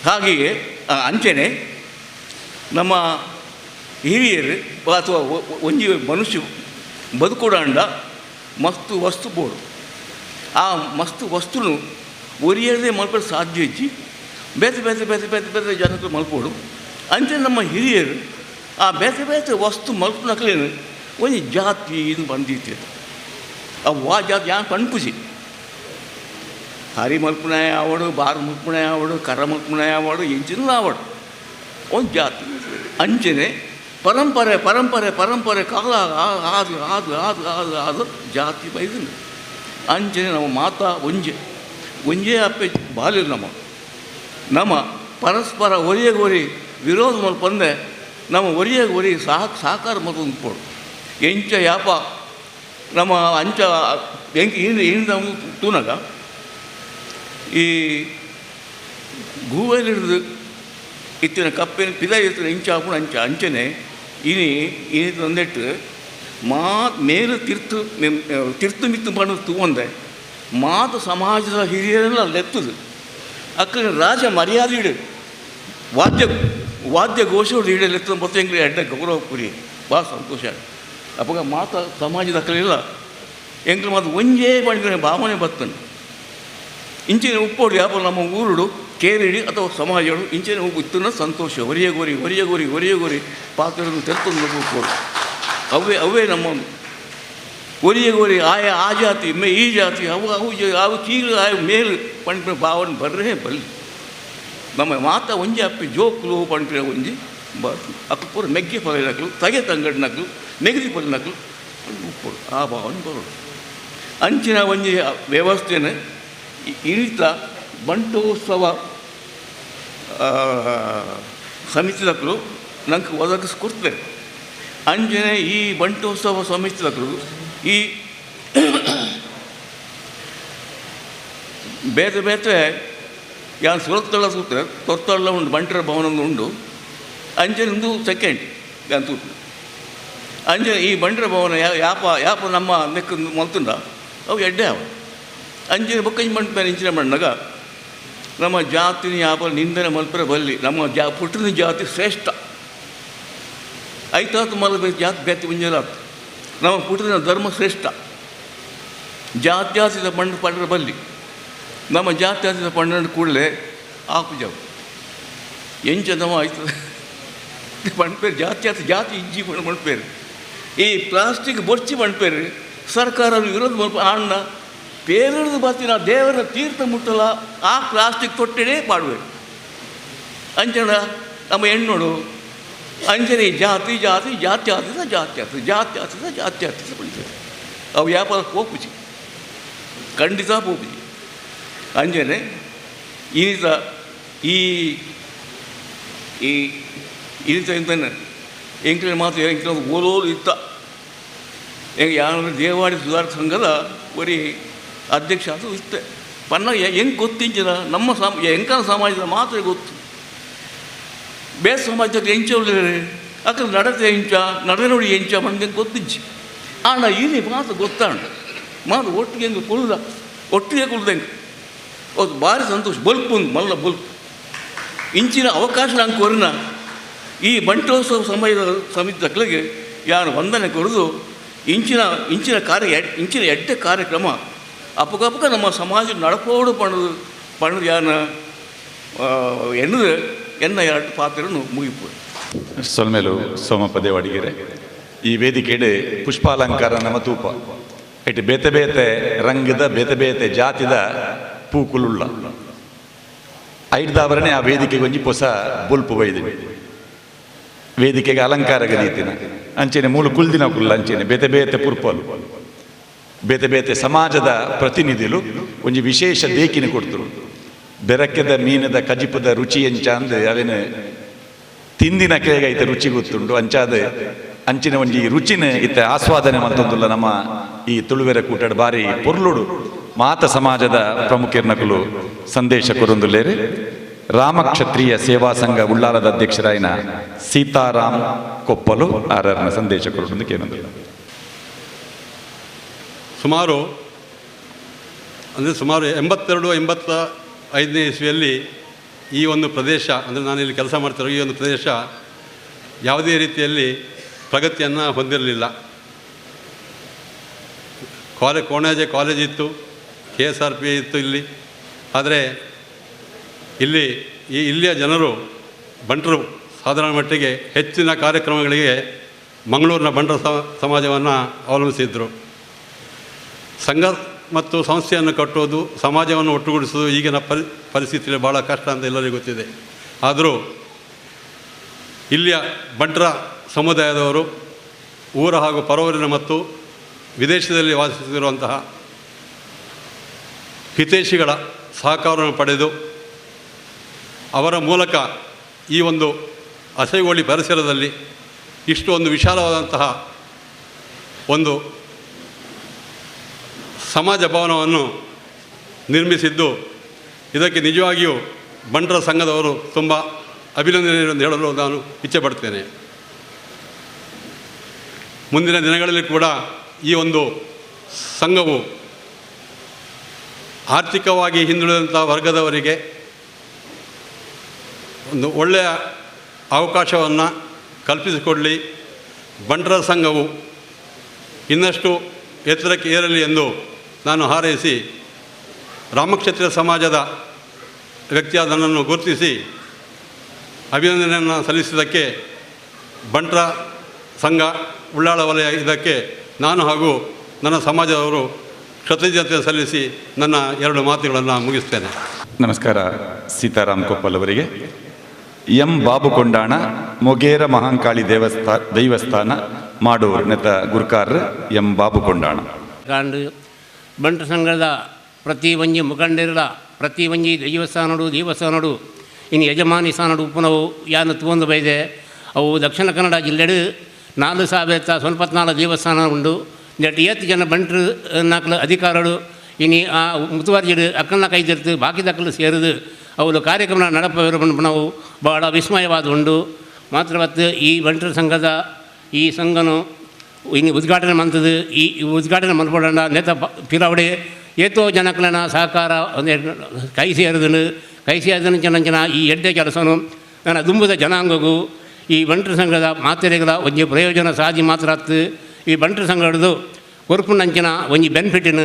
ಹಾಗೆಯೇ ಅಂಚೆನೆ ನಮ್ಮ ಹಿರಿಯರು ಅಥವಾ ಒಂಜಿ ಮನುಷ್ಯ ಬದುಕುಡಾಂಡ ಮಸ್ತು ವಸ್ತು ಬೋಡು ಆ ಮಸ್ತು ವಸ್ತುನು ಒರಿಯದೇ ಮಲ್ಪಡ ಸಾಧ್ಯ ಇಜ್ಜಿ ಬೇತೆ ಬೇತೆ ಬೇತೆ ಬೇತೆ ಬೇತೆ ಜನಕ್ಕೆ ಮಲ್ಪೋಡು ಅಂಚೆ ನಮ್ಮ ಹಿರಿಯರು ಆ ಬೇತೆ ಬೇತೆ ವಸ್ತು ಮಲ್ಪನಕ್ಲೇನು ಒಂದು ಜಾತಿ ಇದು ಬಂದಿತ್ತು ಅವು ಆ ಜಾತಿ ಯಾನ್ ಪಣ್ಪುಸಿ ಹರಿ ಮಲ್ಪನಾಯ ಆವಡು ಬಾರು ಮಲ್ಪನಾಯ ಆವಡು ಕರ ಮಲ್ಪನಾಯ ಆವಡು ಎಂಚಿನೂ ಆವಡು ಒಂದು ಜಾತಿ ಅಂಚೆನೆ ಪರಂಪರೆ ಪರಂಪರೆ ಪರಂಪರೆ ಕಾಲ ಆದು ಆದು ಆದು ಆದು ಆದು ಜಾತಿ ಬೈದಿಲ್ಲ ಅಂಚನೆ ನಮ್ಮ ಮಾತಾ ಒಂಜೇ ಅಪ್ಪೆ ಬಾಲಿಲ್ಲ ನಮ್ಮ ಪರಸ್ಪರ ಒರಿಯಗೋರಿ ವಿರೋಧ ಮಲ್ಪಂದೆ ನಮ್ಮ ಒರಿಯಗೋರಿ ಸಹಕಾರ ಮತ್ತು ಉಂಟ್ಪೋಡು ಎಂಚ ಯಾಪ ನಮ್ಮ ಅಂಚ ಎಂಕಿ ಇಂದ ತೂನಗ ಈ ಗೂವಲಿಡ್ದು ಇತ್ತಿನ ಕಪ್ಪಿನ ಪಿದ ಇತ್ತಿನ ಇಂಚ ಹಾಕೊಂಡು ಅಂಚನೆ ಇನಿ ತಂದಿಟ್ಟು ಮೇಲು ತಿರ್ತು ಮಿತ್ತು ಪಣ್ಣು ತೂವಂದೆ ಮಾತು ಸಮಾಜದ ಹಿರಿಯರೆಲ್ಲ ಲೆತ್ತದು ಅಕ್ಕ ರಾಜ ಮರ್ಯಾದೆ ಇಡು ವಾದ್ಯ ಘೋಷಗಳು ಇಡಲೆತ್ತ ಮತ್ತು ಎಂಗ್ಲಿ ಎಡ್ಡ ಗೌರವ ಕುರಿ ಭಾಳ ಸಂತೋಷ ಅಪ್ಪಾಗ ಮಾತು ಸಮಾಜದ ಅಕ್ಕಲಿಲ್ಲ ಎಂಗ್ಲು ಮಾತು ಒಂಜೇ ಪಂಡಿನ ಭಾವನೆ ಬರ್ತನೆ ಇಂಚಿನ ಉಪ್ಪೋಡು ಯಾಪ ನಮ್ಮ ಊರುಡು ಕೇರಿಡಿ ಅಥವಾ ಸಮಾಜಗಳು ಇಂಚಿನ ಇತ್ತನ ಸಂತೋಷ ಹೊರಿಯಗೋರಿ ಪಾತ್ರವನ್ನು ತೆರೆತಂದು ಉಪ್ಪೋಡು ಅವೇ ನಮ್ಮ ಒರಿಯಗೋರಿ ಆ ಜಾತಿ ಈ ಜಾತಿ ಅವು ಕೀಳು ಮೇಲು ಪಂಡಿನ ಭಾವನೆ ಬರ್ರೇ ಬಲ್ಲಿ ನಮ್ಮ ಮಾತ ಒಂಜಿ ಅಪ್ಪಿ ಜೋಕ್ಲು ಪಂಡಿನ ಒಂಜಿ ಅಕ್ಕ ಪೂರ ಮೆಗ್ಗೆ ಪೊಲಿನಕ್ಲು ತಗೆ ತಂಗಡಿನಕ್ಲು ನೆಗದಿ ಪೊಲಿನಕ್ಲು ಉಪ್ಪೋಡು ಆ ಭಾವನೆ ಬರೋಡು ಅಂಚಿನ ಒಂಜಿ ವ್ಯವಸ್ಥೆನ ಇಳಿತ ಬಂಟೋತ್ಸವ ಸಮಿತಿದಕ್ಕಲು ನಂಗೆ ಒದಗಿಸ್ಕೊಡ್ತಾರೆ ಅಂಜನೆ ಈ ಬಂಟೋತ್ಸವ ಸಮಿತಿದಕ್ಕಲು ಈ ಬೇತೆ ಬೇತೆ ಯಾನ್ ಸುರತ್ತಳ ಸೂತ್ರ ತೊತ್ತಳ್ಳ ಉಂಡು ಬಂಟರ ಭವನ ಉಂಡು ಅಂಜನೆ ಒಂದು ಸೆಕೆಂಡ್ ಯಾನ್ ತೂತು ಅಂಜನೆ ಈ ಬಂಟರ ಭವನ ಯಾಪ ನಮ್ಮ ನೆಕ್ಕ ಮಲ್ತುಂಡ ಅವು ಎಡ್ಡೆ ಅವ ಅಂಜನೆ ಬೊಕ್ಕಂಜಿ ಮಂಟ ಇಂಚಿನ ಮಣ್ಣಾಗ ನಮ್ಮ ಜಾತಿನ ಯಾಪ ನಿಂದನೆ ಮಲ್ಪರೆ ಬಲ್ಲಿ ನಮ್ಮ ಪುಟ್ಟಿನ ಜಾತಿ ಶ್ರೇಷ್ಠ ಐತಾತು ಮಲ ಜಾತಿ ಬೇತಿ ಮುಂಜಾನೆ ನಮ್ಮ ಪುಟ್ಟಿನ ಧರ್ಮ ಶ್ರೇಷ್ಠ. ಜಾತ್ಯಾತೀತ ಪಂಡ ಪಂಡರ ಬಲ್ಲಿ ನಮ್ಮ ಜಾತ್ಯಾತೀತ ಪಂಡ ಕೂಡಲೇ ಆಪುಜವು ಎಂಚದವ ಆಯ್ತದೆ ಪಂಡ್ಪೇರು ಜಾತ್ಯಾತ ಜಾತಿ ಇಜ್ಜಿ ಪಂಡ್ಪೇರು ಈ ಪ್ಲಾಸ್ಟಿಕ್ ಬೊರ್ಚಿ ಪಂಡ್ಪೇರು ಸರ್ಕಾರ ವಿರೋಧ ಮಲ್ಪ ಆಂಡ ಪೇರದು ಬರ್ತಿನ ದೇವರ ತೀರ್ಥ ಮುಟ್ಟಲ ಆ ಪ್ಲಾಸ್ಟಿಕ್ ತೊಟ್ಟೆನೇ ಪಾಡುವೆ ಅಂಚನ ನಮ್ಮ ಹೆಣ್ಣೋಡು ಅಂಚನೆ ಜಾತಿ ಜಾತಿ ಜಾತ್ಯಾತೀತ ಜಾತ್ಯಾತೀತ ಜಾತ್ಯಾತೀತ ಜಾತ್ಯಾತೀತ ಪಂಡ್ಪೇರು ಅವು ವ್ಯಾಪಾರ ಪೋಪುಜಿ ಖಂಡಿತ ಪೋಪುಜಿ ಅಂಜನೆ ಈತ ಈತ ಎಂತಾನೆ ಎಂಕ್ಲೆ ಮಾತು ಎಂಕ್ಲೆ ಓಲೋಲು ಇತ್ತ ಹೆಂಗೆ ಯಾರು ದೇವಾಡಿ ಸುಧಾರ ಸಂಘದ ಬರೀ ಅಧ್ಯಕ್ಷ ಅದು ಇತ್ತೆ ಪನ್ನ ಹೆಂಗೆ ಗೊತ್ತಿಂಚಿದ ನಮ್ಮ ಎಂಕನ ಸಮಾಜದ ಮಾತ್ರ ಗೊತ್ತು. ಬೇರೆ ಸಮಾಜದಲ್ಲಿ ಎಂಚವ್ರೆ ಅಕ್ಕ ನಡತೆ ಎಂಚ ನಡೆನೋಡಿ ಎಂಚ ಮಂಗೆ ಗೊತ್ತಿಂಚಿ ಆಂಡ ಇಲ್ಲಿ ಮಾತು ಗೊತ್ತಾಂಡ ಮಾತು ಒಟ್ಟಿಗೆ ಹೆಂಗೆ ಕುಳ್ದ ಒಟ್ಟಿಗೆ ಕುಳ್ದಂಗೆ ಅದು ಭಾರಿ ಸಂತೋಷ ಬಲ್ಪ್ ಒಂದು ಮಲ್ಲ ಬಲ್ಪ್ ಇಂಚಿನ ಅವಕಾಶ ನಂಗೆ ಕೊರಿನ ಈ ಬಂಟೋತ್ಸವ ಸಮಿತಿಗಳಿಗೆ ಯಾರು ವಂದನೆ ಕೊಡೋದು ಇಂಚಿನ ಎಡ್ಡೆ ಕಾರ್ಯಕ್ರಮ ಅಪ್ಪಗಪ್ಪಗ ನಮ್ಮ ಸಮಾಜ ನಡಪೋಡು ಪಣ್ಣದು ಯಾನ ಎನ್ನ ಎರಡು ಪಾತ್ರನು ಮುಗಿಪೋದು. ಸೊಲ್ಮೇಲು ಸೋಮಪ್ಪ ದೇವಾಡಿಗೆರೆ ಈ ವೇದಿಕೆಡೆ ಪುಷ್ಪಾಲಂಕಾರ ನಮ್ಮ ತೂಪ ಇಟ್ಟು ಬೇತೆ ಬೇತೆ ರಂಗದ ಬೇತೆ ಬೇತೆ ಜಾತಿದ ಪೂಕುಲುಳ್ಳ ಐಡ್ದಾವರಣೆ ಆ ವೇದಿಕೆಗೆ ಒಂಜಿ ಹೊಸ ಬುಲ್ಪು ಒಯ್ದಿವಿ ವೇದಿಕೆಗೆ ಅಲಂಕಾರ ಗದೀತಿನ ಅಂಚೆನೆ ಮೂಲು ಕುಲ್ದಿನ ಕುಲ್ಲ ಅಂಚೆನೆ ಬೇತೆ ಬೇತೆ ಪುರ್ಪಲು ಬೇತೆ ಬೇತೆ ಸಮಾಜದ ಪ್ರತಿನಿಧಿಗಳು ಒಂಜಿ ವಿಶೇಷ ದೇಕಿನ ಕೊಡ್ತರು. ಬೆರಕೆದ ಮೀನದ ಕಜಿಪದ ರುಚಿ ಎಂಚ ಅಂದ್ ಅವೇನು ತಿಂದಿನ ಕೇಗೈತೆ ರುಚಿ ಗೊತ್ತುಂಡು ಅಂಚಾದ ಅಂಚಿನ ಒಂಜಿ ರುಚಿನ ಇತ್ತ ಆಸ್ವಾದನೆ ಮಂತೊಂದುಲ್ಲ ನಮ್ಮ ಈ ತುಳುವೆರ ಕೂಟದ ಬಾರಿ ಪೊರ್ಲುಡು ಮಾತ ಸಮಾಜದ ಪ್ರಮುಖರ್ನಕುಲು ಸಂದೇಶ ಕೊರೊಂದುಲ್ಲೇರು. ರಾಮಕ್ಷತ್ರಿಯ ಸೇವಾ ಸಂಘ ಉಳ್ಳಾಲದ ಅಧ್ಯಕ್ಷರಾಯಿನ ಸೀತಾರಾಮ್ ಕೊಪ್ಪಲು ಆರರ್ನ ಸಂದೇಶ ಕೊರೊಂದು ಕೇನೊಂದಿಲ್ಲ. ಸುಮಾರು 82-85 ಇಸ್ವಿಯಲ್ಲಿ ಈ ಒಂದು ಪ್ರದೇಶ ಅಂದರೆ ನಾನಿಲ್ಲಿ ಕೆಲಸ ಮಾಡ್ತಿರೋ ಈ ಒಂದು ಪ್ರದೇಶ ಯಾವುದೇ ರೀತಿಯಲ್ಲಿ ಪ್ರಗತಿಯನ್ನು ಹೊಂದಿರಲಿಲ್ಲ. ಕೋಣಾಜೆ ಕಾಲೇಜ್ ಇತ್ತು, KSRP ಇತ್ತು ಇಲ್ಲಿ. ಆದರೆ ಇಲ್ಲಿಯ ಜನರು ಬಂಟರು ಸಾಧಾರಣ ಮಟ್ಟಿಗೆ ಹೆಚ್ಚಿನ ಕಾರ್ಯಕ್ರಮಗಳಿಗೆ ಮಂಗಳೂರಿನ ಬಂಟರ ಸಮಾಜವನ್ನು ಅವಲಂಬಿಸಿದ್ರು. ಸಂಘ ಮತ್ತು ಸಂಸ್ಥೆಯನ್ನು ಕಟ್ಟೋದು, ಸಮಾಜವನ್ನು ಒಟ್ಟುಗೂಡಿಸೋದು ಈಗಿನ ಪರಿಸ್ಥಿತಿಯಲ್ಲಿ ಭಾಳ ಕಷ್ಟ ಅಂತ ಎಲ್ಲರಿಗೂ ಗೊತ್ತಿದೆ. ಆದರೂ ಇಲ್ಲಿಯ ಬಂಟರ ಸಮುದಾಯದವರು ಊರ ಹಾಗೂ ಪರವೂರಿನ ಮತ್ತು ವಿದೇಶದಲ್ಲಿ ವಾಸಿಸುತ್ತಿರುವಂತಹ ಹಿತೈಷಿಗಳ ಸಹಕಾರವನ್ನು ಪಡೆದು ಅವರ ಮೂಲಕ ಈ ಒಂದು ಹಸೆಗೋಳಿ ಪರಿಸರದಲ್ಲಿ ಇಷ್ಟು ಒಂದು ವಿಶಾಲವಾದಂತಹ ಒಂದು ಸಮಾಜ ಭವನವನ್ನು ನಿರ್ಮಿಸಿದ್ದು ಇದಕ್ಕೆ ನಿಜವಾಗಿಯೂ ಬಂಟರ ಸಂಘದವರು ತುಂಬ ಅಭಿನಂದನೆಯನ್ನು ಹೇಳಲು ನಾನು ಇಚ್ಛೆಪಡ್ತೇನೆ. ಮುಂದಿನ ದಿನಗಳಲ್ಲಿ ಕೂಡ ಈ ಒಂದು ಸಂಘವು ಆರ್ಥಿಕವಾಗಿ ಹಿಂದುಳಿದಂಥ ವರ್ಗದವರಿಗೆ ಒಂದು ಒಳ್ಳೆಯ ಅವಕಾಶವನ್ನು ಕಲ್ಪಿಸಿಕೊಡಲಿ, ಬಂಟರ ಸಂಘವು ಇನ್ನಷ್ಟು ಎತ್ತರಕ್ಕೆ ಏರಲಿ ಎಂದು ನಾನು ಹಾರೈಸಿ, ರಾಮಕ್ಷತ್ರಿಯ ಸಮಾಜದ ವ್ಯಕ್ತಿಯಾದ ನನ್ನನ್ನು ಗುರುತಿಸಿ ಅಭಿನಂದನೆಯನ್ನು ಸಲ್ಲಿಸಿದ್ದಕ್ಕೆ ಬಂಟರ ಸಂಘ ಉಳ್ಳಾಳ ವಲಯ ಇದಕ್ಕೆ ನಾನು ಹಾಗೂ ನನ್ನ ಸಮಾಜದವರು ಕೃತಜ್ಞತೆ ಸಲ್ಲಿಸಿ ನನ್ನ 2 ಮಾತುಗಳನ್ನು ಮುಗಿಸ್ತೇನೆ. ನಮಸ್ಕಾರ. ಸೀತಾರಾಮ್ ಕೊಪ್ಪಲ್ ಅವರಿಗೆ. ಎಂ ಬಾಬು ಕೊಂಡಾಣ ಮೊಗೇರ ಮಹಾಂಕಾಳಿ ದೈವಸ್ಥಾನ ಮಾಡೂರು ನೆತ ಗುರ್ಕಾರ್ ಎಂ ಬಾಬು ಕೊಂಡಾಣ ಕಾಂಡು ಬಂಟರ ಸಂಘದ ಪ್ರತಿ ಒಂಜಿ ಮುಖಂಡರ ಪ್ರತಿ ಒಂಜಿ ದೇವಸ್ಥಾನಡು ಇನ್ನು ಯಜಮಾನಿ ಸ್ಥಾನಡು ಉಪ್ಪುನವು ಯಾನು ತೂಂದು ಬೈದೆ ಅವು ದಕ್ಷಿಣ ಕನ್ನಡ ಜಿಲ್ಲೆಡು 4094 ದೇವಸ್ಥಾನ ಉಂಡು. ನೆಟ್ಟು 7 ಜನ ಬಂಟರು ನಾಲ್ಕು ಅಧಿಕಾರಗಳು ಇನ್ನು ಆ ಮುತುವರ್ಜಿಡು ಅಕ್ಕನ ಕೈದಿರ್ತು ಬಾಕಿ ದಕ್ಕಲು ಸೇರಿದು ಅವಳು ಕಾರ್ಯಕ್ರಮ ನಡಪವಿರು ನಾವು ಭಾಳ ವಿಸ್ಮಯವಾದ ಉಂಡು. ಮಾತ್ರವತ್ತು ಈ ಬಂಟರ ಸಂಘದ ಈ ಸಂಘನು ಇನ್ನು ಉದ್ಘಾಟನೆ ಮಂತದ್ದು ಈ ಉದ್ಘಾಟನೆ ಮಲ್ಪಡ ನೆತ ಪಿರವಡೆ ಏತೋ ಜನಕಲನ ಸಹಕಾರ ಕೈ ಸೇರಿದನು ಜನ ಈ ಎಡ್ಡೆ ಕೆಲಸನು ನನ್ನ ದುಂಬದ ಜನಾಂಗಗೂ ಈ ಬಂಟರ ಸಂಘದ ಮಾತೆರೆಗಳ ಒಂಜಿ ಪ್ರಯೋಜನ ಸಾಧಿ ಮಾತ್ರ ಈ ಬಂಟರ ಸಂಘಟದು ಕೊರ್ಪುನಂಚಿನ ಒಂಜಿ ಬೆನಿಫಿಟಿನ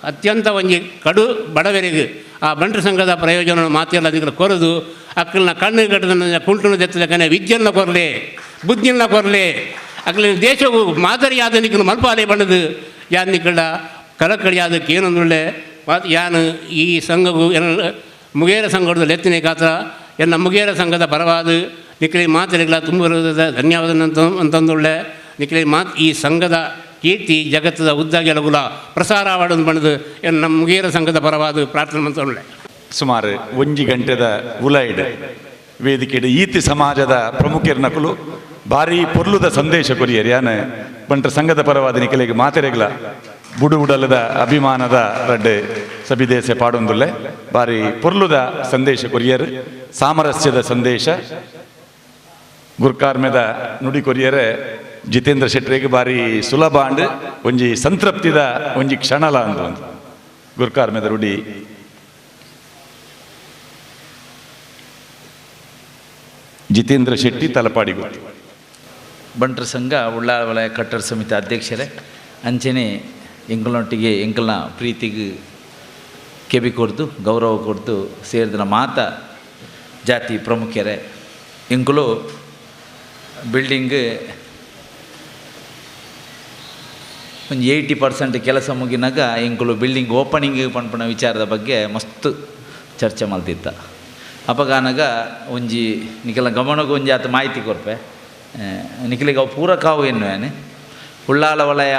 ಅತ್ಯಂತ ಒಂಜಿ ಕಡು ಬಡವರಿಗೆ ಆ ಬಂಟರ ಸಂಘದ ಪ್ರಯೋಜನ ಮಾತೆಲ್ಲ ಅದಕ್ಕೆ ಕೊರದು ಅಕ್ಕಳನ್ನ ಕಣ್ಣು ಕಟ್ಟದ ಕುಂಟುನ ದೆತ್ತದ ವಿದ್ಯೆಲ್ಲ ಕೊರಲೆ ಬುದ್ಧಿಯನ್ನ ಕೊರಲೆ ಅಕ್ಕಳ ದೇಶವು ಮಾದರಿಯಾದ ನಿಕ್ಕಲು ಮಲ್ಪಾಲೆ ಬಣ್ಣದು ಯಾನ್ ನಿಕ್ಕಳ ಕಲಕಳಿಯಾದಕ್ಕೆ ಏನೊಂದುಳ್ಳೆ ಯಾನು ಈ ಸಂಘವು ಮುಗೇರ ಸಂಘದ ಲೆತ್ತಿನ ಕಾತ್ರ ಎನ್ನ ಮುಗೇರ ಸಂಘದ ಪರವಾದ ನಿಕ್ಕಲಿ ಮಾತರಿಗಳ ತುಂಬ ಧನ್ಯವಾದ ಅಂತಂದುಳ್ಳೆ ನಿಕ್ಕಲಿ ಈ ಸಂಘದ ಕೀರ್ತಿ ಜಗತ್ತದ ಉದ್ದಾಗೆಲಗುಲ ಪ್ರಸಾರವಾಡೋದು ಬಣ್ಣದು ನಮ್ಮ ಮುಗೇರ ಸಂಘದ ಪರವಾದ ಪ್ರಾರ್ಥನೆ ಅಂತಂದುಳ್ಳೆ. ಸುಮಾರು 1 ಗಂಟೆದ ಉಲೈಡ್ ವೇದಿಕೆಡು ಈತಿ ಸಮಾಜದ ಪ್ರಮುಖರ್ನಕುಲು ಭಾರಿ ಪೊರ್ಲುದ ಸಂದೇಶ ಕೊರಿಯರು ಯಾನ ಬಂಟರ ಸಂಘದ ಪರವಾದ ನಿಕಲಿಗೆ ಮಾತೆರೆಗಳ ಬುಡುಬುಡಲದ ಅಭಿಮಾನದ ರಡ್ಡೆ ಸಬಿದೇಸೆ ಪಾಡೊಂದುಲ್ಲೆ ಭಾರಿ ಪೊರ್ಲುದ ಸಂದೇಶ ಕೊರಿಯರು ಸಾಮರಸ್ಯದ ಸಂದೇಶ ಗುರ್ಕಾರ್ಮೆದ ನುಡಿ ಕೊರಿಯರೆ ಜಿತೇಂದ್ರ ಶೆಟ್ಟರಿಗೆ ಭಾರಿ ಸುಲಭ ಅಂಡ್ ಒಂಜಿ ಸಂತೃಪ್ತಿದ ಒಂಜಿ ಕ್ಷಣಲ ಅಂದು ಗುರ್ಕಾರ್ಮೆದ ರುಡಿ ಜಿತೇಂದ್ರ ಶೆಟ್ಟಿ ತಲಪಾಡಿಗು ಬಂಟರ ಸಂಘ ಉಳ್ಳಾಳ ವಲಯ ಕಟ್ಟಡ ಸಮಿತಿ ಅಧ್ಯಕ್ಷರೇ ಅಂಚನೆ ಎಂಕಲೊಟ್ಟಿಗೆ ಎಂಕಲ್ನ ಪ್ರೀತಿಗೆ ಕೆಬಿ ಕೊಡ್ದು ಗೌರವ ಕೊಡ್ದು ಸೇರಿದ ಮಾತ ಜಾತಿ ಪ್ರಮುಖರೇ ಎಂಕುಲು ಬಿಲ್ಡಿಂಗ್ ಒಂದು 80% ಕೆಲಸ ಮುಗಿನಾಗ ಎಂಕುಲು ಬಿಲ್ಡಿಂಗ್ ಓಪನಿಂಗ್ ಪನ್ಪಣ ವಿಚಾರದ ಬಗ್ಗೆ ಮಸ್ತ್ ಚರ್ಚೆ ಮಲ್ತಿದ್ದ ಅಪಗಾನಾಗ ಒಂಜಿ ನಿಖಲ ಗಮನಕ್ಕೆ ಒಂಜಿ ಆತ ಮಾಹಿತಿ ಕೊರ್ಪೆ ನಿಖಲಿಗೆ ಅವು ಪೂರ ಕಾವು ಎನ್ನುವೇನೆ ಉಳ್ಳಾಲ ವಲಯ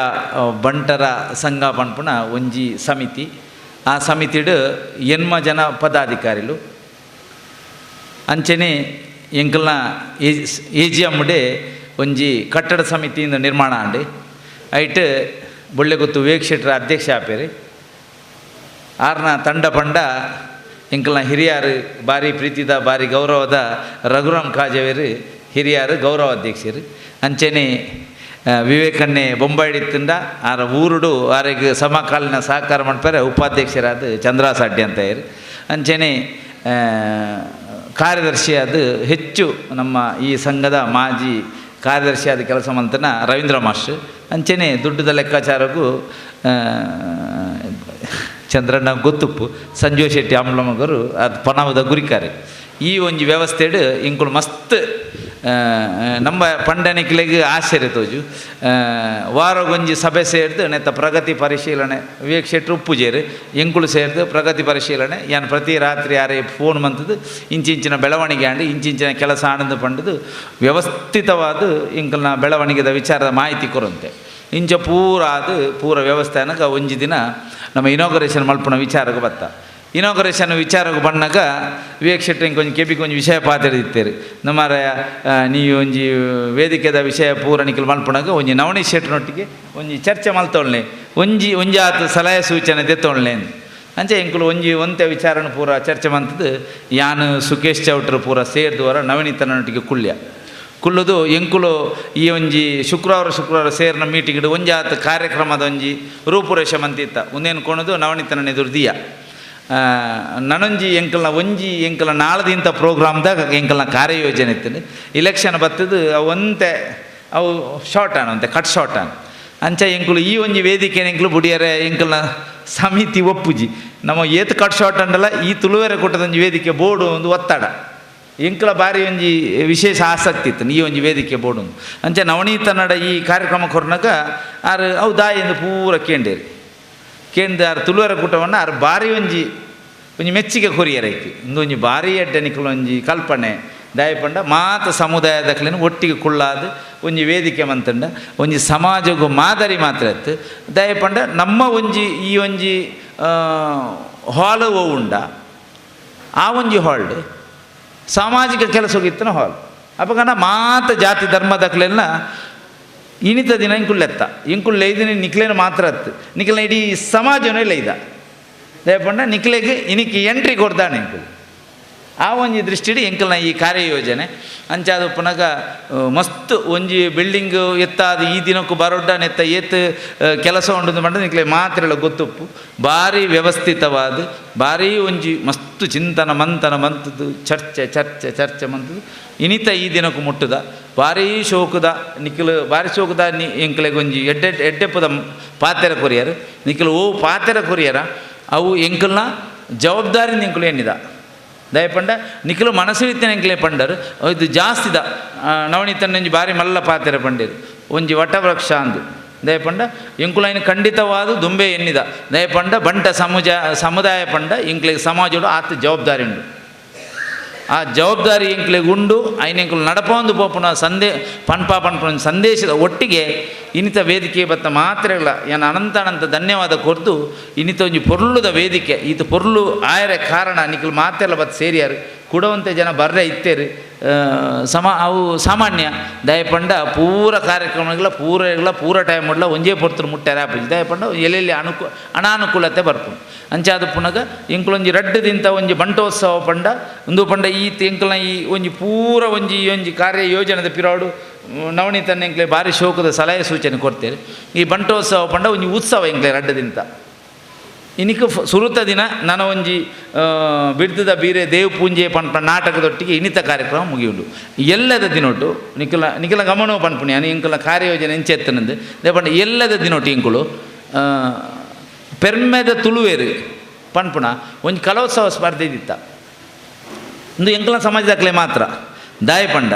ಬಂಟರ ಸಂಘ ಪನ್ಪುಣ ಒಂಜಿ ಸಮಿತಿ ಆ ಸಮಿತಿಡು 8 ಜನ ಪದಾಧಿಕಾರಿಲು ಅಂಚನೆ ಎಂಕಲ್ನ AGM ಒಂಜಿ ಕಟ್ಟಡ ಸಮಿತಿಯಿಂದ ನಿರ್ಮಾಣ ಅಂಡಿ ಐಟ್ ಬೊಳ್ಳೆಗೊತ್ತು ವಿವೇಕ್ ಶೆಟ್ಟರ ಅಧ್ಯಕ್ಷ ಆಪೇರಿ ಆರ್ನ ತಂಡ ಪಂಡ ಎಂಕಲ್ನ ಹಿರಿಯರು ಭಾರಿ ಪ್ರೀತಿದ ಭಾರಿ ಗೌರವದ ರಘುರಾಮ್ ಕಾಜವೇರು ಹಿರಿಯರು ಗೌರವ ಅಧ್ಯಕ್ಷರು ಅಂಚನೆ ವಿವೇಕನ್ನೇ ಬೊಂಬಾಯಿಡಿತ್ತಿಂದ ಆರ ಊರುಡು ಆರಿಗೆ ಸಮಕಾಲೀನ ಸಹಕಾರ ಮಾಡ್ತಾರೆ ಉಪಾಧ್ಯಕ್ಷರಾದ ಚಂದ್ರಾಸ ಅಡ್ಡಿ ಅಂತ ಇರು ಅಂಚನೆ ಕಾರ್ಯದರ್ಶಿಯಾದ ಹೆಚ್ಚು ನಮ್ಮ ಈ ಸಂಘದ ಮಾಜಿ ಕಾರ್ಯದರ್ಶಿಯಾದ ಕೆಲಸ ಮಂತನ ರವೀಂದ್ರ ಮಾಸ್ಟರ್ ಅಂಚನೆ ದುಡ್ಡದ ಲೆಕ್ಕಾಚಾರಕ್ಕೂ ಚಂದ್ರಣ್ಣ ಗೊತ್ತುಪ್ಪು ಸಂಜೀವ್ ಶೆಟ್ಟಿ ಆಮ್ಲಮಗರು ಅದು ಪನಾವದ ಗುರಿಕಾರೆ ಈ ಒಂಜಿ ವ್ಯವಸ್ಥೆಡು ಇಂಕುಲು ಮಸ್ತ್ ನಮ್ಮ ಪಂಡನಿಕ್ಲೆಗೆ ಆಶ್ಚರ್ಯ ತೋಜು ವಾರಗೊಂಜಿ ಸಭೆ ಸೇರಿದು ನೆತ್ತ ಪ್ರಗತಿ ಪರಿಶೀಲನೆ ವಿವೇಕ್ ಶೆಟ್ರು ಉಪ್ಪುಜೇರು ಎಂಕುಲು ಸೇರಿದು ಪ್ರಗತಿ ಪರಿಶೀಲನೆ ಏನು ಪ್ರತಿ ರಾತ್ರಿ ಯಾರೇ ಫೋನ್ ಬಂತದ್ದು ಇಂಚಿಂಚಿನ ಬೆಳವಣಿಗೆ ಆಂಡು ಇಂಚಿಂಚಿನ ಕೆಲಸ ಆನಂದ ಪಂಡದು ವ್ಯವಸ್ಥಿತವಾದ ಇಂಕಲ್ನ ಬೆಳವಣಿಗೆದ ವಿಚಾರದ ಮಾಹಿತಿ ಕೊರಂತೆ ಇಂಚ ಪೂರ ವ್ಯವಸ್ಥೆ ಅನ್ನಗ ಒಂಜಿ ದಿನ ನಮ್ಮ ಇನಾಗ್ರೇಷನ್ ಮಲ್ಪನ ವಿಚಾರಕ್ಕೆ ಬತ್ತ ಇನಾಗ್ರೇಷನ್ ವಿಚಾರಕ್ಕೆ ಬಂದಾಗ ವಿವೇಕ್ ಶೆಟ್ಟಿ ಕೊಂಚ ಕೆಬಿಗೆ ಒಂಜಿ ವಿಷಯ ಪಾತಿರ್ದಿತ್ತೇರು ನಮ್ಮರ ನೀವು ಒಂಜಿ ವೇದಿಕೆದ ವಿಷಯ ಪೂರ ನಿಖಲ್ ಮಲ್ಪನಾಗ ಒಂಜಿ ನವನೀತ್ ಶೆಟ್ಟನೊಟ್ಟಿಗೆ ಒಂಜಿ ಚರ್ಚೆ ಮಲ್ತೊಳ್ಳೆ ಒಂಜಿ ಆತ ಸಲಹೆ ಸೂಚನೆ ದೆತ್ತೊಳ್ಳೆ ಅಂಚೆ ಎಂಕುಲು ಒಂತೆ ವಿಚಾರನ ಪೂರ ಚರ್ಚೆ ಮಂತದ್ದು ಯಾನು ಸುಖೇಶ್ ಚೌಟ್ರು ಪೂರ ಸೇರಿದವರ ನವನೀತನೊಟ್ಟಿಗೆ ಕುಲ್ಲುದು ಎಂಕುಲು ಈ ಒಂಜಿ ಶುಕ್ರವಾರ ಸೇರಿನ ಮೀಟಿಂಗ್ ಒಂಜಿ ಆತ ಕಾರ್ಯಕ್ರಮದ ಒಂಜಿ ರೂಪುರೇಷ ಮಂತಿತ್ತ ಒಂದೇನು ಕೊಣದು ನವನೀತನ ಎದುರ್ದಿಯ ನನೊಂಜಿ ಎಂಕಲ್ನ ನಾಳದಿಂತ ಪ್ರೋಗ್ರಾಮ್ದಾಗ ಎಂಕಲ್ನ ಕಾರ್ಯಯೋಜನೆ ಇತ್ತು ಇಲೆಕ್ಷನ್ ಬತ್ತದು ಒಂತೆ ಅವು ಶಾರ್ಟ್ ಅಂತೆ ಕಟ್ ಶಾರ್ಟ್ ಅಂಚ ಎಂಕುಲು ಈ ಒಂಜಿ ವೇದಿಕೆ ಎಂಕುಲು ಬುಡಿಯರೆ ಎಂಕಲ್ನ ಸಮಿತಿ ಒಪ್ಪುಜಿ ನಮ್ಮ ಏತ್ ಕಟ್ ಶಾರ್ಟ್ ಅಂಡಲ್ಲ ಈ ತುಳುವೆರೆ ಕೊಟ್ಟದೊಂಜಿ ವೇದಿಕೆ ಬೋರ್ಡು ಒಂದು ಒತ್ತಡ ಎಂಕಲ ಬಾರಿ ಒಂಜಿ ವಿಶೇಷ ಆಸಕ್ತಿ ಇತ್ತು ಈ ಒಂಜಿ ವೇದಿಕೆ ಬೋರ್ಡು ಅಂಚೆ ನವನೀತನಡ ಈ ಕಾರ್ಯಕ್ರಮ ಕೊರ್ನಾಗ ಆರು ಅವು ದಾಯಿ ಎಂದು ಪೂರ ಕೇಂದ್ರ ಆರು ತುಳುವರ ಕೂಟವನ್ನು ಆರು ಬಾರಿ ಒಂಜಿ ಮೆಚ್ಚಿಗೆ ಕೊರಿಯರೈತಿ ಒಂದೊಂಜಿ ಭಾರಿ ಎಡ್ಡೆನಿಕಲು ಒಂಜಿ ಕಲ್ಪನೆ ದಯಪಂಡ ಮಾತ ಸಮುದಾಯದಕ್ಲೇನು ಒಟ್ಟಿಗೆ ಕುಳ್ಳಾದ ಒಂಜಿ ವೇದಿಕೆ ಮಂತಂಡ ಒಂಜಿ ಸಮಾಜಗೂ ಮಾದರಿ ಮಾತ್ರ ಇತ್ತು ದಯಪಂಡ ನಮ್ಮ ಈ ಒಂಜಿ ಹಾಲ್ ಉಂಡ ಆ ಒಂಜಿ ಹಾಲ್ಡ್ ಸಾಮಾಜಿಕ ಕೆಲಸಗಿತ್ತನ ಹಾಲ್ ಅಪಗನ ಮಾತ ಜಾತಿ ಧರ್ಮದಕ್ಲೆಲ್ಲ ಇನಿತ ದಿನ ಇಂಕುಲ್ಲೆತ್ತ ಇಂಕುಲ್ಲೆಯ್ದಿನ ನಿಕ್ಲೇನು ಮಾತ್ರ ಅತ್ತು ನಿಕ್ಲೆನ ಇಡೀ ಸಮಾಜನೇ ಲೈದ ದಯಪಂಡ ನಿಕ್ಲೆಗೆ ಇನಿಕ್ಕೆ ಎಂಟ್ರಿ ಕೊಡ್ದಾನೆ ಇಂಕುಲ್ ಆ ಒಂಜಿ ದೃಷ್ಟಿಡಿ ಎಂಕಲ್ನ ಈ ಕಾರ್ಯಯೋಜನೆ ಅಂಚಾದ ಪುನಗ ಮಸ್ತ್ ಒಂಜಿ ಬಿಲ್ಡಿಂಗ್ ಎತ್ತಾದ ಈ ದಿನಕ್ಕೂ ಬರೋಡ್ಡ ನೆತ್ತ ಏತ್ ಕೆಲಸ ಉಂಡು ಬಂಡ ನಿಕ್ಲೆ ಮಾತ್ರೆಲ್ಲ ಗೊತ್ತುಪ್ಪು ಭಾರಿ ವ್ಯವಸ್ಥಿತವಾದ ಭಾರಿ ಒಂಜಿ ಮಸ್ತ್ ಚಿಂತನ ಮಂಥನ ಮಂತದ್ದು ಚರ್ಚೆ ಮಂತದ್ದು ಇನಿತ ಈ ದಿನಕ್ಕೂ ಮುಟ್ಟದ ಭಾರಿ ಶೋಕದ ನಿಖಿಲ್ ಭಾರಿ ಶೋಕದ ಎಂಕ್ಲೆಗೆ ಒಂಜಿ ಎಡ್ಡೆಪ್ಪದ ಪಾತೆರ ಕೊರಿಯರು ನಿಖಿಲ್ ಓ ಪಾತೆರ ಕೊರಿಯರ ಅವು ಎಂಕಲ್ನ ಜವಾಬ್ದಾರಿ ನಿಂಕಲು ಎನ್ನಿದ ದಯಪಂಡ ನಿಖಿಲು ಮನಸ್ಸು ಇತ್ತೇನೆ ಎಂಕ್ಲೆ ಪಂಡರು ಇದು ಜಾಸ್ತಿದ ನವಣಿತನ್ನಂಜಿ ಭಾರಿ ಮಲ್ಲ ಪಾತೆರ ಪಂಡೇರು ಒಂಜಿ ವಟವೃಕ್ಷ ಅಂದು ದಯಪಂಡ ಎಂಕುಲೈನ ಖಂಡಿತವಾದ ದುಂಬೆ ಎನ್ನಿದ ದಯಪಂಡ ಬಂಟ ಸಮುದಾಯ ಪಂಡ ಎಂಕ್ಲೆಗೆ ಸಮಾಜಡು ಆತ ಜವಾಬ್ದಾರಿ ಉಂಡು ಆ ಜವಾಬ್ದಾರಿ ಎಂಕ್ಲೆಗೆ ಉಂಡು ಎಂಕುಲು ನಡಪೊಂದು ಪೋಪುನ ಪನ್ಪನ ಸಂದೇಶದ ಒಟ್ಟಿಗೆ ಇನಿತ ವೇದಿಕೆ ಬತ್ತ ಮಾತ್ರೆಗಳ ಏನು ಅನಂತ ಧನ್ಯವಾದ ಕೊರ್ದು ಇನಿತ ಒಂಜಿ ಪೊರ್ಲುದ ವೇದಿಕೆ ಈತ ಪೊರ್ಲು ಆಯರ ಕಾರಣ ನಿಖಿಲ್ ಮಾತೆಲ್ಲ ಬತ್ತು ಸೇರಿಯಾರು ಕೊಡುವಂತೆ ಜನ ಬರ್ರೆ ಇತ್ತೇರು ಅವು ಸಾಮಾನ್ಯ ದಯಪಂಡ ಪೂರ ಕಾರ್ಯಕ್ರಮಗಳ ಪೂರ ಟೈಮ್ ಉಡ್ಲ ಒಂಜೇ ಪೊರ್ತರು ಮುಟ್ಟಾರೆ ಆಪುಜಿ ದಯಪಂಡ ಎಲ್ಲೆಲ್ಲಿ ಅನಾನುಕೂಲತೆ ಬರ್ಪುಂಡು ಅಂಚಾದ ಪುನಗ ಎಂಕುಲೊಂಜಿ ರಡ್ಡದಿಂತ ಒಂಜಿ ಬಂಟೋತ್ಸವ ಪಂಡ ಒಂದು ಪಂಡ ಎಂಕಲ್ನ ಈ ಒಂಜಿ ಪೂರ ಒಂಜಿ ಕಾರ್ಯ ಯೋಜನೆದ ಪಿರಾಡು ನವಣೀತನ ಎಂಕ್ಲೆ ಭಾರಿ ಶೋಕದ ಸಲಹೆ ಸೂಚನೆ ಕೊಡ್ತೇವೆ ಈ ಬಂಟೋತ್ಸವ ಪಂಡ ಒಂಜಿ ಉತ್ಸವ ಎಂಕ್ಲೆ ರಡ್ಡದಿಂತ ಇನಿಕ ಸುರುತ ದಿನ ನನ್ನ ಒಂಜಿ ಬಿಡ್ದದ ಬೀರೆ ದೇವ್ ಪೂಂಜೆ ಪನ್ಪ ನಾಟಕದೊಟ್ಟಿಗೆ ಇನಿತ ಕಾರ್ಯಕ್ರಮ ಮುಗಿಯುಂಡು ಎಲ್ಲದ ದಿನೊಟ್ಟು ನಿಖಿಲ ಗಮನವು ಪನ್ಪುಣಿ ಅನಿ ಇಂಕಲ ಕಾರ್ಯಯೋಜನೆ ಎಂಚೆತ್ತನಂದು ದೇಪಂಡ ಎಲ್ಲದ ದಿನೊಟ್ಟು ಇಂಕುಲು ಪೆರ್ಮೆದ ತುಳುವೇರು ಪನ್ಪುಣ ಒಂಜಿ ಕಲೋತ್ಸವ ಸ್ಪರ್ಧೆ ಇದ್ದಿತ್ತ ಒಂದು ಎಂಕಲ ಸಮಾಜದಾಗಲೇ ಮಾತ್ರ ದಾಯಪಂಡ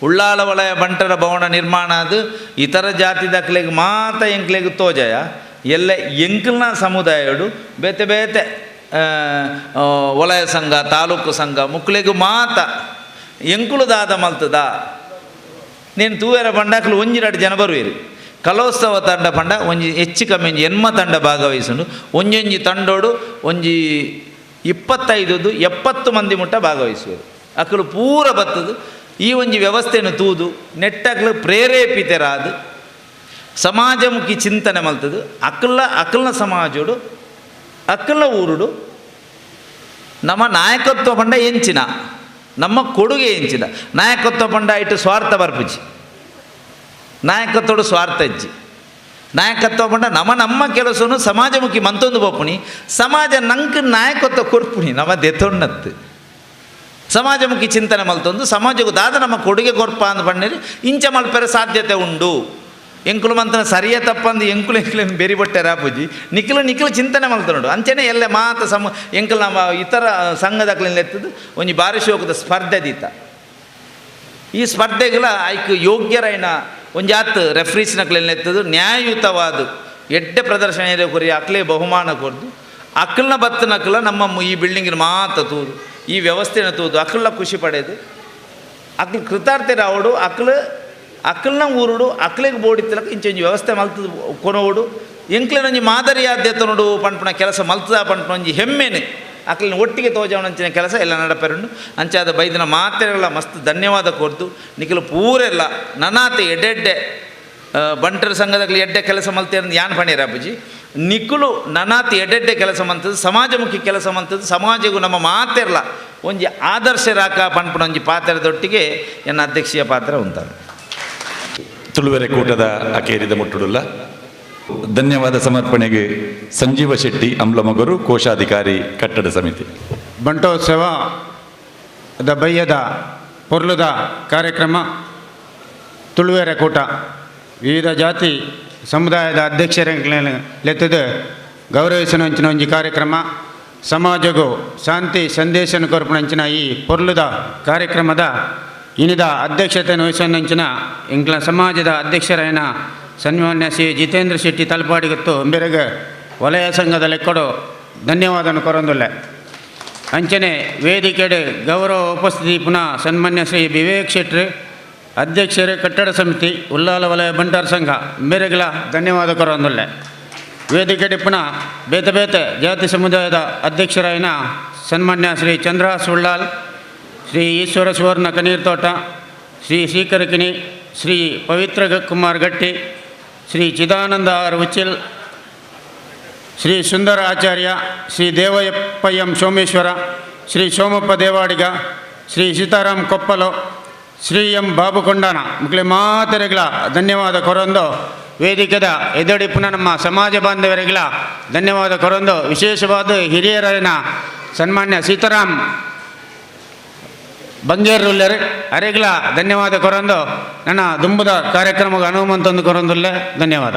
ಉಳ್ಳಾಲ ವಲಯ ಬಂಟರ ಭವನ ನಿರ್ಮಾಣ ಅದು ಇತರ ಜಾತಿ ದಾಖಲೆಗೆ ಮಾತ್ರ ಎಂಕ್ಲೆಗೆ ತೋಜಯ ಎಲ್ಲ ಎಂಕಲ್ನ ಸಮುದಾಯಡು ಬೇತೆ ಬೇತೆ ವಲಯ ಸಂಘ ತಾಲೂಕು ಸಂಘ ಮುಕ್ಲೆಗೂ ಮಾತ ಎಂಕುಲದಾದ ಮಲ್ತದ ನೀನು ತೂವೇರ ಪಂಡಾಕಲು ಒಂಜಿ 2 ಜನ ಬರುವೇರು ಕಲೋತ್ಸವ ತಂಡ ಪಂಡ ಒಂಜಿ ಹೆಚ್ಚು ಕಮ್ಮಿ ಒಂಜಿ ಎನ್ಮ ತಂಡ ಭಾಗವಹಿಸುಂಡು ಒಂಜೊಂಜಿ ತಂಡೋಡು ಒಂಜಿ 25-70 ಮಂದಿ ಮುಟ್ಟ ಭಾಗವಹಿಸುವರು ಅಕ್ಕಲು ಪೂರ ಬತ್ತದು ಈ ಒಂಜಿ ವ್ಯವಸ್ಥೆಯನ್ನು ತೂದು ನೆಟ್ಟಕ್ಲು ಪ್ರೇರೇಪಿತರಾದ ಸಮಾಜಮುಖಿ ಚಿಂತನೆ ಮಲ್ತದು ಅಕ್ಕಲ್ನ ಸಮಾಜೋಡು ಅಕ್ಕಲ್ನ ಊರುಡು ನಮ್ಮ ನಾಯಕತ್ವ ಪಂಡ ಎಂಚಿನ ನಮ್ಮ ಕೊಡುಗೆ ಎಂಚಿನ ನಾಯಕತ್ವ ಪಂಡ ಇಟ್ಟು ಸ್ವಾರ್ಥ ಬರ್ಪುಜಿ ನಾಯಕತ್ವಡು ಸ್ವಾರ್ಥ ಇಜ್ಜಿ ನಾಯಕತ್ವ ಪಂಡ ನಮ್ಮ ಕೆಲಸವನ್ನು ಸಮಾಜಮುಖಿ ಮಂತೊಂದು ಬಪ್ಪುಣಿ ಸಮಾಜ ನಂಗೆ ನಾಯಕತ್ವ ಕೊರ್ಪುಣಿ ನಮ್ಮ ದೆತೊಣ್ಣತ್ತು ಸಮಾಜಮುಖಿ ಚಿಂತನೆ ಮಲ್ತೊಂದು ಸಮಾಜಕ್ಕೂ ದಾದ ನಮ್ಮ ಕೊಡುಗೆ ಕೊರ್ಪ ಅಂದು ಪಂಡೇರಿ ಇಂಚ ಮಲ್ಪೆರ ಸಾಧ್ಯತೆ ಉಂಡು ಎಂಕುಲು ಮಂತನ ಸರಿಯ ತಪ್ಪಂದು ಎಂಕುಲೆಂಕುಲೇನು ಬೇರಿ ಬಟ್ಟೆ ರಾಪುಜಿ ನಿಖಿಲು ಚಿಂತನೆ ಮಲ್ತನೋಡು ಅಂಚೆನೆ ಎಲ್ಲ ಮಾತ ಎಂಕಲ್ ನಮ್ಮ ಇತರ ಸಂಘದಾಗಲಿಂದ ಎತ್ತದು ಒಂಜಿ ಭಾರಿ ಶೋಕದ ಸ್ಪರ್ಧೆ ದೀತ ಈ ಸ್ಪರ್ಧೆಗಳ ಐಕ್ ಯೋಗ್ಯರೈನ ಒಂಜಾತ್ ರೆಫ್ರೀಸ್ನಕ್ಲೆಲ್ಲ ಎತ್ತದು ನ್ಯಾಯಯುತವಾದ ಎಡ್ಡೆ ಪ್ರದರ್ಶನ ಕೊರಿ ಅಕ್ಲೇ ಬಹುಮಾನ ಕೊರ್ದು ಅಕ್ಕಲ್ನ ಬತ್ತನಕ್ಕಲ ನಮ್ಮ ಈ ಬಿಲ್ಡಿಂಗಿನ ಮಾತ ತೂದು ಈ ವ್ಯವಸ್ಥೆನ ತೂದು ಅಕ್ಕಲ್ನ ಖುಷಿ ಪಡೆದು ಅಕ್ಲು ಕೃತಾರ್ಥೆ ರಾವಡು ಅಕ್ಕಲ್ನ ಊರುಡು ಅಕ್ಲಿಗೆ ಬೋಡಿತ್ತಲಕ ಇಂಚೊಂಜಿ ವ್ಯವಸ್ಥೆ ಮಲ್ತದ ಕೊನೋಡು ಎಂಕ್ಲೆನೊಂಜಿ ಮಾದರಿ ಆದ್ಯತೆ ನೋಡು ಪಂಪನ ಕೆಲಸ ಮಲ್ತದ ಪಂಪನ ಒಂಜಿ ಹೆಮ್ಮೆನೆ ಅಕ್ಲಿನ ಒಟ್ಟಿಗೆ ತೋಜವನಂಚಿನ ಕೆಲಸ ಎಲ್ಲ ನಡಪೆರುಂಡು ಅಂಚಾದ ಬೈದಿನ ಮಾತೆಲ್ಲ ಮಸ್ತ್ ಧನ್ಯವಾದ ಕೊರ್ದು ನಿಖಿಲು ಪೂರೆಲ್ಲ ನನಾತೆ ಎಡ್ಡೆಡ್ಡೆ ಬಂಟರ ಸಂಘದಲ್ಲಿ ಎಡ್ಡೆ ಕೆಲಸ ಮಲ್ತೇರು ಯಾನ್ ಪಣಿಯರ ಅಪ್ಪಜಿ ನಿಖುಲು ನನಾತಿ ಎಡ್ಡೆಡ್ಡೆ ಕೆಲಸ ಮಂತದ್ದು ಸಮಾಜಮುಖಿ ಕೆಲಸ ಮಂತದ್ದು ಸಮಾಜಗೂ ನಮ್ಮ ಮಾತೆರ್ಲ ಒಂಜಿ ಆದರ್ಶ ರಾಕ ಪಂಪನ ಒಂಜಿ ಪಾತ್ರದೊಟ್ಟಿಗೆ ಎನ್ನ ಅಧ್ಯಕ್ಷೀಯ ಪಾತ್ರ ಉಂಟಾಗ ತುಳುವೆರೆ ಕೂಟದ ಅಕೇರಿದ ಮುಟ್ಟುಡುಲ್ಲ ಧನ್ಯವಾದ ಸಮರ್ಪಣೆಗೆ ಸಂಜೀವ ಶೆಟ್ಟಿ ಅಂಬ್ಲಮಗರು ಕೋಶಾಧಿಕಾರಿ ಕಟ್ಟಡ ಸಮಿತಿ ಬಂಟೋತ್ಸವ ಬಯ್ಯದ ಪೊರ್ಲುದ ಕಾರ್ಯಕ್ರಮ ತುಳುವೆರೆ ಕೂಟ ವಿವಿಧ ಜಾತಿ ಸಮುದಾಯದ ಅಧ್ಯಕ್ಷರೆತ್ತದು ಗೌರವಿಸನಂಚಿನ ಒಂಜಿ ಕಾರ್ಯಕ್ರಮ ಸಮಾಜಗೂ ಶಾಂತಿ ಸಂದೇಶನ ಕೊರ್ಪಣಂಚಿನ ಈ ಪೊರ್ಲುದ ಕಾರ್ಯಕ್ರಮದ ಇನಿದ ಅಧ್ಯಕ್ಷತೆಯನ್ನು ವಹಿಸನಂಚಿನ ಇಂಗ್ಲ ಸಮಾಜದ ಅಧ್ಯಕ್ಷರಾಯನ ಸನ್ಮಾನ್ಯ ಶ್ರೀ ಜಿತೇಂದ್ರ ಶೆಟ್ಟಿ ತಲಪಾಡಿಗತ್ತು ಅಂಬೆರಗ ವಲಯ ಸಂಘದ ಲೆಕ್ಕಡು ಧನ್ಯವಾದವನ್ನು ಕೊರೊಂದುಲ್ಲೆ ಅಂಚನೆ ವೇದಿಕೆಡೆ ಗೌರವ ಉಪಸ್ಥಿತಿ ಪುನಃ ಸನ್ಮಾನ್ಯ ಶ್ರೀ ವಿವೇಕ್ ಶೆಟ್ಟಿ ಅಧ್ಯಕ್ಷರೇ ಕಟ್ಟಡ ಸಮಿತಿ ಉಲ್ಲಾಲ ವಲಯ ಬಂಟಾರ ಸಂಘ ಅಂಬೆರಗಲ ಧನ್ಯವಾದ ಕೊರೊಂದುಲ್ಲೆ ವೇದಿಕೆಡೆ ಪುನಃ ಬೇತೆ ಬೇತೆ ಜಾತಿ ಸಮುದಾಯದ ಅಧ್ಯಕ್ಷರಾಯನ ಸನ್ಮಾನ್ಯ ಶ್ರೀ ಚಂದ್ರಹಾಸ್ ಉಳ್ಳಾಲ್ ಶ್ರೀ ಈಶ್ವರ ಸುವರ್ಣ ಕನೀರ್ತೋಟ ಶ್ರೀ ಶ್ರೀಕರಕಿಣಿ ಶ್ರೀ ಪವಿತ್ರ ಕುಮಾರ್ ಗಟ್ಟಿ ಶ್ರೀ ಚಿದಾನಂದ ಆರ್ ಉಚ್ಚಿಲ್ ಶ್ರೀ ಸುಂದರ ಆಚಾರ್ಯ ಶ್ರೀ ದೇವಯಪ್ಪ ಎಂ ಸೋಮೇಶ್ವರ ಶ್ರೀ ಸೋಮಪ್ಪ ದೇವಾಡಿಗ, ಶ್ರೀ ಸೀತಾರಾಮ್ ಕೊಪ್ಪಲು, ಶ್ರೀ ಎಂ ಬಾಬು ಕೊಂಡಾನ ಮಕ್ಕಳ ಮಾತರೆಗಳ ಧನ್ಯವಾದ ಕೊರೊಂದು ವೇದಿಕೆದ ಎದುಡಿಪ್ಪುನ ನಮ್ಮ ಸಮಾಜ ಬಾಂಧವರಿಗಳ ಧನ್ಯವಾದ ಕೊರೊಂದು ವಿಶೇಷವಾದ ಹಿರಿಯರನ್ನ ಸನ್ಮಾನ್ಯ ಸೀತಾರಾಮ್ ಬಂಗೇರುಲ್ಲರು ಅರೆಗಳ ಧನ್ಯವಾದ ಕೊರೊಂದು ನನ್ನ ದುಂಬುದ ಕಾರ್ಯಕ್ರಮಕ್ಕೆ ಅನುಮಂತಂದು ಕೊರೊಂದುಲ್ಲೆ ಧನ್ಯವಾದ.